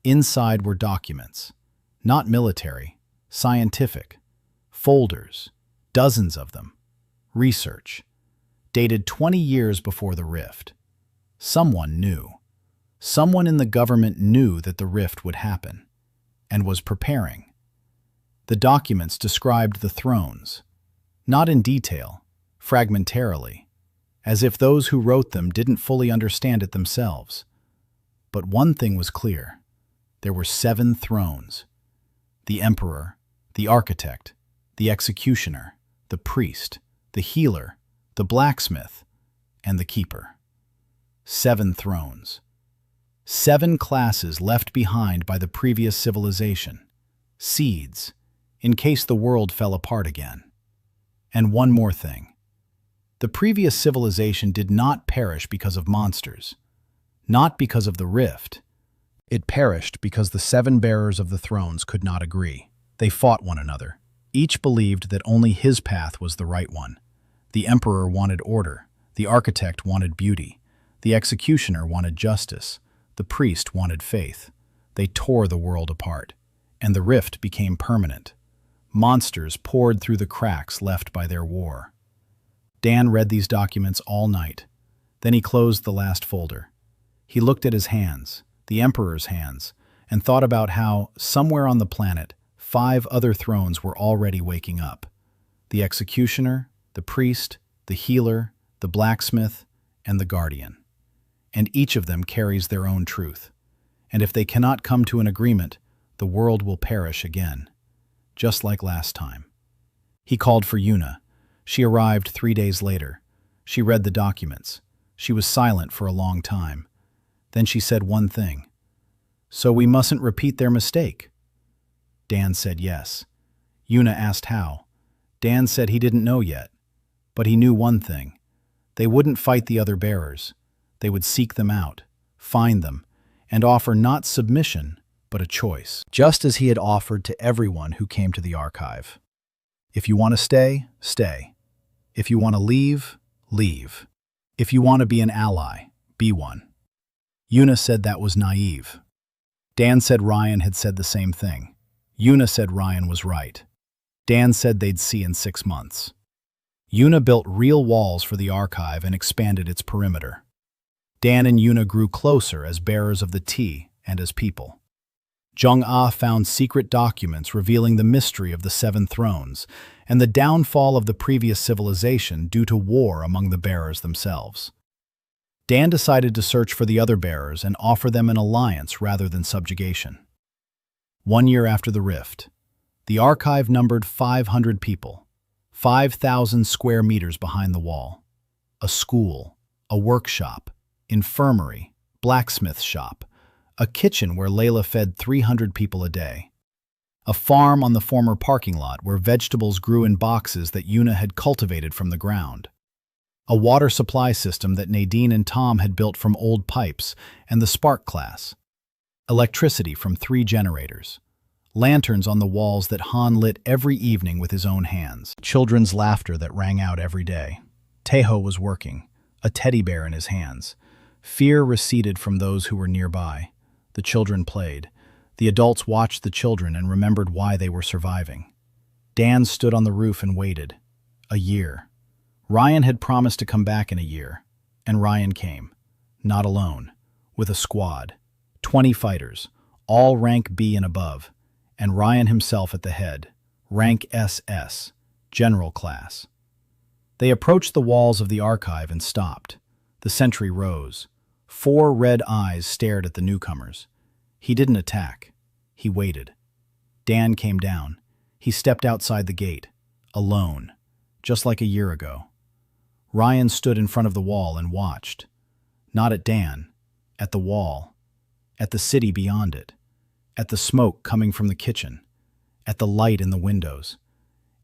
Inside were documents, not military, scientific, folders, dozens of them, research, dated 20 years before the rift. Someone knew. Someone in the government knew that the rift would happen, and was preparing. The documents described the thrones, not in detail, fragmentarily, as if those who wrote them didn't fully understand it themselves. But one thing was clear. There were 7 thrones. The Emperor, the architect, the executioner, the priest, the healer, the blacksmith, and the keeper. 7 thrones. 7 classes left behind by the previous civilization. Seeds, in case the world fell apart again. And one more thing. The previous civilization did not perish because of monsters, not because of the rift. It perished because the 7 bearers of the thrones could not agree. They fought one another. Each believed that only his path was the right one. The Emperor wanted order. The architect wanted beauty. The executioner wanted justice. The priest wanted faith. They tore the world apart, and the rift became permanent. Monsters poured through the cracks left by their war. Dan read these documents all night. Then he closed the last folder. He looked at his hands, the Emperor's hands, and thought about how, somewhere on the planet, 5 other thrones were already waking up. The executioner, the priest, the healer, the blacksmith, and the guardian. And each of them carries their own truth. And if they cannot come to an agreement, the world will perish again, just like last time. He called for Yuna. She arrived 3 days later. She read the documents. She was silent for a long time. Then she said one thing. "So we mustn't repeat their mistake." Dan said yes. Yuna asked how. Dan said he didn't know yet, but he knew one thing. They wouldn't fight the other bearers. They would seek them out, find them, and offer not submission, but a choice, just as he had offered to everyone who came to the archive. If you want to stay, stay. If you want to leave, leave. If you want to be an ally, be one. Yuna said that was naive. Dan said Ryan had said the same thing. Yuna said Ryan was right. Dan said they'd see in 6 months. Yuna built real walls for the archive and expanded its perimeter. Dan and Yuna grew closer as bearers of the tea and as people. Jung-ah found secret documents revealing the mystery of the 7 thrones and the downfall of the previous civilization due to war among the bearers themselves. Dan decided to search for the other bearers and offer them an alliance rather than subjugation. 1 year after the rift, the archive numbered 500 people, 5,000 square meters behind the wall. A school, a workshop, infirmary, blacksmith shop, a kitchen where Layla fed 300 people a day, a farm on the former parking lot where vegetables grew in boxes that Yuna had cultivated from the ground, a water supply system that Nadine and Tom had built from old pipes and the spark class, electricity from 3 generators, lanterns on the walls that Han lit every evening with his own hands, children's laughter that rang out every day. Tejo was working, a teddy bear in his hands. Fear receded from those who were nearby. The children played. The adults watched the children and remembered why they were surviving. Dan stood on the roof and waited. A year. Ryan had promised to come back in a year, and Ryan came. Not alone, with a squad. 20 fighters, all rank B and above, and Ryan himself at the head, rank SS, general class. They approached the walls of the archive and stopped. The sentry rose. 4 red eyes stared at the newcomers. He didn't attack. He waited. Dan came down. He stepped outside the gate, alone, just like a year ago. Ryan stood in front of the wall and watched. Not at Dan, at the wall, at the city beyond it, at the smoke coming from the kitchen, at the light in the windows,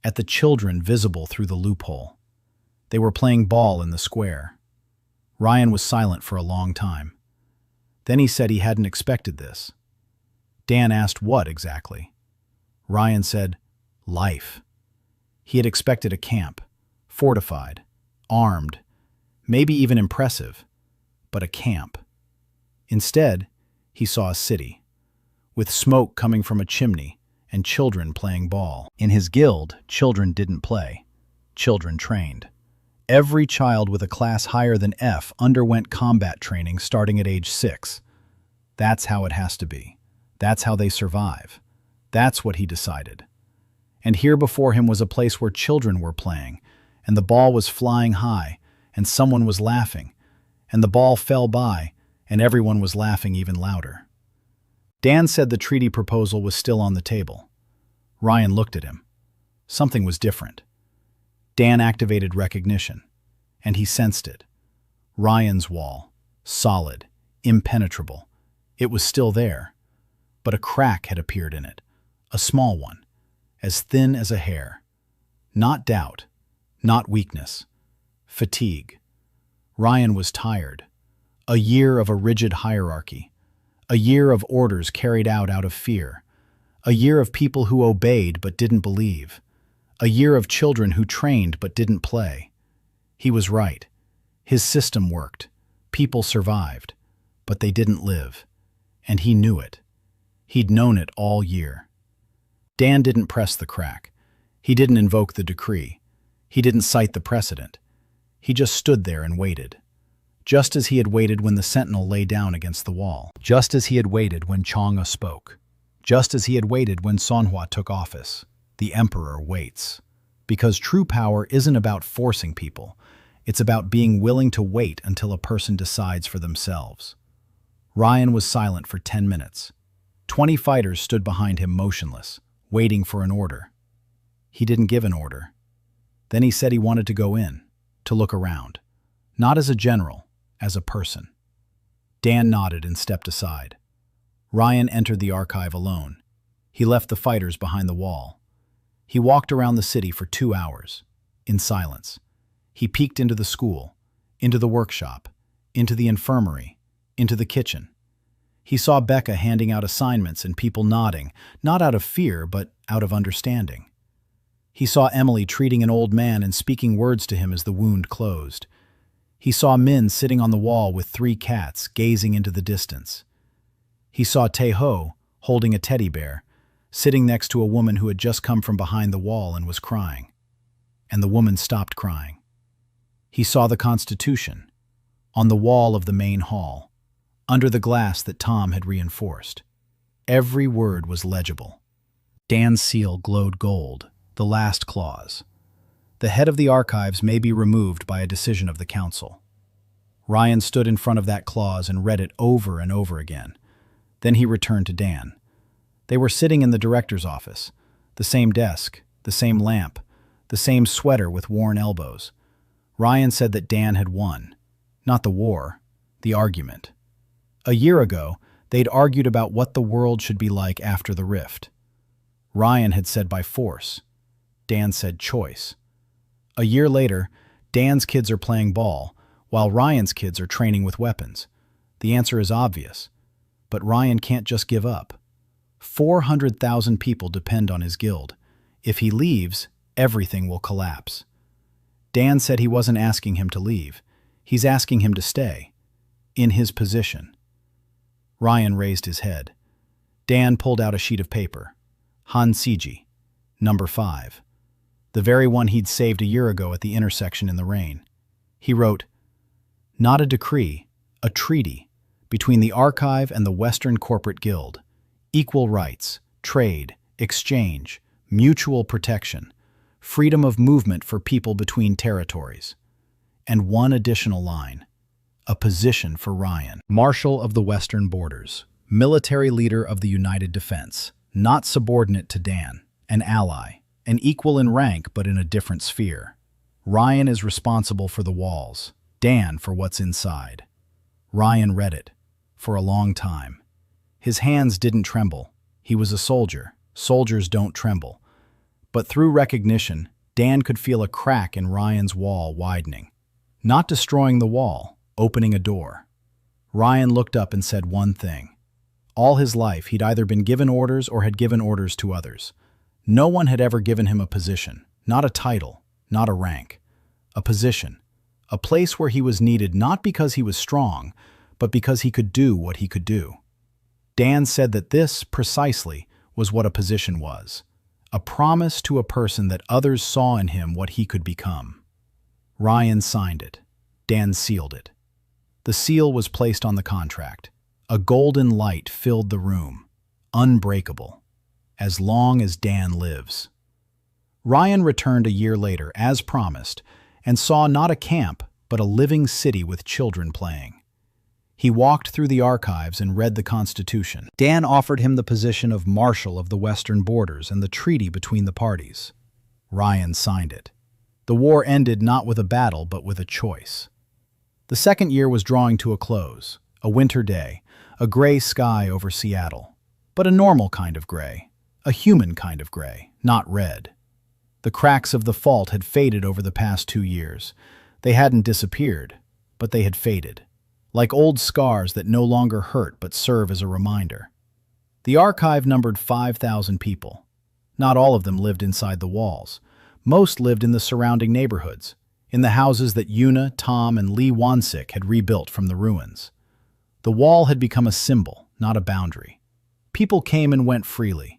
at the children visible through the loophole. They were playing ball in the square. Ryan was silent for a long time. Then he said he hadn't expected this. Dan asked what exactly. Ryan said, life. He had expected a camp, fortified, armed, maybe even impressive, but a camp. Instead, he saw a city, with smoke coming from a chimney and children playing ball. In his guild, children didn't play. Children trained. Every child with a class higher than F underwent combat training starting at age 6. That's how it has to be. That's how they survive. That's what he decided. And here before him was a place where children were playing, and the ball was flying high, and someone was laughing, and the ball fell by, and everyone was laughing even louder. Dan said the treaty proposal was still on the table. Ryan looked at him. Something was different. Dan activated recognition, and he sensed it. Ryan's wall, solid, impenetrable. It was still there, but a crack had appeared in it, a small one, as thin as a hair. Not doubt, not weakness, fatigue. Ryan was tired. A year of a rigid hierarchy, a year of orders carried out of fear, a year of people who obeyed but didn't believe, a year of children who trained but didn't play. He was right. His system worked. People survived, but they didn't live. And he knew it. He'd known it all year. Dan didn't press the crack. He didn't invoke the decree. He didn't cite the precedent. He just stood there and waited. Just as he had waited when the sentinel lay down against the wall. Just as he had waited when Chang'e spoke. Just as he had waited when Manhwa took office. The Emperor waits. Because true power isn't about forcing people. It's about being willing to wait until a person decides for themselves. Ryan was silent for 10 minutes. 20 fighters stood behind him motionless, waiting for an order. He didn't give an order. Then he said he wanted to go in, to look around. Not as a general, as a person. Dan nodded and stepped aside. Ryan entered the archive alone. He left the fighters behind the wall. He walked around the city for 2 hours, in silence. He peeked into the school, into the workshop, into the infirmary, into the kitchen. He saw Becca handing out assignments and people nodding, not out of fear, but out of understanding. He saw Emily treating an old man and speaking words to him as the wound closed. He saw Min sitting on the wall with 3 cats, gazing into the distance. He saw Tae-ho, holding a teddy bear, sitting next to a woman who had just come from behind the wall and was crying. And the woman stopped crying. He saw the Constitution, on the wall of the main hall, under the glass that Tom had reinforced. Every word was legible. Dan's seal glowed gold, the last clause. The head of the archives may be removed by a decision of the council. Ryan stood in front of that clause and read it over and over again. Then he returned to Dan. They were sitting in the director's office, the same desk, the same lamp, the same sweater with worn elbows. Ryan said that Dan had won. Not the war, the argument. A year ago, they'd argued about what the world should be like after the rift. Ryan had said by force. Dan said choice. A year later, Dan's kids are playing ball, while Ryan's kids are training with weapons. The answer is obvious. But Ryan can't just give up. 400,000 people depend on his guild. If he leaves, everything will collapse. Dan said he wasn't asking him to leave. He's asking him to stay. In his position. Ryan raised his head. Dan pulled out a sheet of paper. Hansiji, number 5. The very one he'd saved a year ago at the intersection in the rain. He wrote, "Not a decree, a treaty, between the archive and the Western Corporate Guild. Equal rights, trade, exchange, mutual protection, freedom of movement for people between territories." And one additional line, a position for Ryan. Marshal of the Western Borders, military leader of the United Defense, not subordinate to Dan, an ally, an equal in rank but in a different sphere. Ryan is responsible for the walls, Dan for what's inside. Ryan read it, for a long time. His hands didn't tremble. He was a soldier. Soldiers don't tremble. But through recognition, Dan could feel a crack in Ryan's wall widening. Not destroying the wall, opening a door. Ryan looked up and said one thing. All his life, he'd either been given orders or had given orders to others. No one had ever given him a position, not a title, not a rank. A position, a place where he was needed not because he was strong, but because he could do what he could do. Dan said that this, precisely, was what a position was. A promise to a person that others saw in him what he could become. Ryan signed it. Dan sealed it. The seal was placed on the contract. A golden light filled the room, unbreakable, as long as Dan lives. Ryan returned a year later, as promised, and saw not a camp, but a living city with children playing. He walked through the archives and read the Constitution. Dan offered him the position of Marshal of the Western Borders and the treaty between the parties. Ryan signed it. The war ended not with a battle, but with a choice. The second year was drawing to a close, a winter day, a gray sky over Seattle. But a normal kind of gray, a human kind of gray, not red. The cracks of the fault had faded over the past 2 years. They hadn't disappeared, but they had faded, like old scars that no longer hurt but serve as a reminder. The archive numbered 5,000 people. Not all of them lived inside the walls. Most lived in the surrounding neighborhoods, in the houses that Yuna, Tom, and Lee Wansik had rebuilt from the ruins. The wall had become a symbol, not a boundary. People came and went freely.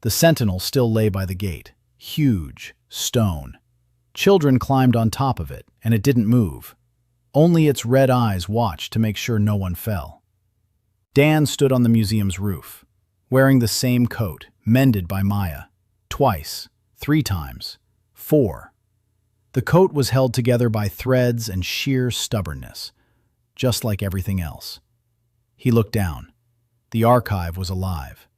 The sentinel still lay by the gate, huge, stone. Children climbed on top of it, and it didn't move. Only its red eyes watched to make sure no one fell. Dan stood on the museum's roof, wearing the same coat, mended by Maya. Twice, 3 times, 4. The coat was held together by threads and sheer stubbornness, just like everything else. He looked down. The archive was alive.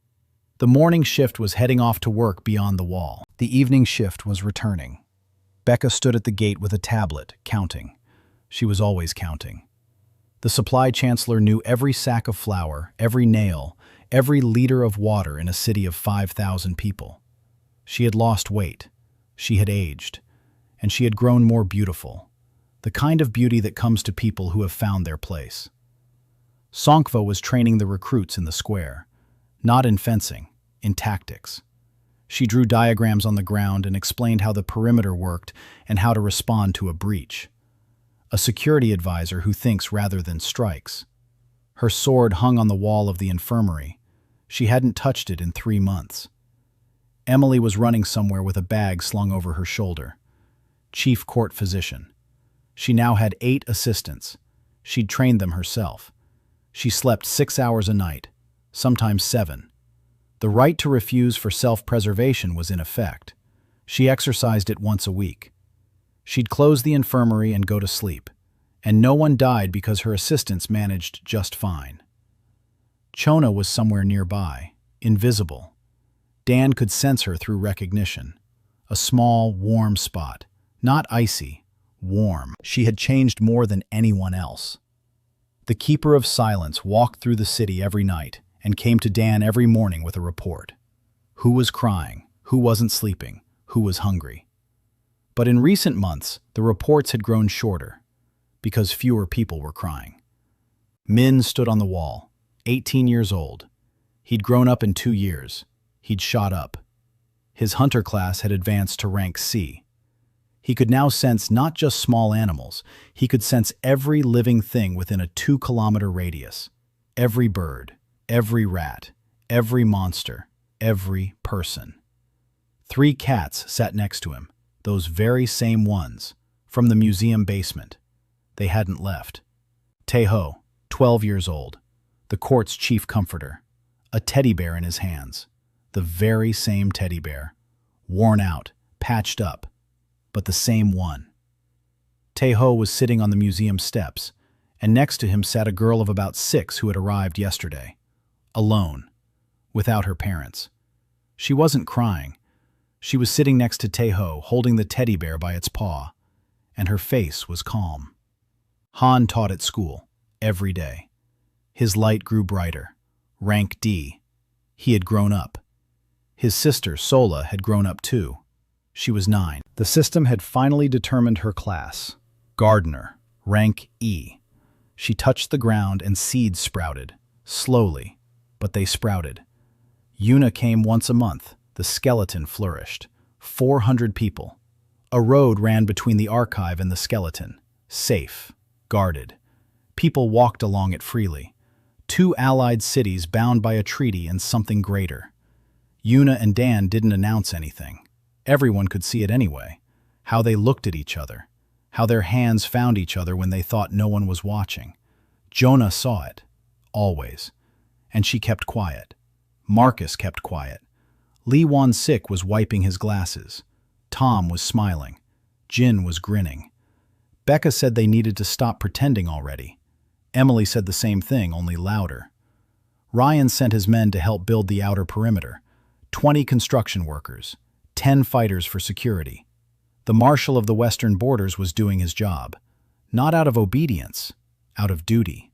The morning shift was heading off to work beyond the wall. The evening shift was returning. Becca stood at the gate with a tablet, counting. She was always counting. The supply chancellor knew every sack of flour, every nail, every liter of water in a city of 5,000 people. She had lost weight. She had aged. And she had grown more beautiful. The kind of beauty that comes to people who have found their place. Songkva was training the recruits in the square. Not in fencing, in tactics. She drew diagrams on the ground and explained how the perimeter worked and how to respond to a breach. a security advisor who thinks rather than strikes. Her sword hung on the wall of the infirmary. She hadn't touched it in 3 months. Emily was running somewhere with a bag slung over her shoulder. Chief court physician. She now had 8 assistants. She'd trained them herself. She slept 6 hours a night, sometimes 7. The right to refuse for self-preservation was in effect. She exercised it once a week. She'd close the infirmary and go to sleep, and no one died because her assistants managed just fine. Chona was somewhere nearby, invisible. Dan could sense her through recognition. A small, warm spot. Not icy, warm. She had changed more than anyone else. The Keeper of Silence walked through the city every night and came to Dan every morning with a report. Who was crying? Who wasn't sleeping? Who was hungry? But in recent months, the reports had grown shorter because fewer people were crying. Min stood on the wall, 18 years old. He'd grown up in 2 years. He'd shot up. His hunter class had advanced to rank C. He could now sense not just small animals, he could sense every living thing within a 2-kilometer radius. Every bird, every rat, every monster, every person. 3 cats sat next to him, those very same ones, from the museum basement. They hadn't left. Taeho, 12 years old, the court's chief comforter, a teddy bear in his hands, the very same teddy bear, worn out, patched up, but the same one. Taeho was sitting on the museum steps, and next to him sat a girl of about 6 who had arrived yesterday, alone, without her parents. She wasn't crying. She was sitting next to Taeho, holding the teddy bear by its paw, and her face was calm. Han taught at school, every day. His light grew brighter. Rank D. He had grown up. His sister, Sola, had grown up too. She was 9. The system had finally determined her class. Gardener, rank E. She touched the ground and seeds sprouted. Slowly, but they sprouted. Yuna came once a month. The skeleton flourished. 400 people. A road ran between the archive and the skeleton. Safe. Guarded. People walked along it freely. 2 allied cities bound by a treaty and something greater. Yuna and Dan didn't announce anything. Everyone could see it anyway. How they looked at each other. How their hands found each other when they thought no one was watching. Jonah saw it. Always. And she kept quiet. Marcus kept quiet. Lee Won-sik was wiping his glasses. Tom was smiling. Jin was grinning. Becca said they needed to stop pretending already. Emily said the same thing, only louder. Ryan sent his men to help build the outer perimeter. 20 construction workers. 10 fighters for security. The marshal of the western borders was doing his job. Not out of obedience, out of duty.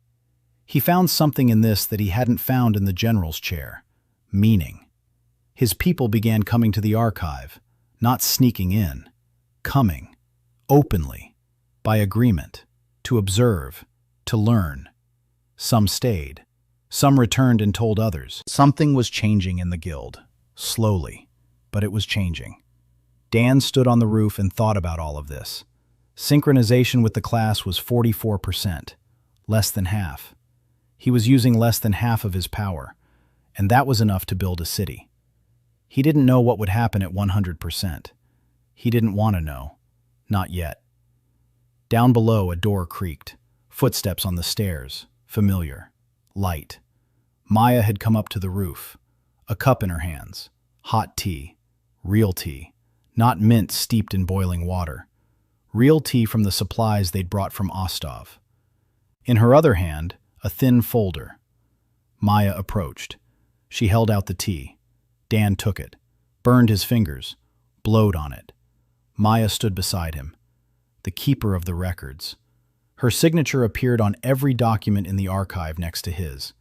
He found something in this that he hadn't found in the general's chair. Meaning. His people began coming to the archive, not sneaking in. Coming. Openly. By agreement. To observe. To learn. Some stayed. Some returned and told others. Something was changing in the guild. Slowly. But it was changing. Dan stood on the roof and thought about all of this. Synchronization with the class was 44%. Less than half. He was using less than half of his power, and that was enough to build a city. He didn't know what would happen at 100%. He didn't want to know. Not yet. Down below, a door creaked. Footsteps on the stairs. Familiar. Light. Maya had come up to the roof. A cup in her hands. Hot tea. Real tea. Not mint steeped in boiling water. Real tea from the supplies they'd brought from Ostov. In her other hand, a thin folder. Maya approached. She held out the tea. Dan took it, burned his fingers, blowed on it. Maya stood beside him, the keeper of the records. Her signature appeared on every document in the archive next to his.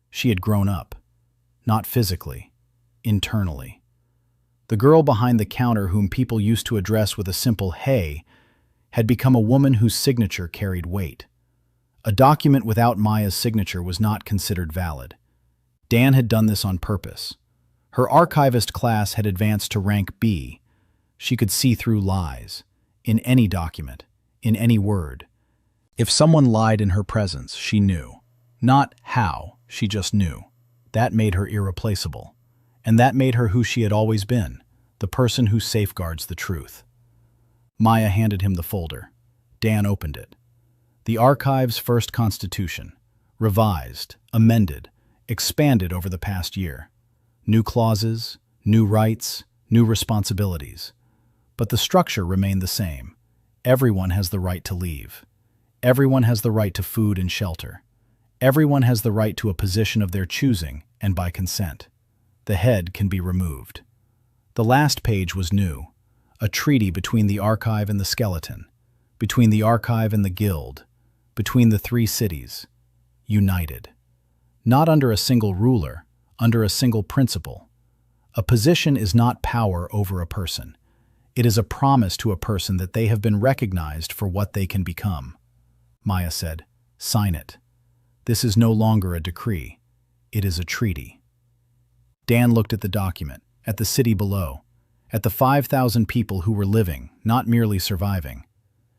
She had grown up, not physically, internally. The girl behind the counter whom people used to address with a simple "hey" had become a woman whose signature carried weight. A document without Maya's signature was not considered valid. Dan had done this on purpose. Her archivist class had advanced to rank B. She could see through lies, in any document, in any word. If someone lied in her presence, she knew. Not how, she just knew. That made her irreplaceable. And that made her who she had always been, the person who safeguards the truth. Maya handed him the folder. Dan opened it. The archive's first constitution, revised, amended, expanded over the past year. New clauses, new rights, new responsibilities. But the structure remained the same. Everyone has the right to leave. Everyone has the right to food and shelter. Everyone has the right to a position of their choosing and by consent. The head can be removed. The last page was new, a treaty between the archive and the skeleton, between the archive and the guild, between the three cities, united. Not under a single ruler, under a single principle. A position is not power over a person. It is a promise to a person that they have been recognized for what they can become. Maya said, "Sign it. This is no longer a decree. It is a treaty." Dan looked at the document, at the city below, at the 5,000 people who were living, not merely surviving,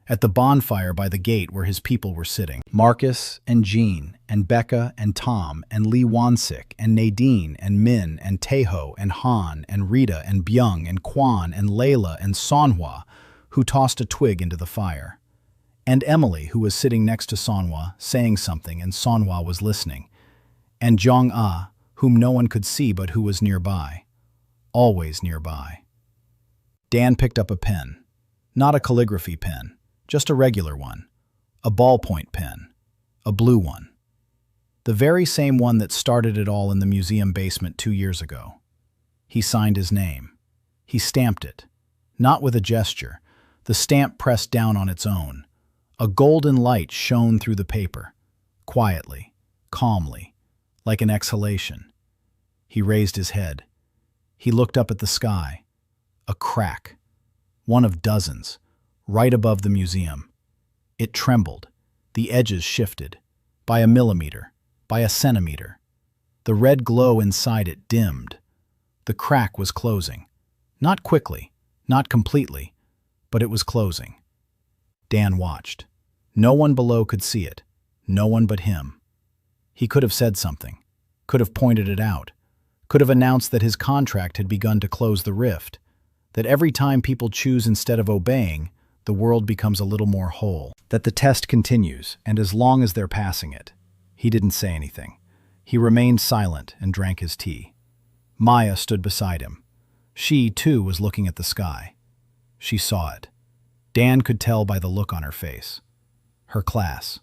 at the bonfire by the gate where his people were sitting. Marcus and Jean and Becca and Tom and Lee Wansik and Nadine and Min and Taeho and Han and Rita and Byung and Kwan and Layla and Sonhwa, who tossed a twig into the fire. And Emily, who was sitting next to Sonhwa, saying something and Sonhwa was listening. And Jong-ah, whom no one could see but who was nearby. Always nearby. Dan picked up a pen. Not a calligraphy pen. Just a regular one, a ballpoint pen, a blue one. The very same one that started it all in the museum basement 2 years ago. He signed his name. He stamped it, not with a gesture. The stamp pressed down on its own. A golden light shone through the paper, quietly, calmly, like an exhalation. He raised his head. He looked up at the sky. A crack, one of dozens, right above the museum. It trembled. The edges shifted. By a millimeter. By a centimeter. The red glow inside it dimmed. The crack was closing. Not quickly, not completely, but it was closing. Dan watched. No one below could see it. No one but him. He could have said something. Could have pointed it out. Could have announced that his contract had begun to close the rift. That every time people choose instead of obeying, the world becomes a little more whole. That the test continues, and as long as they're passing it. He didn't say anything. He remained silent and drank his tea. Maya stood beside him. She, too, was looking at the sky. She saw it. Dan could tell by the look on her face. Her class.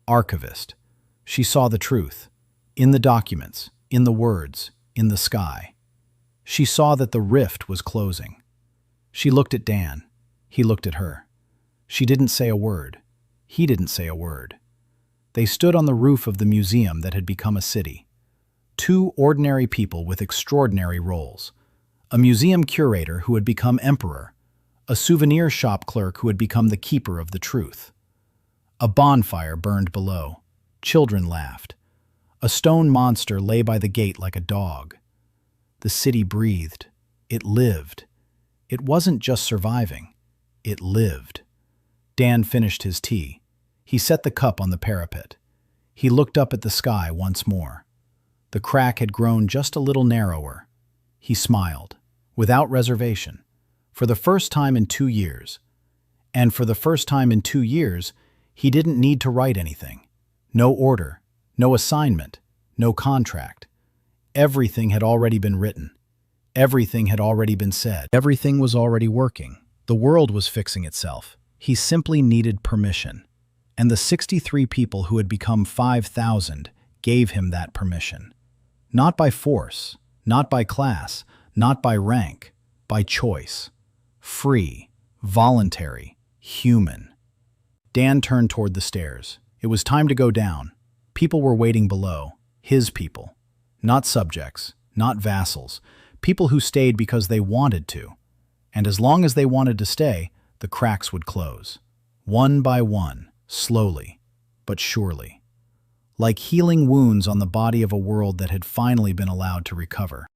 Archivist. She saw the truth. In the documents, in the words, in the sky. She saw that the rift was closing. She looked at Dan. He looked at her. She didn't say a word. He didn't say a word. They stood on the roof of the museum that had become a city. Two ordinary people with extraordinary roles. A museum curator who had become emperor. A souvenir shop clerk who had become the keeper of the truth. A bonfire burned below. Children laughed. A stone monster lay by the gate like a dog. The city breathed. It lived. It wasn't just surviving. It lived. Dan finished his tea. He set the cup on the parapet. He looked up at the sky once more. The crack had grown just a little narrower. He smiled, without reservation, for the first time in 2 years. And for the first time in 2 years, he didn't need to write anything. No order, no assignment, no contract. Everything had already been written. Everything had already been said. Everything was already working. The world was fixing itself. He simply needed permission. And the 63 people who had become 5,000 gave him that permission. Not by force, not by class, not by rank, by choice. Free, voluntary, human. Dan turned toward the stairs. It was time to go down. People were waiting below. His people. Not subjects, not vassals. People who stayed because they wanted to. And as long as they wanted to stay, the cracks would close. One by one, slowly, but surely. Like healing wounds on the body of a world that had finally been allowed to recover.